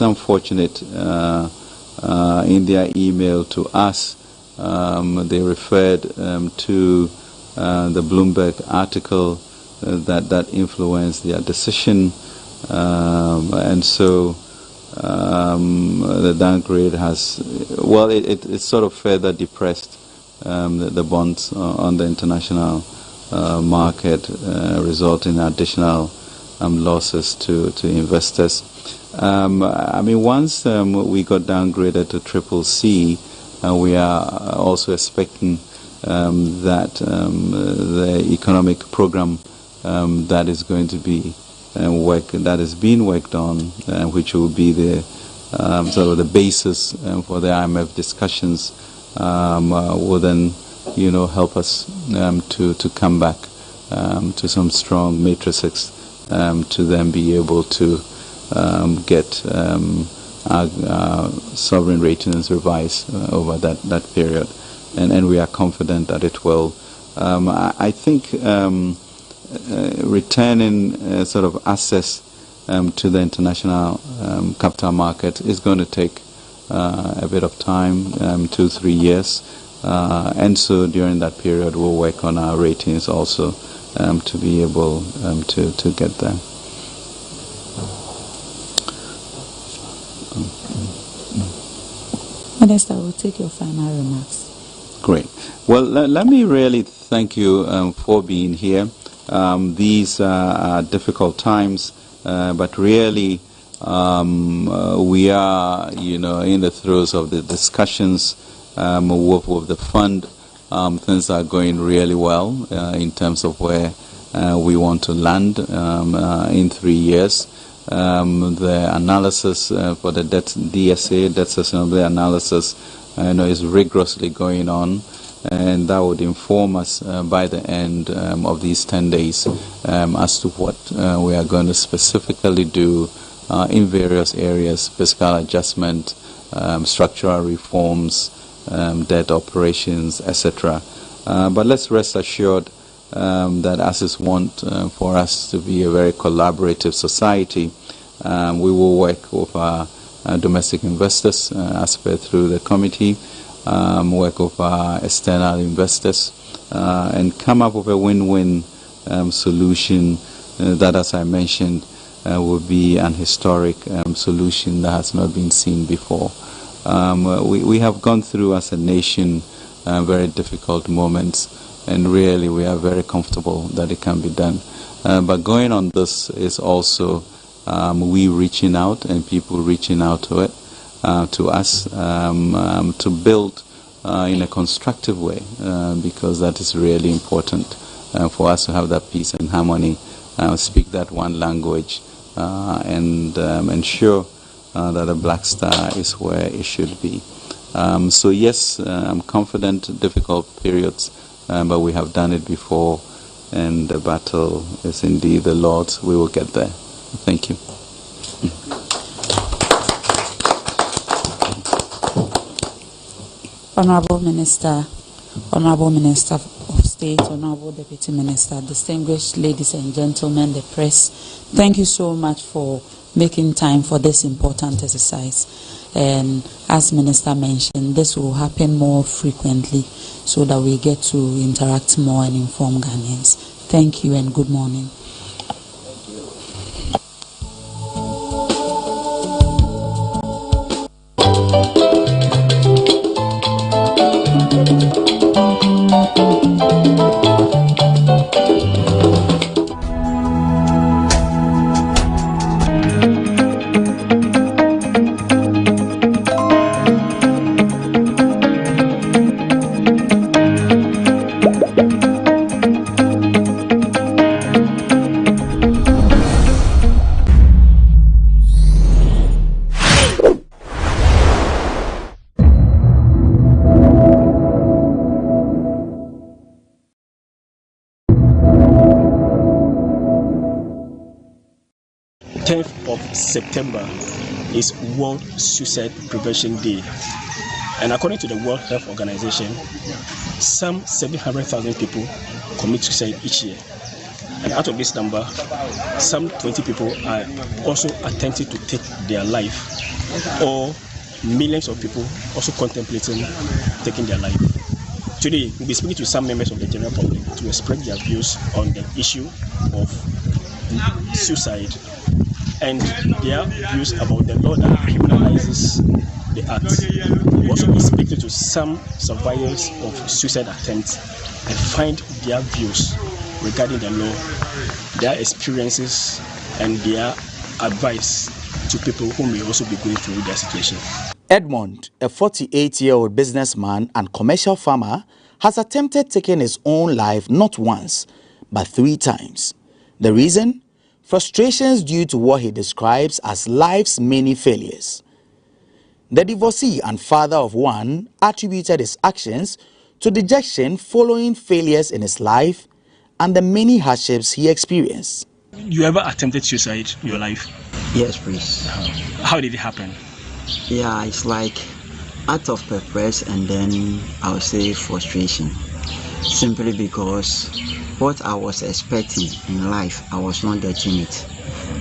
unfortunate. In their email to us, they referred to the Bloomberg article that influenced their decision, and so the downgrade has, well, it sort of further depressed the bonds on the international market, resulting in additional losses to investors. I mean, once we got downgraded to CCC, we are also expecting that the economic program that is going to be that is being worked on, which will be the sort of the basis for the IMF discussions, will then, help us to come back to some strong matrices to then be able to get our sovereign ratings revised over that period, and we are confident that it will. I think returning sort of access to the international capital market is going to take a bit of time, 2-3 years. And so during that period, we'll work on our ratings also to be able to get there. Minister, we'll take your final remarks. Great. Well, let me really thank you for being here. These are difficult times, but really we are, in the throes of the discussions with the fund. Things are going really well in terms of where we want to land in 3 years. The analysis for the DSA, debt sustainability analysis, is rigorously going on, and that would inform us by the end of these 10 days as to what we are going to specifically do in various areas: fiscal adjustment, structural reforms, debt operations, etc. But let's rest assured that as is want for us to be a very collaborative society, we will work with our domestic investors as per through the committee, work with our external investors, and come up with a win-win solution that, as I mentioned, will be an historic solution that has not been seen before. We have gone through as a nation very difficult moments, and really we are very comfortable that it can be done. But going on this is also we reaching out and people reaching out to it, to us, to build in a constructive way, because that is really important for us to have that peace and harmony, speak that one language, and ensure that the Black Star is where it should be. So yes, I'm confident, difficult periods, but we have done it before, and the battle is indeed the Lord's. We will get there. Thank you. Honorable Minister of State, Honorable Deputy Minister, distinguished ladies and gentlemen, the press, thank you so much for making time for this important exercise. And as Minister mentioned, this will happen more frequently so that we get to interact more and inform Ghanaians. Thank you and good morning. September is World Suicide Prevention Day, and according to the World Health Organization, some 700,000 people commit suicide each year, and out of this number, some 20 people are also attempting to take their life, or millions of people also contemplating taking their life. Today, we'll be speaking to some members of the general public to express their views on the issue of suicide and their views about the law that criminalizes the act. We'll also be speaking to some survivors of suicide attempts and find their views regarding the law, their experiences, and their advice to people who may also be going through their situation. Edmond, a 48-year-old businessman and commercial farmer, has attempted taking his own life not once, but 3 times. The reason? Frustrations due to what he describes as life's many failures. The divorcee and father of one attributed his actions to dejection following failures in his life and the many hardships he experienced. You ever attempted suicide in your life? Yes, please. How did it happen? Yeah, it's like out of purpose and then I would say frustration. Simply because what I was expecting in life, I was not getting it.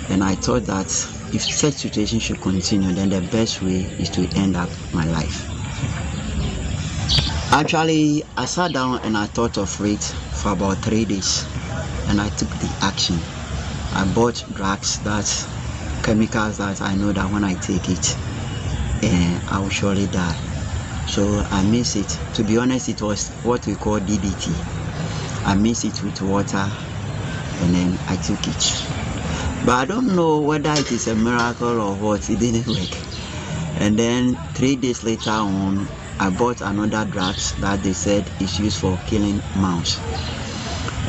And I thought that if such situation should continue, then the best way is to end up my life. Actually, I sat down and I thought of it for about 3 days, and I took the action. I bought drugs, that's chemicals that I know that when I take it, I will surely die. So I mix it. To be honest, it was what we call DDT. I mix it with water, and then I took it. But I don't know whether it is a miracle or what, it didn't work. And then 3 days later on, I bought another drug that they said is used for killing mouse.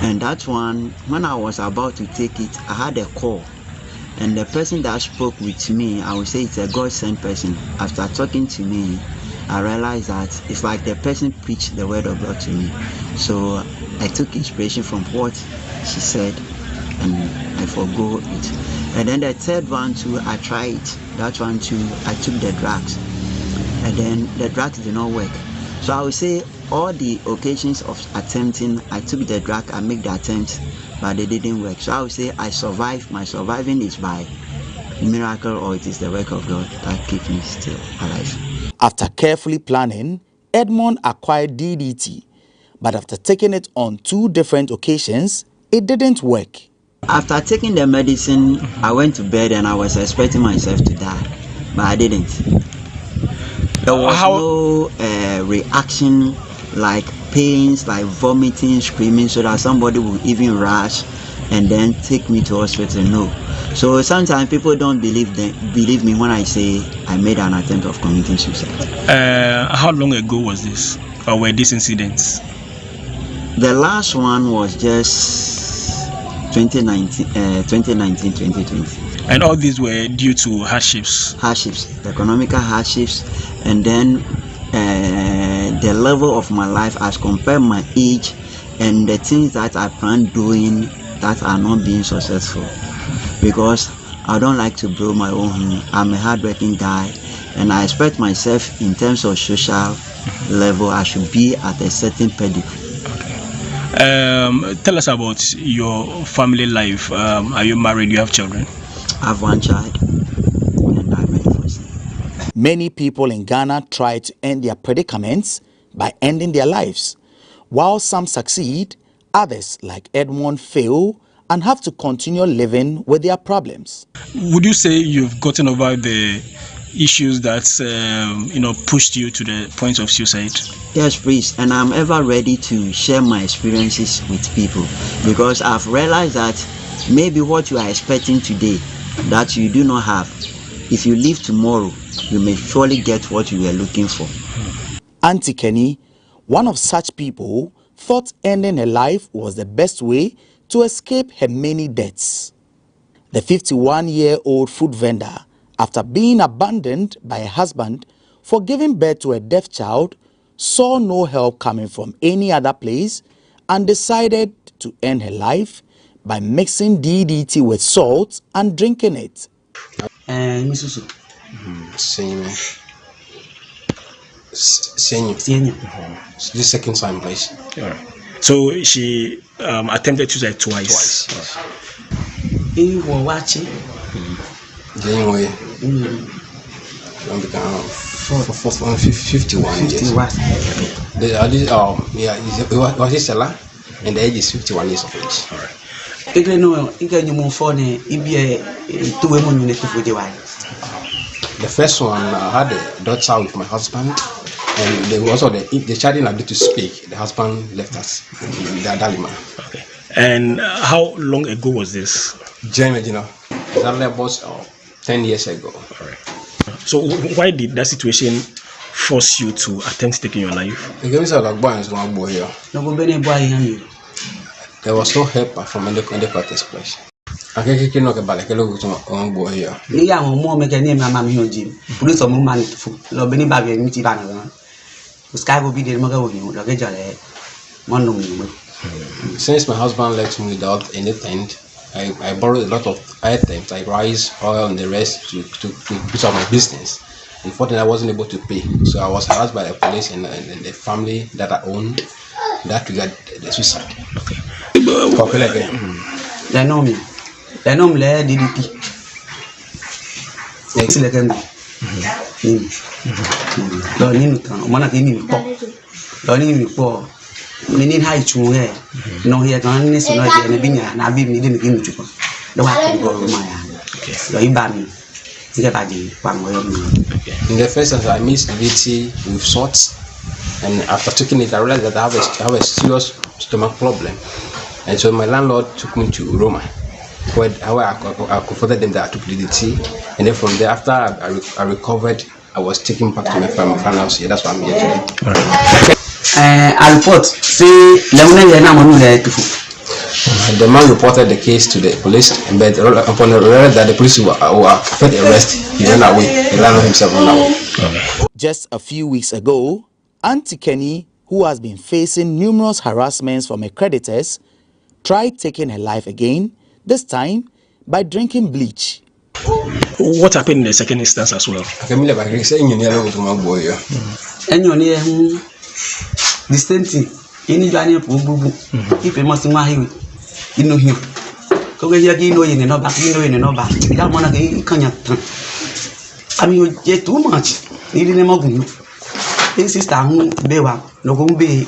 And that one, when I was about to take it, I had a call. And the person that spoke with me, I would say it's a God-sent person. After talking to me, I realized that it's like the person preached the word of God to me. So I took inspiration from what she said, and I forgo it. And then the third one too, I tried. That one too, I took the drugs. And then the drugs did not work. So I would say all the occasions of attempting, I took the drug, I made the attempt, but they didn't work. So I would say I survived. My surviving is by miracle, or it is the work of God that keeps me still alive. After carefully planning, Edmond acquired DDT, but after taking it on 2 different occasions, it didn't work. After taking the medicine, I went to bed and I was expecting myself to die, but I didn't. There was no reaction like pains, like vomiting, screaming, so that somebody would even rush and then take me to hospital. No. So sometimes people don't believe me when I say I made an attempt of committing suicide. How long ago was this, or were these incidents? The last one was just 2019-2020. And all these were due to hardships? Hardships, economical hardships, and then the level of my life as compared my age and the things that I plan doing that are not being successful. Because I don't like to blow my own horn. I'm a hardworking guy, and I expect myself in terms of social level, I should be at a certain pedigree. Tell us about your family life. Are you married? Do you have children? I have 1 child, and I'm a divorcee. Many people in Ghana try to end their predicaments by ending their lives. While some succeed, others, like Edmond, fail and have to continue living with their problems. Would you say you've gotten over the issues that pushed you to the point of suicide? Yes, please, and I'm ever ready to share my experiences with people, because I've realized that maybe what you are expecting today that you do not have, if you live tomorrow, you may surely get what you were looking for. Auntie Kenny, one of such people, thought ending her life was the best way to escape her many debts. The 51-year-old food vendor, after being abandoned by her husband for giving birth to a deaf child, saw no help coming from any other place and decided to end her life by mixing DDT with salt and drinking it. This second time, please. All right. So she attempted suicide twice. In watching. January. 51 years. Was his seller, and the age is 51 years of age. All right. The first one, I had a daughter with my husband, and there was also the child didn't able to speak. The husband left us, the Dalima. Okay. And how long ago was this? January, exactly about 10 years ago. All right. So why did that situation force you to attempt taking your life? There was no help from any practice place. I can't get no about a boy here. More mechanic, my mammy, police or money for Lobini Baby and Mitivana. The sky will be the mother of you, since my husband left me without any tent, I borrowed a lot of items like rice, oil, and the rest to put on my business. Unfortunately, I wasn't able to pay, so I was harassed by the police and the family that I own. That triggered the suicide. Okay. They know me. They know me. DDT. Next level. Learning one of him learning before. Meaning high to here. No, he had done this and I be meeting him to go. The one go to my so you ban me. In the first instance, I mixed VT with salts, and after taking it, I realized that I have a serious stomach problem, and so my landlord took me to Roma, where I comforted them that I took DDT, and then from there, after I recovered, I was taken back to my family house here. That's why I'm here today. I report say the man reported the case to the police, but upon the realized that the police were put arrest, he ran away. The landlord himself ran away. Just a few weeks ago, Auntie Kenny, who has been facing numerous harassments from her creditors, tried taking her life again, this time by drinking bleach. What happened in the second instance as well? The same thing. Any Johnny Bubu, if you must marry, you know him. Go here, you know, in no back, you know, in no back. That one again, can't. I mean, you get too much. You didn't know you. This sister, who Bewa, no go be.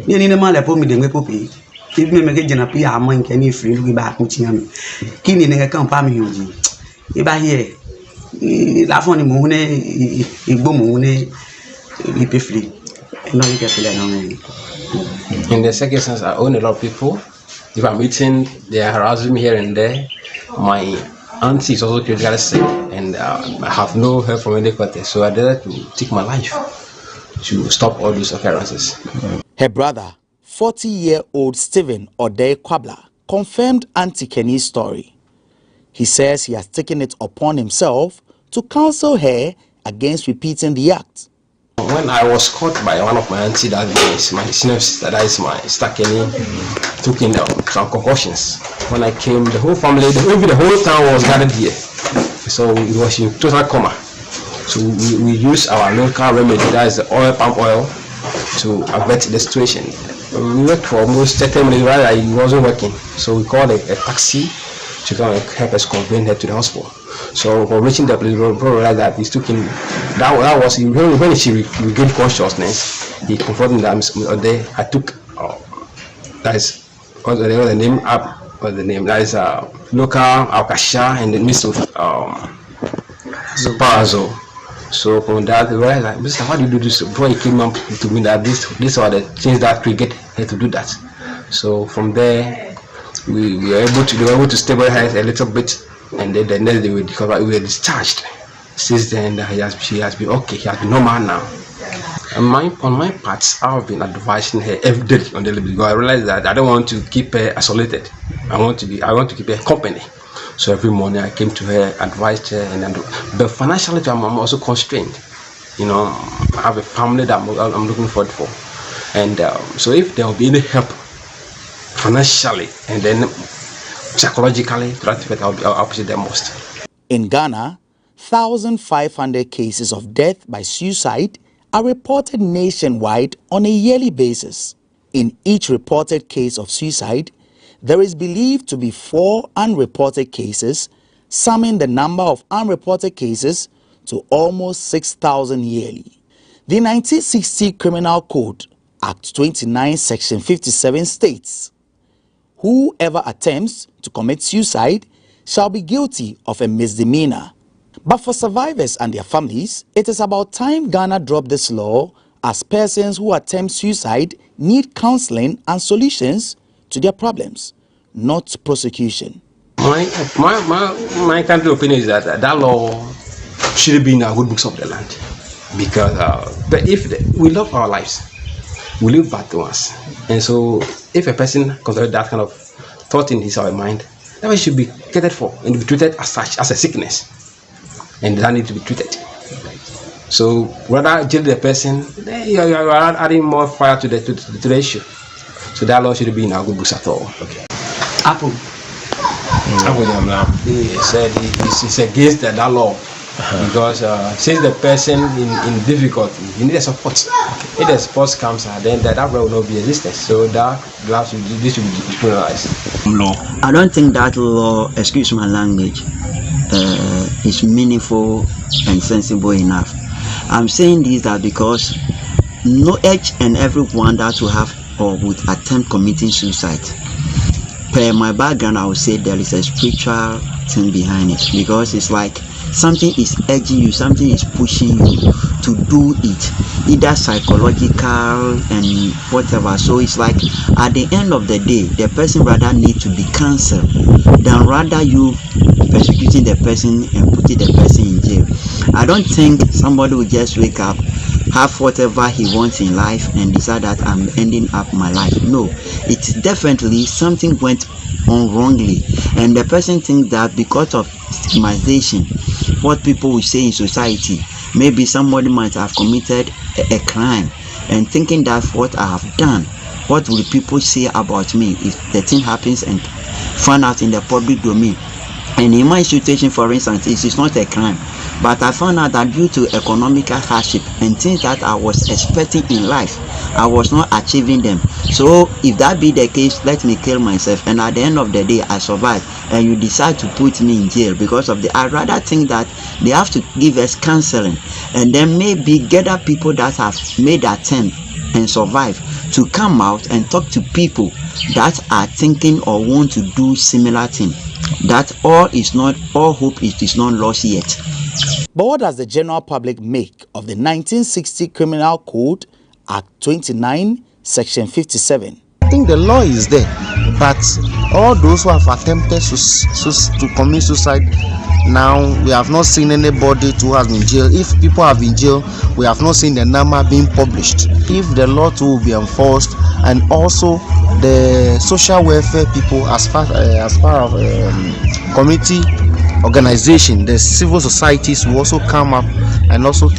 You need a man that put me the puppy. If me make a pia, I'm going to free to back with him. Killing a company, if I hear, laugh on the moon, a boom, a free. No, you get to in the second instance, I own a lot of people. If I'm eating, they are harassing me here and there. My auntie is also critically sick, and I have no help from any quarter. So I decided to take my life to stop all these occurrences. Her brother, 40-year-old Stephen Ode Kwabla, confirmed Auntie Kenny's story. He says he has taken it upon himself to counsel her against repeating the act. When I was caught by one of my auntie, that is my senior sister, that is my sister Kenny, took in some concussions. When I came, the whole family, even the whole town was gathered here. So it was in total coma. So we used our local remedy, that is the palm oil, to avert the situation. We worked for almost 30 minutes while I wasn't working. So we called a taxi to come and help us convey her to the hospital. So upon reaching the place, we realized that he took in. That was when she regained consciousness. He confronted them. I took that is what's the name up. What's the name? That is local alkasha and the mix of Parazo. So from that, we realized like, Mr. How do you do this? Before he came up to me that these are the things that triggered her to do that. So from there, we were able to stabilize her a little bit. And then the next day we were discharged. Since then, she has been okay. She has been normal now. And on my part, I've been advising her every day on the daily because I realized that I don't want to keep her isolated. I want to keep her company. So every morning I came to her, advised her, but financially I'm also constrained. You know, I have a family that I'm looking forward for, and so if there will be any help financially and then psychologically, I'll appreciate them most. In Ghana, 1,500 cases of death by suicide are reported nationwide on a yearly basis. In each reported case of suicide, there is believed to be 4 unreported cases, summing the number of unreported cases to almost 6,000 yearly. The 1960 Criminal Code, Act 29, Section 57 states, "Whoever attempts to commit suicide shall be guilty of a misdemeanor." But for survivors and their families, it is about time Ghana dropped this law, as persons who attempt suicide need counseling and solutions to their problems, not prosecution. My country opinion is that that law should be in our good books of the land, because but if we love our lives, we live bad ones, and so if a person considers that kind of thought in his or her mind, that way should be catered for and be treated as such, as a sickness, and that need to be treated. So rather jail the person, you are adding more fire to the issue. So that law should be in our good books at all. Okay. Apple. He said it's against that law. Because since the person in difficulty, you need a support. If the support comes, then that will not be existent. So this should be criminalized. I don't think that law, excuse my language, is meaningful and sensible enough. I'm saying this that because no each and everyone that will have or would attempt committing suicide, per my background, I would say there is a spiritual thing behind it, because it's like something is urging you, something is pushing you to do it, either psychological and whatever. So it's like at the end of the day, the person rather need to be cancelled than rather you persecuting the person and putting the person in jail. I don't think somebody will just wake up, have whatever he wants in life and decide that I'm ending up my life. No, it's definitely something went on wrongly, and the person thinks that because of stigmatization, what people will say in society, maybe somebody might have committed a crime, and thinking that what I have done, what will people say about me if the thing happens and found out in the public domain. And in my situation, for instance, it is not a crime, but I found out that due to economical hardship and things that I was expecting in life, I was not achieving them. So if that be the case, let me kill myself, and at the end of the day I survive, and you decide to put me in jail because of the, I rather think that they have to give us counseling, and then maybe gather people that have made attempt and survive to come out and talk to people that are thinking or want to do similar thing. That all hope is not lost yet. But what does the general public make of the 1960 Criminal Code, Act 29, Section 57? I think the law is there, but all those who have attempted to commit suicide, now we have not seen anybody who has been jailed. If people have been jailed, we have not seen the number being published. If the law too will be enforced, and also the social welfare people, as part of community organization, the civil societies will also come up and also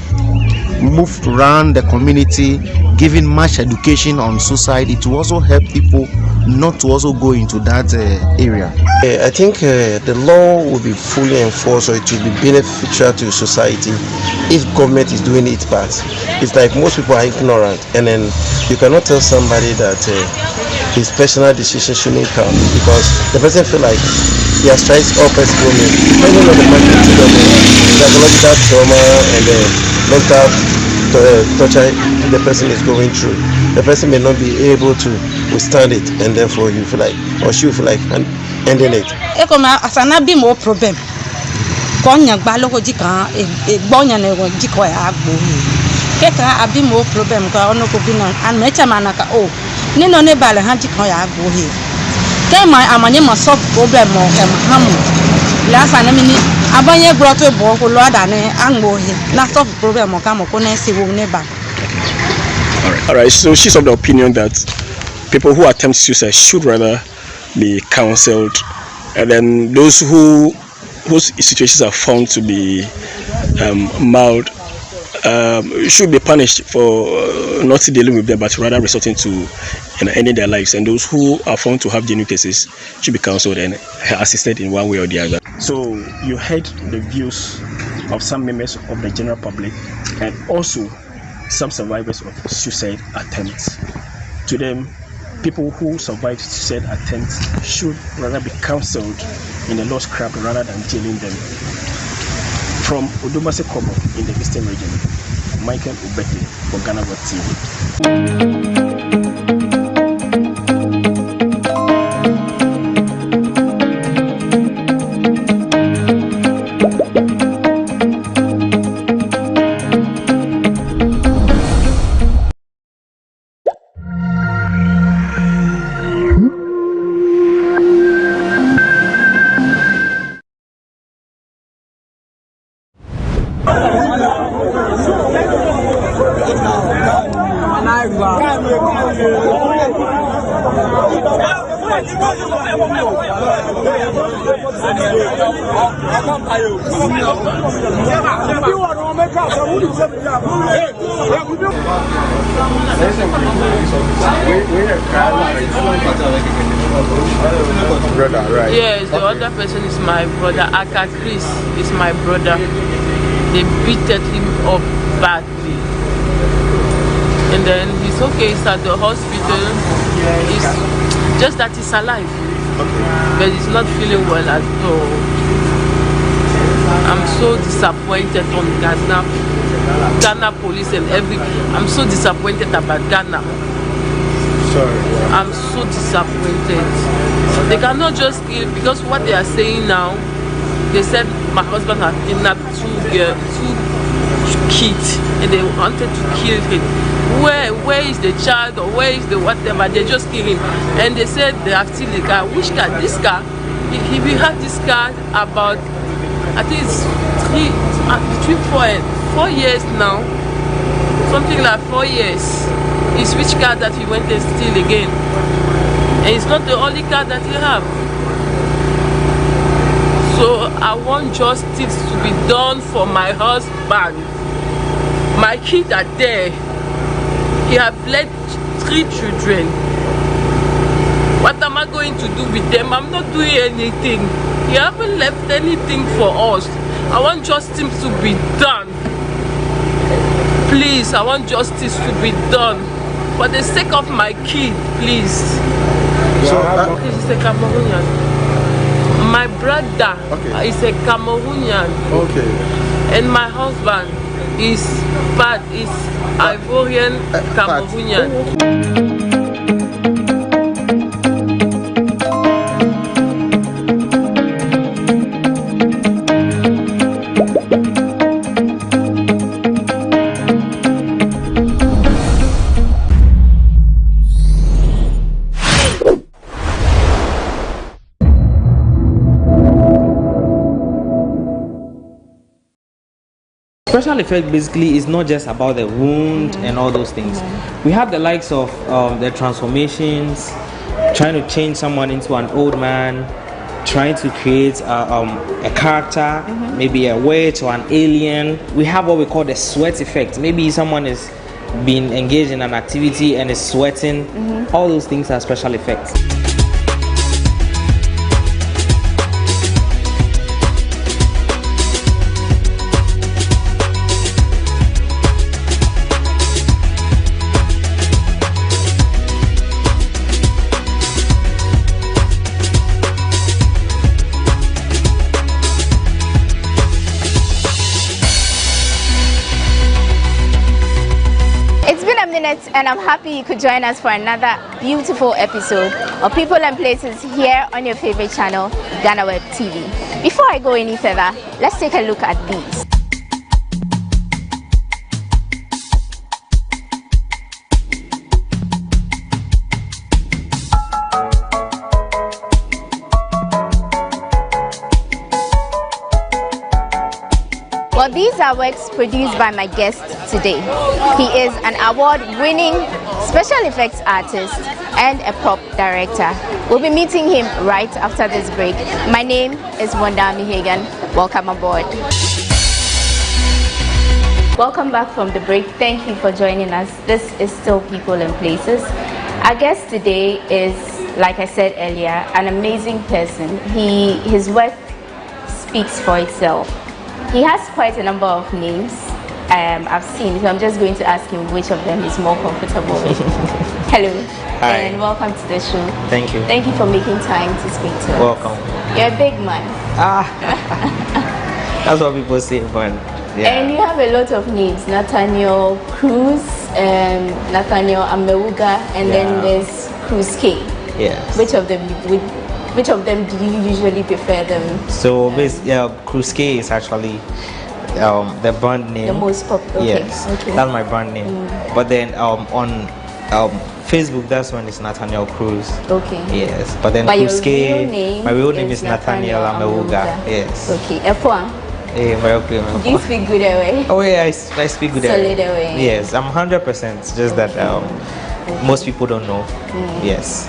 move around the community, giving much education on suicide. It will also help people not to also go into that area. I think the law will be fully enforced, or it will be beneficial to society if government is doing its part. It's like most people are ignorant, and then you cannot tell somebody that his personal decision shouldn't count because the person feel like he has tried all possible means, depending on the magnitude of psychological trauma and the mental torture the person is going through. The person may not be able to withstand it, and therefore you feel like, or she feel like ending it. Asana be more problem. Konya baloko jika bonya ne jiko ya agbo. Keka abi more problem ka ono ko bina an mecha manaka o. Ni no ne bale han jiko ya agbo he. Ke mai amanye ma solve problem mo e hamu. La sana mini abanye groto bo ko lo adane angbo he. Na solve problem mo ka mo ko na se wo ne ba. All right. So she's of the opinion that people who attempt suicide should rather be counseled, and then those whose situations are found to be mild should be punished for not dealing with them, but rather resorting to ending their lives. And those who are found to have genuine cases should be counseled and assisted in one way or the other. So you heard the views of some members of the general public and also some survivors of suicide attempts. To them, people who survived suicide attempts should rather be counseled in the lost crowd rather than jailing them. From Odumase Kobo in the Eastern region, Michael Ubete for GhanaWeb TV. Brother, right? Yes, the other person is my brother. Aka Chris is my brother. They beated him up badly, and then he's okay. He's at the hospital. It's just that he's alive, but he's not feeling well at all. I'm so disappointed on Ghana police and I'm so disappointed about Ghana. Sorry. I'm so disappointed. They cannot just kill, because what they are saying now, they said my husband had kidnapped two kids and they wanted to kill him. Where is the child or where is the whatever? They just kill him. And they said they have still the car. Which car? This car. We had this car about, I think it's between 4 years now. Something like 4 years. He switched car that he went and steal again. And it's not the only car that he have. So I want justice to be done for my husband. My kids are there. He have led 3 children. What am I going to do with them? I'm not doing anything. He haven't left anything for us. I want justice to be done. Please, I want justice to be done. For the sake of my kid, please. So, He's a Cameroonian. My brother is a Cameroonian. Okay. And my husband is Ivorian Cameroonian. Special effect basically is not just about the wound and all those things. We have the likes of the transformations, trying to change someone into an old man, trying to create a character, maybe a witch or an alien. We have what we call the sweat effect. Maybe someone is being engaged in an activity and is sweating. All those things are special effects. And I'm happy you could join us for another beautiful episode of People and Places here on your favorite channel, GhanaWeb TV. Before I go any further, let's take a look at these. Well, these are works produced by my guest today. He is an award-winning special effects artist and a prop director. We'll be meeting him right after this break. My name is Wanda Mihagan. Welcome aboard. Welcome back from the break. Thank you for joining us. This is still People and Places. Our guest today is, like I said earlier, an amazing person. His work speaks for itself. He has quite a number of names I've seen, so I'm just going to ask him which of them he's more comfortable with. Hello. Hi. And welcome to the show. Thank you. Thank you for making time to speak to us. Welcome. You're a big man. That's what people say, but yeah. And you have a lot of names: Nathaniel Cruz, Nathaniel Amewuga, and then there's Cruz K. Yes. Which of them do you usually prefer them? So Cruz K is actually the brand name. The most popular. Okay. Yes, that's my brand name. But then on Facebook, that's when it's Nathaniel Cruz. Okay. Yes, but then Cruz K, my real name is Nathaniel Amewuga. Yes. Okay. F1. Very okay. Do you speak good away? Oh yeah, I speak good Solid away. away. Yes, I'm 100%. Just that most people don't know. Yes.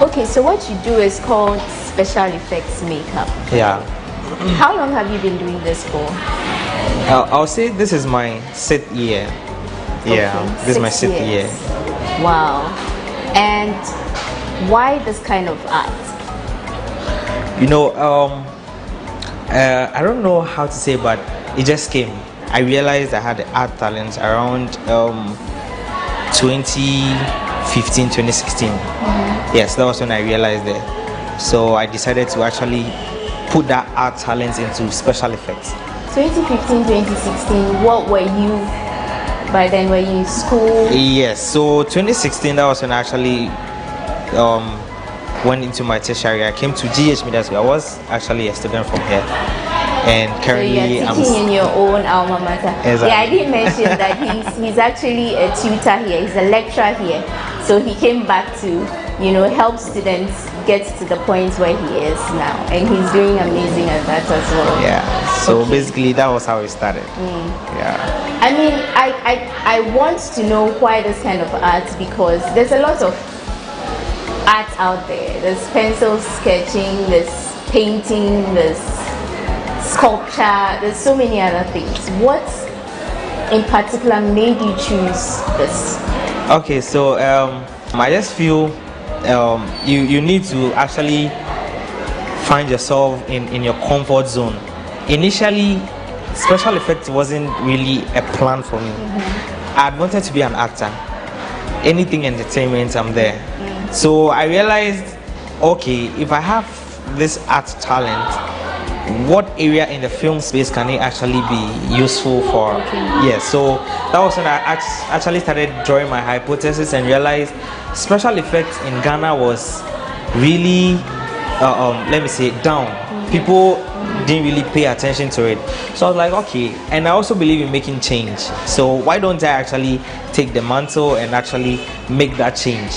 Okay, so what you do is called special effects makeup. Yeah. How long have you been doing this for? I'll say this is my 6th year. Yeah, Okay, this is my 6 6th year. Wow. And why this kind of art? You know, I don't know how to say, but it just came. I realized I had art talent around 2015, 2016. Yes, that was when I realized it. So I decided to actually put that art talent into special effects. 2015, 2016, what were you by then? Were you in school? Yes, so 2016, that was when I actually went into my tertiary. I came to GH Media School. I was actually a student from here, and currently so you're teaching in your own alma mater. Exactly. Yeah, I didn't mention that he's actually a tutor here. He's a lecturer here. So he came back to, you know, help students get to the point where he is now, and he's doing amazing at that as well. Yeah. So basically, that was how it started. Yeah. I mean, I want to know why this kind of art, because there's a lot of art out there. There's pencil sketching, there's painting, there's sculpture, there's so many other things. What in particular made you choose this? Okay, so I just feel you need to actually find yourself in your comfort zone. Initially, special effects wasn't really a plan for me. I wanted to be an actor. Anything entertainment, I'm there. So I realized, okay, if I have this art talent, what area in the film space can it actually be useful for? Yeah, so that was when I actually started drawing my hypothesis and realized special effects in Ghana was really, let me say, down. People didn't really pay attention to it. So I was like, okay, and I also believe in making change. So why don't I actually take the mantle and actually make that change?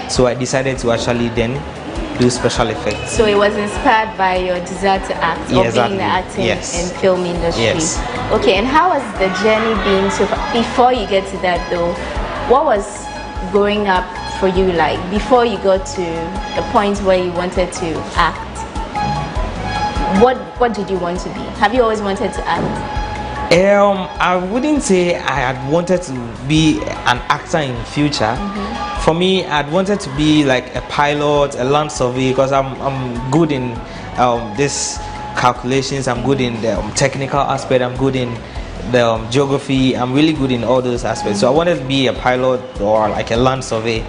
So I decided to actually then do special effects. So it was inspired by your desire to act, or being the acting and film industry. Yes. Okay, and how has the journey been so far? Before you get to that though, what was growing up for you like before you got to the point where you wanted to act? What did you want to be? Have you always wanted to act? I wouldn't say I had wanted to be an actor in future. For me, I'd wanted to be like a pilot, a land surveyor, because I'm good in this calculations. I'm good in the technical aspect. I'm good in the geography. I'm really good in all those aspects. So I wanted to be a pilot or like a land surveyor.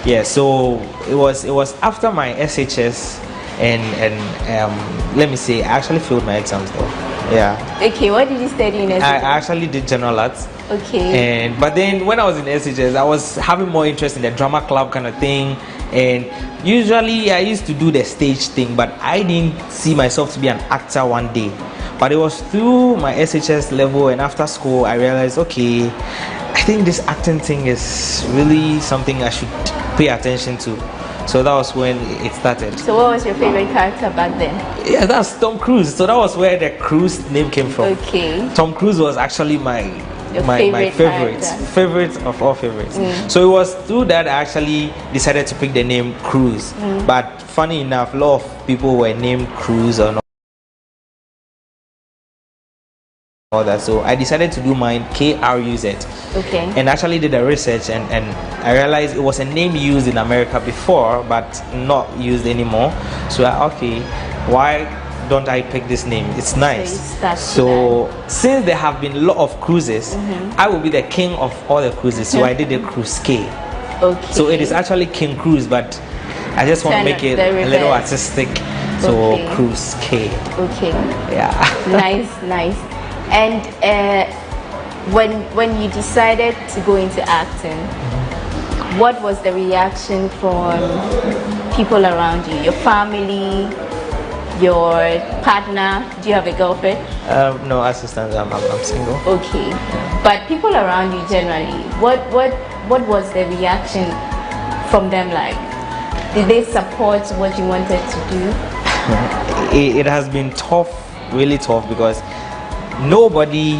Yeah. So it was after my SHS and let me say, I actually failed my exams though. Yeah. Okay, what did you study in SHS? I actually did general arts. Okay. But then when I was in SHS, I was having more interest in the drama club kind of thing. And usually I used to do the stage thing, but I didn't see myself to be an actor one day. But it was through my SHS level and after school, I realized, okay, I think this acting thing is really something I should pay attention to. So that was when it started. So what was your favorite character back then? Yeah, that's Tom Cruise. So that was where the Cruise name came from. Okay. Tom Cruise was actually my favorite of all favorites. So it was through that I actually decided to pick the name Cruise. But funny enough, a lot of people were named Cruise or not. All that. So I decided to do mine KRUZ. Okay. And actually did the research and I realized it was a name used in America before but not used anymore. So okay, why don't I pick this name? It's nice. So since there have been a lot of cruises, I will be the king of all the cruises. So I did the Cruise K. Okay. So it is actually King Cruise, but I just want to make it a little artistic. So Cruise K. Okay. Yeah. Nice. And when you decided to go into acting, what was the reaction from people around you? Your family, your partner? Do you have a girlfriend? No, assistant. I'm single. Okay, but people around you generally, what was the reaction from them like? Did they support what you wanted to do? It has been tough, really tough, because nobody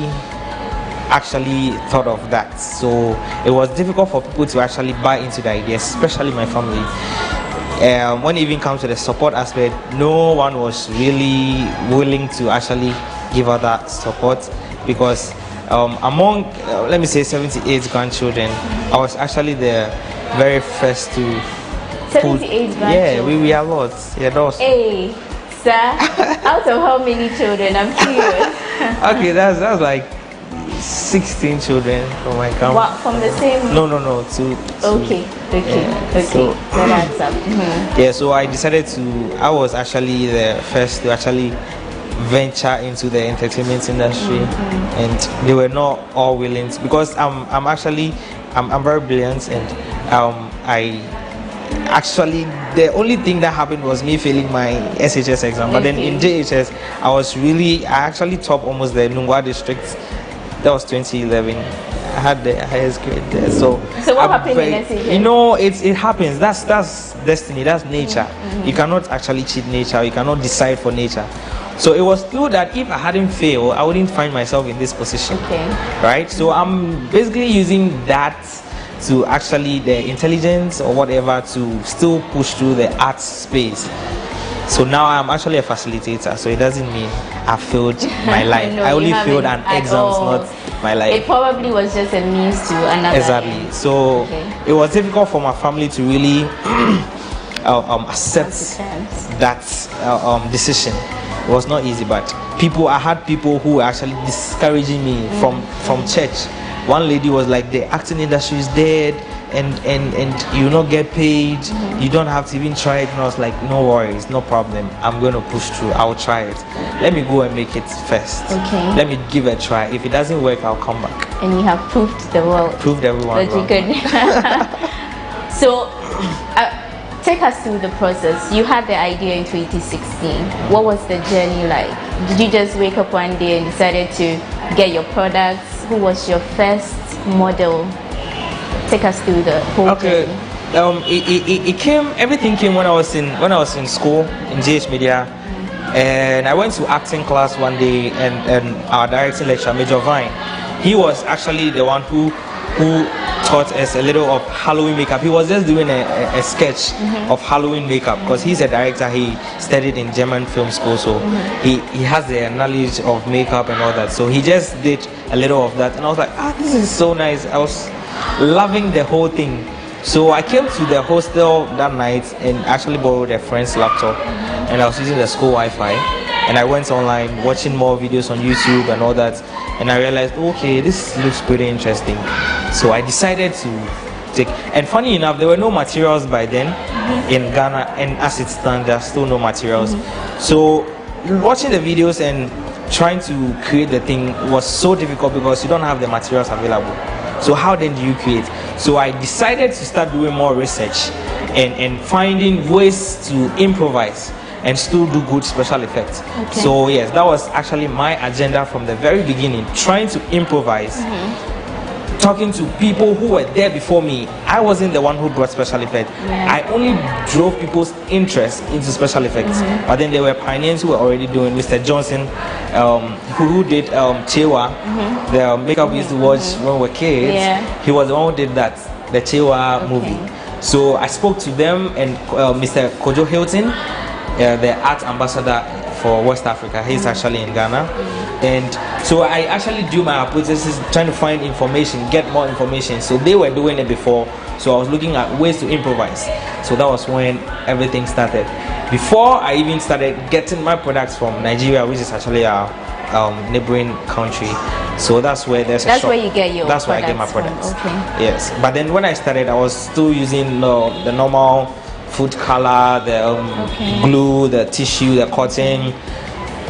actually thought of that. So it was difficult for people to actually buy into the idea, especially my family. When it even comes to the support aspect, no one was really willing to actually give her that support, because among let me say 78 grandchildren, I was actually the very first to 78 grandchildren? Yeah, we are lots. Yeah, those. Hey, sir, out of how many children? I'm curious. Okay, that's like 16 children from my camp. What, from the same? No, two. Okay. Yeah, so that's up. Yeah, so I decided I was actually the first to actually venture into the entertainment industry, and they were not all willing to, because I'm very brilliant, and I actually, the only thing that happened was me failing my SHS exam. But then in JHS, I actually topped almost the Nungwa district. That was 2011. I had the highest grade there. So what happened in SHS? You know, it happens. That's destiny. That's nature. You cannot actually cheat nature. You cannot decide for nature. So it was true that if I hadn't failed, I wouldn't find myself in this position. Okay. Right? So I'm basically using that to actually the intelligence or whatever to still push through the arts space. So now I'm actually a facilitator, so it doesn't mean I failed my life. No, I only failed an exams, not my life. It probably was just a means to another. Exactly. So it was difficult for my family to really accept that decision. It was not easy, but I had people who were actually discouraging me from church. One lady was like, the acting industry is dead, and you not get paid, you don't have to even try it. And I was like, no worries, no problem, I'm going to push through, I'll try it. Let me go and make it first. Okay. Let me give it a try. If it doesn't work, I'll come back. And you have proved the world. Proved everyone that you could. So, take us through the process. You had the idea in 2016. What was the journey like? Did you just wake up one day and decided to get your products? Who was your first model? Take us through the whole journey. Everything came when I was in school in GH Media, and I went to acting class one day, and our directing lecturer, Major Vine, he was actually the one who taught us a little of Halloween makeup. He was just doing a sketch of Halloween makeup because he's a director. He studied in German film school, so he has the knowledge of makeup and all that. So he just did a little of that, and I was like, this is so nice. I was loving the whole thing. So I came to the hostel that night and actually borrowed a friend's laptop, and I was using the school Wi-Fi, and I went online watching more videos on YouTube and all that, and I realized, okay, this looks pretty interesting. So I decided to take, and funny enough, there were no materials by then in Ghana, and as it stands, there's still no materials. So watching the videos and trying to create the thing was so difficult because you don't have the materials available. So how then do you create? So I decided to start doing more research and finding ways to improvise and still do good special effects. Okay. So yes, that was actually my agenda from the very beginning, trying to improvise, talking to people who were there before me. I wasn't the one who brought special effects. I only drove people's interest into special effects. But then there were pioneers who were already doing. Mr. Johnson, who did Chewa, the makeup we used to watch when we were kids. He was the one who did that, the Chewa movie. So I spoke to them, and Mr. Kojo Hilton, the art ambassador for West Africa, he's actually in Ghana. And so I actually do my hypothesis, trying to find information, get more information. So they were doing it before, so I was looking at ways to improvise. So that was when everything started. Before I even started getting my products from Nigeria, which is actually our neighboring country. So that's where there's a shop. That's where you get your That's where I get my products. Okay. Yes, but then when I started, I was still using the normal food color, the glue, the tissue, the cotton.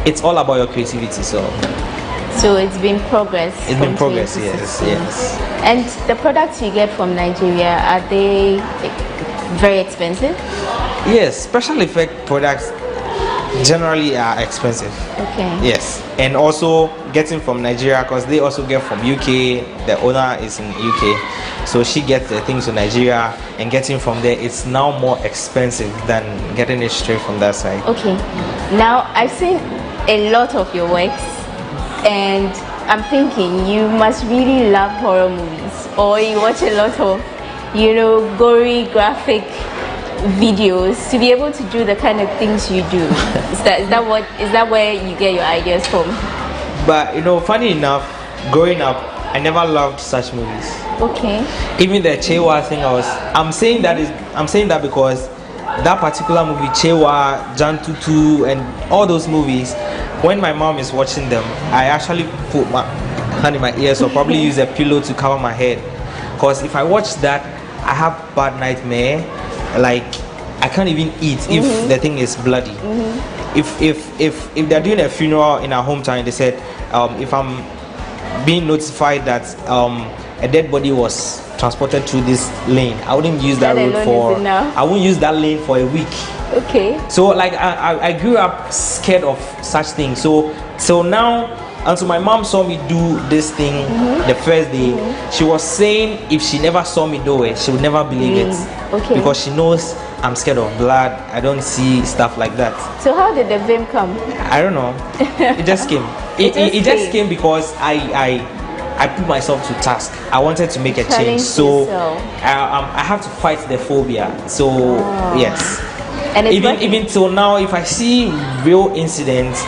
It's all about your creativity. So it's been progress. It's been progress, yes. And the products you get from Nigeria, are they very expensive? Yes, special effect products generally are expensive. Okay. Yes, and also getting from Nigeria, because they also get from UK. The owner is in UK, so she gets the things to Nigeria, and getting from there, it's now more expensive than getting it straight from that side. Okay. Now I've seen a lot of your works, and I'm thinking you must really love horror movies, or you watch a lot of, gory graphic videos to be able to do the kind of things you do. Is that where you get your ideas from? But funny enough, growing up, I never loved such movies. Okay. Even the Chewa thing, I'm saying that because that particular movie, Chewa, Jan Tutu, and all those movies, when my mom is watching them, I actually put my hand in my ears, or probably use a pillow to cover my head, because if I watch that, I have bad nightmare. Like I can't even eat if the thing is bloody. if they're doing a funeral in our hometown, they said if I'm being notified that a dead body was transported through this lane, I wouldn't use that road for. I won't use that lane for a week. Okay. So like I grew up scared of such things. So now, until my mom saw me do this thing the first day, she was saying if she never saw me do it, she would never believe it. Okay. Because she knows I'm scared of blood. I don't see stuff like that. So how did the vim come? I don't know. It just came. It just came because I put myself to task. I wanted to make a change. So I have to fight the phobia. So yes. And even till now, if I see real incidents,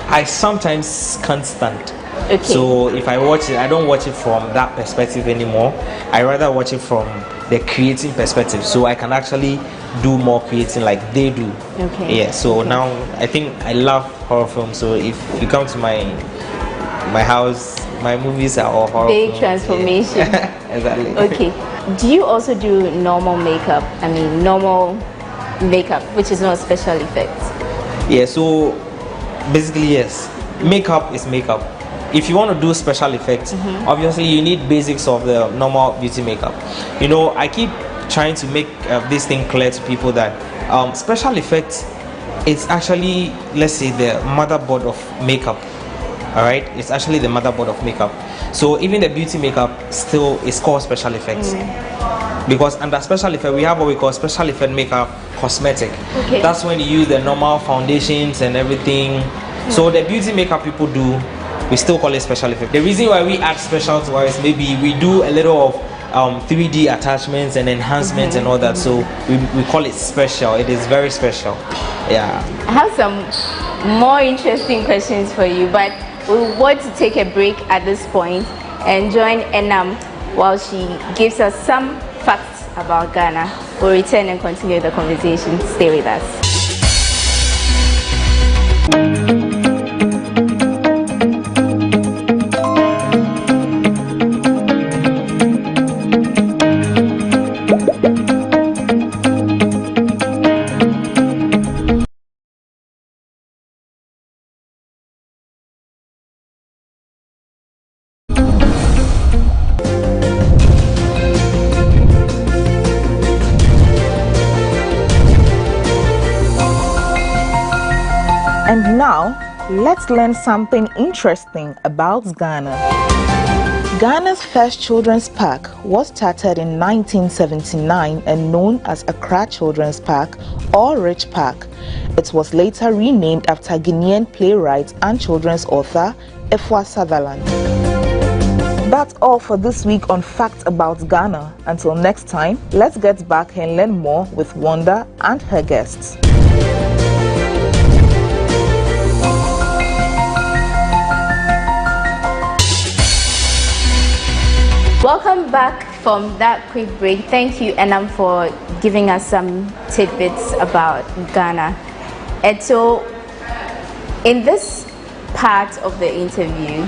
I sometimes can't stand. Okay. So if I watch it, I don't watch it from that perspective anymore. I rather watch it from the creating perspective, so I can actually do more creating like they do. Okay. Yeah. So now I think I love horror films. So if you come to my house, my movies are all horror. Big films. transformation. Yeah. Exactly. Okay. Do you also do normal makeup? I mean, normal makeup, which is not special effects. Yeah. So basically, yes. Makeup is makeup. If you want to do special effects, obviously you need basics of the normal beauty makeup. You know, I keep trying to make this thing clear to people that special effects, it's actually, let's say, the motherboard of makeup. All right, it's actually the motherboard of makeup. So even the beauty makeup still is called special effects. Because under special effect, we have what we call special effect makeup cosmetic. Okay. That's when you use the normal foundations and everything. So the beauty makeup people do, we still call it special effect. The reason why we add special to ours, maybe we do a little of 3D attachments and enhancements and all that. So we call it special. It is very special. Yeah. I have some more interesting questions for you, but we want to take a break at this point and join Enam while she gives us some facts about Ghana. We'll return and continue the conversation. Stay with us. And now, let's learn something interesting about Ghana. Ghana's first children's park was started in 1979 and known as Accra Children's Park or Rich Park. It was later renamed after Guinean playwright and children's author Efua Sutherland. That's all for this week on Facts About Ghana. Until next time, let's get back and learn more with Wanda and her guests. Welcome back from that quick break. Thank you, Enam, for giving us some tidbits about Ghana. And so, in this part of the interview,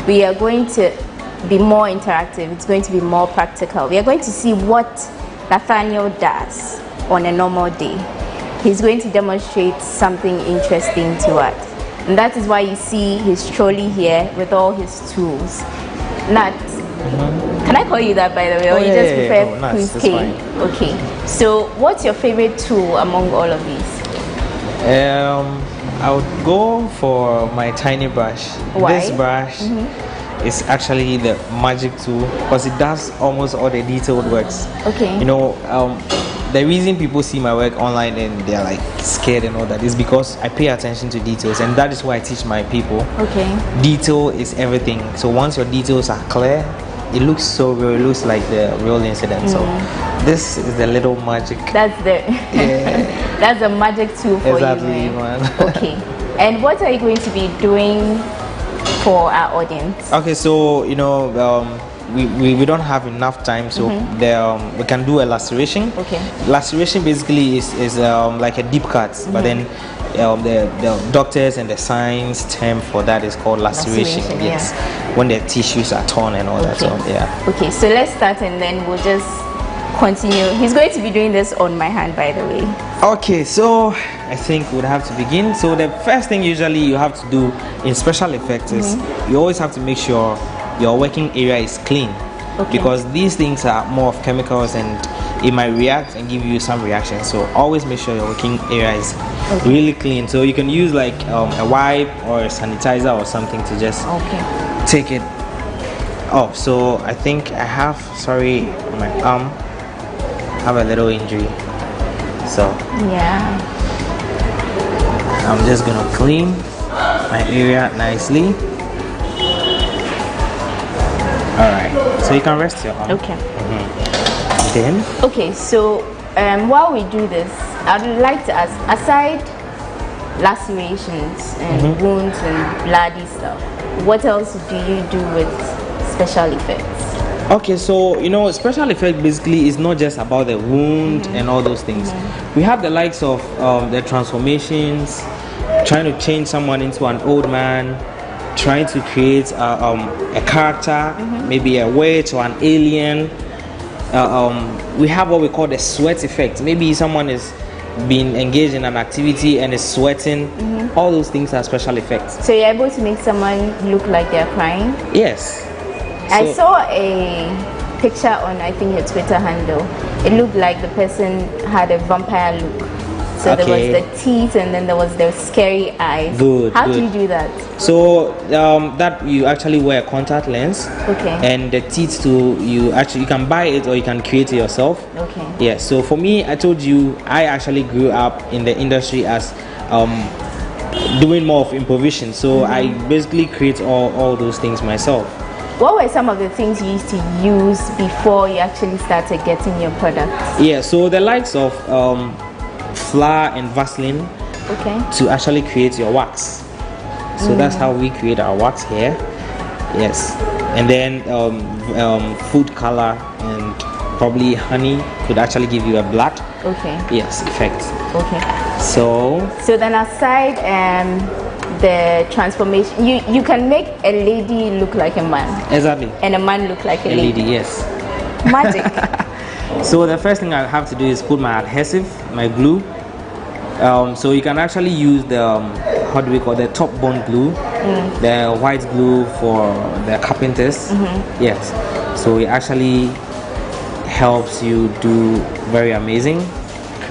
we are going to be more interactive. It's going to be more practical. We are going to see what Nathaniel does on a normal day. He's going to demonstrate something interesting to us. And that is why you see his trolley here with all his tools. Nat, can I call you that, by the way, or you just prefer Queen's Cane? Okay. So, what's your favorite tool among all of these? I would go for my tiny brush. Why? This brush is actually the magic tool because it does almost all the detailed works. Okay. You know, the reason people see my work online and they're like scared and all that is because I pay attention to details, and that is why I teach my people. Okay. Detail is everything. So once your details are clear, it looks so real. It looks like the real incident. So this is the little magic. That's the that's a magic tool for exactly, you. Man. Okay. And what are you going to be doing for our audience? Okay, so you know, we don't have enough time, so we can do a laceration. Okay. Laceration basically is like a deep cut, but then the doctors and the science term for that is called laceration. Yes, when the tissues are torn and all that. So yeah. Okay, so let's start and then we'll just continue. He's going to be doing this on my hand, by the way. Okay, so I think we'd have to begin. So the first thing usually you have to do in special effects is you always have to make sure your working area is clean. Because these things are more of chemicals and it might react and give you some reaction. So always make sure your working area is really clean. So you can use like a wipe or a sanitizer or something to just take it off. So I think I have, sorry, my arm, have a little injury. So yeah, I'm just gonna clean my area nicely. All right, so you can rest your arm. Okay. Then okay, so while we do this, I'd like to ask, aside lacerations and wounds and bloody stuff, what else do you do with special effects? Okay, so you know, special effect basically is not just about the wound and all those things. We have the likes of the transformations, trying to change someone into an old man, trying to create a character, maybe a witch or an alien. We have what we call the sweat effect. Maybe someone is being engaged in an activity and is sweating. All those things are special effects. So you're able to make someone look like they're crying? Yes. I saw a picture on, I think, your Twitter handle. It looked like the person had a vampire look. So there was the teeth and then there was the scary eyes. How do you do that? So that you actually wear a contact lens. And the teeth too, you can buy it or you can create it yourself. Yeah. So for me, I told you, I actually grew up in the industry as doing more of improvisation. So I basically create all those things myself. What were some of the things you used to use before you actually started getting your products? Yeah. So the likes of flour and Vaseline to actually create your wax. So that's how we create our wax here. Yes. And then food color and probably honey could actually give you a black yes effect. So then aside the transformation, you can make a lady look like a man. Exactly. And a man look like a lady. Yes. Magic. So the first thing I have to do is put my adhesive, my glue. So you can actually use the how do we call the top bond glue, the white glue for the carpenters. Yes. So it actually helps you do very amazing,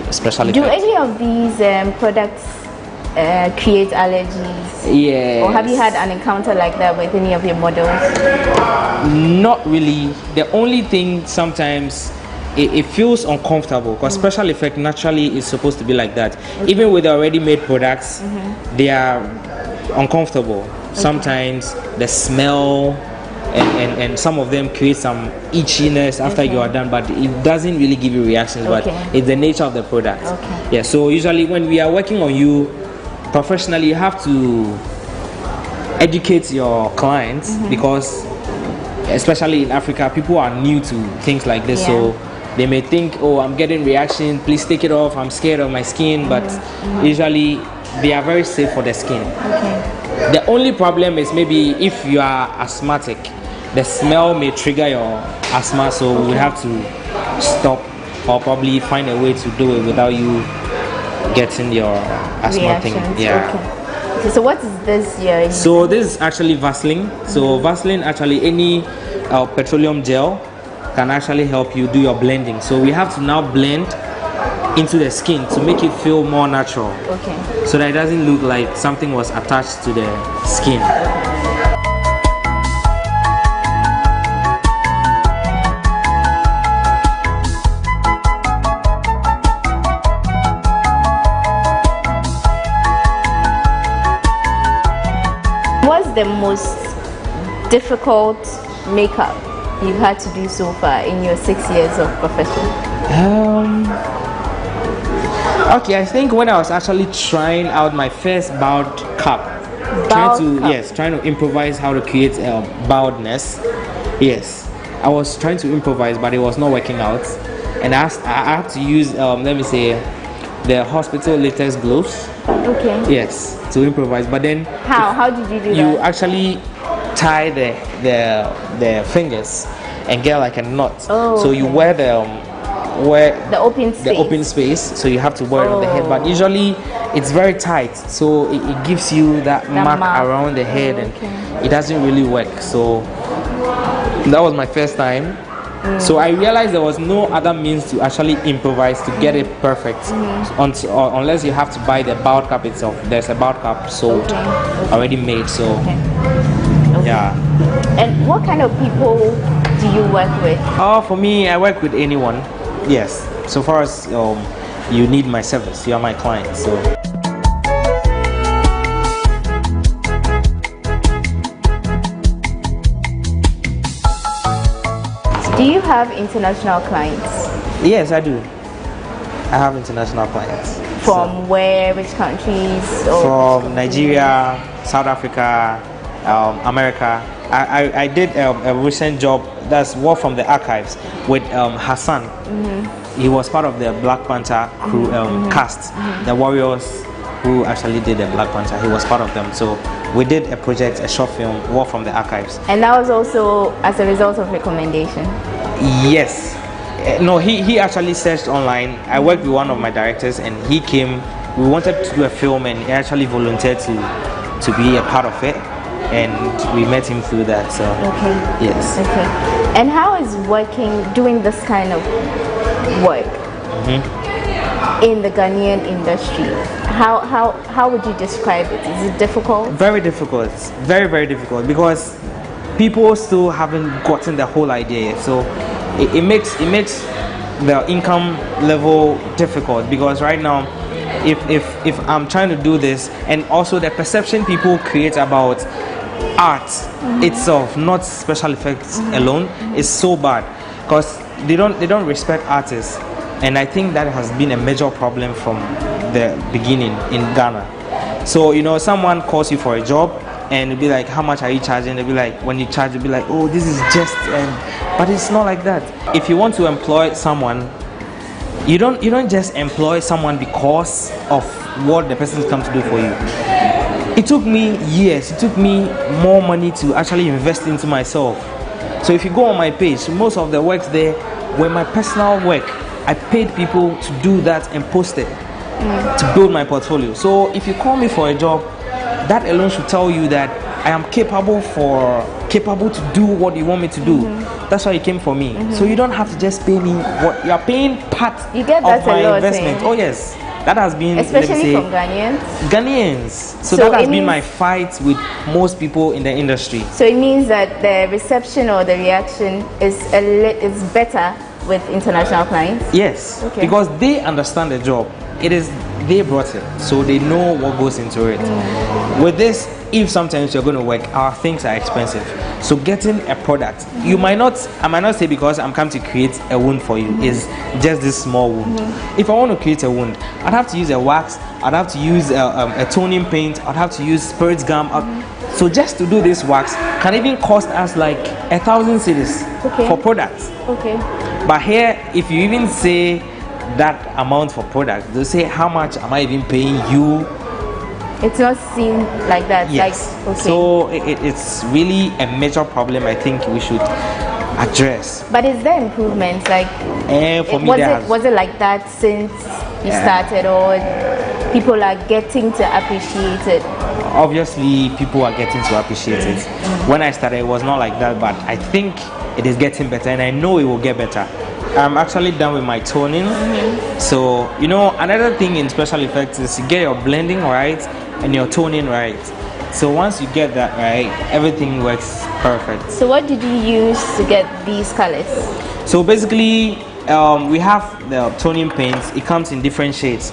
especially. Do any of these products create allergies? Yeah. Or have you had an encounter like that with any of your models? Not really. The only thing sometimes it feels uncomfortable because special effect naturally is supposed to be like that. Even with the already made products, they are uncomfortable. Sometimes the smell and some of them create some itchiness after you are done, but it doesn't really give you reactions. But it's the nature of the product. Yeah. So usually when we are working on you professionally, you have to educate your clients because especially in Africa, people are new to things like this. So they may think, oh, I'm getting reaction, please take it off, I'm scared of my skin, but usually they are very safe for the skin. The only problem is maybe if you are asthmatic, the smell may trigger your asthma, so we have to stop or probably find a way to do it without you getting your asthma thing. Okay, so what is this here? So this is actually Vaseline. So Vaseline, actually any petroleum gel can actually help you do your blending. So we have to now blend into the skin to make it feel more natural. So that it doesn't look like something was attached to the skin. What's the most difficult makeup you've had to do so far in your 6 years of profession? Okay, I think when I was actually trying out my first bowed cap, trying to improvise how to create bowedness. Yes, I was trying to improvise, but it was not working out, and I had to use let me say the hospital latest gloves. Yes, to improvise. But then how did you do that? You actually tie the fingers and get like a knot. So you wear the where the open space. So you have to wear it on the head, but usually it's very tight, so it gives you that mark around the head, and it doesn't really work. So that was my first time. So I realized there was no other means to actually improvise to get it perfect, unless you have to buy the bout cap itself. There's a bout cap sold already made. So yeah. And what kind of people do you work with? For me, I work with anyone. Yes. So far as you need my service, you are my client. So. Do you have international clients? Yes, I do. I have international clients. From where? Which countries? From Nigeria, South Africa, America. I did a recent job, that's War from the Archives, with Hassan. He was part of the Black Panther crew cast, the warriors who actually did the Black Panther. He was part of them. So we did a project, a short film, War from the Archives. And that was also as a result of recommendation? Yes. No, he actually searched online. I worked with one of my directors, and he came. We wanted to do a film, and he actually volunteered to be a part of it. And we met him through that. So yes. Okay. And how is doing this kind of work in the Ghanaian industry? How would you describe it? Is it difficult? Very difficult. Very, very difficult, because people still haven't gotten the whole idea. So it makes the income level difficult, because right now, if I'm trying to do this, and also the perception people create about art itself, not special effects alone, is so bad, because they don't respect artists. And I think that has been a major problem from the beginning in Ghana. So someone calls you for a job, and it'll be like, how much are you charging? They'll be like, when you charge, you'll be like, oh, this is just but it's not like that. If you want to employ someone, you don't just employ someone because of what the person's come to do for you. It took me years, it took me more money to actually invest into myself. So if you go on my page, most of the works there were my personal work. I paid people to do that and post it to build my portfolio. So if you call me for a job, that alone should tell you that I am capable to do what you want me to do. That's why you came for me. So you don't have to just pay me what you are paying part you get that of my a lot, investment. Oh yes, that has been, especially from Ghanaians. So that has been my fight with most people in the industry. So it means that the reception or the reaction is better with international clients? Yes, because they understand the job. They brought it, so they know what goes into it. With this, if sometimes you're going to work, our things are expensive. So getting a product, I might not say because I'm come to create a wound for you, is just this small wound. If I want to create a wound, I'd have to use a wax, I'd have to use a toning paint, I'd have to use spirit gum. So just to do this wax can even cost us like 1,000 cedis for products. But here, if you even say that amount for products, they'll say, how much am I even paying you? It's not seen like that. Yes. So it's really a major problem I think we should address. But is there improvements? Was it like that since you started, or people are getting to appreciate it? Obviously, people are getting to appreciate it. When I started, it was not like that, but I think it is getting better, and I know it will get better. I'm actually done with my toning. So, another thing in special effects is you get your blending right and your toning right. So once you get that right, everything works perfect. So what did you use to get these colors? So basically, we have the toning paints. It comes in different shades.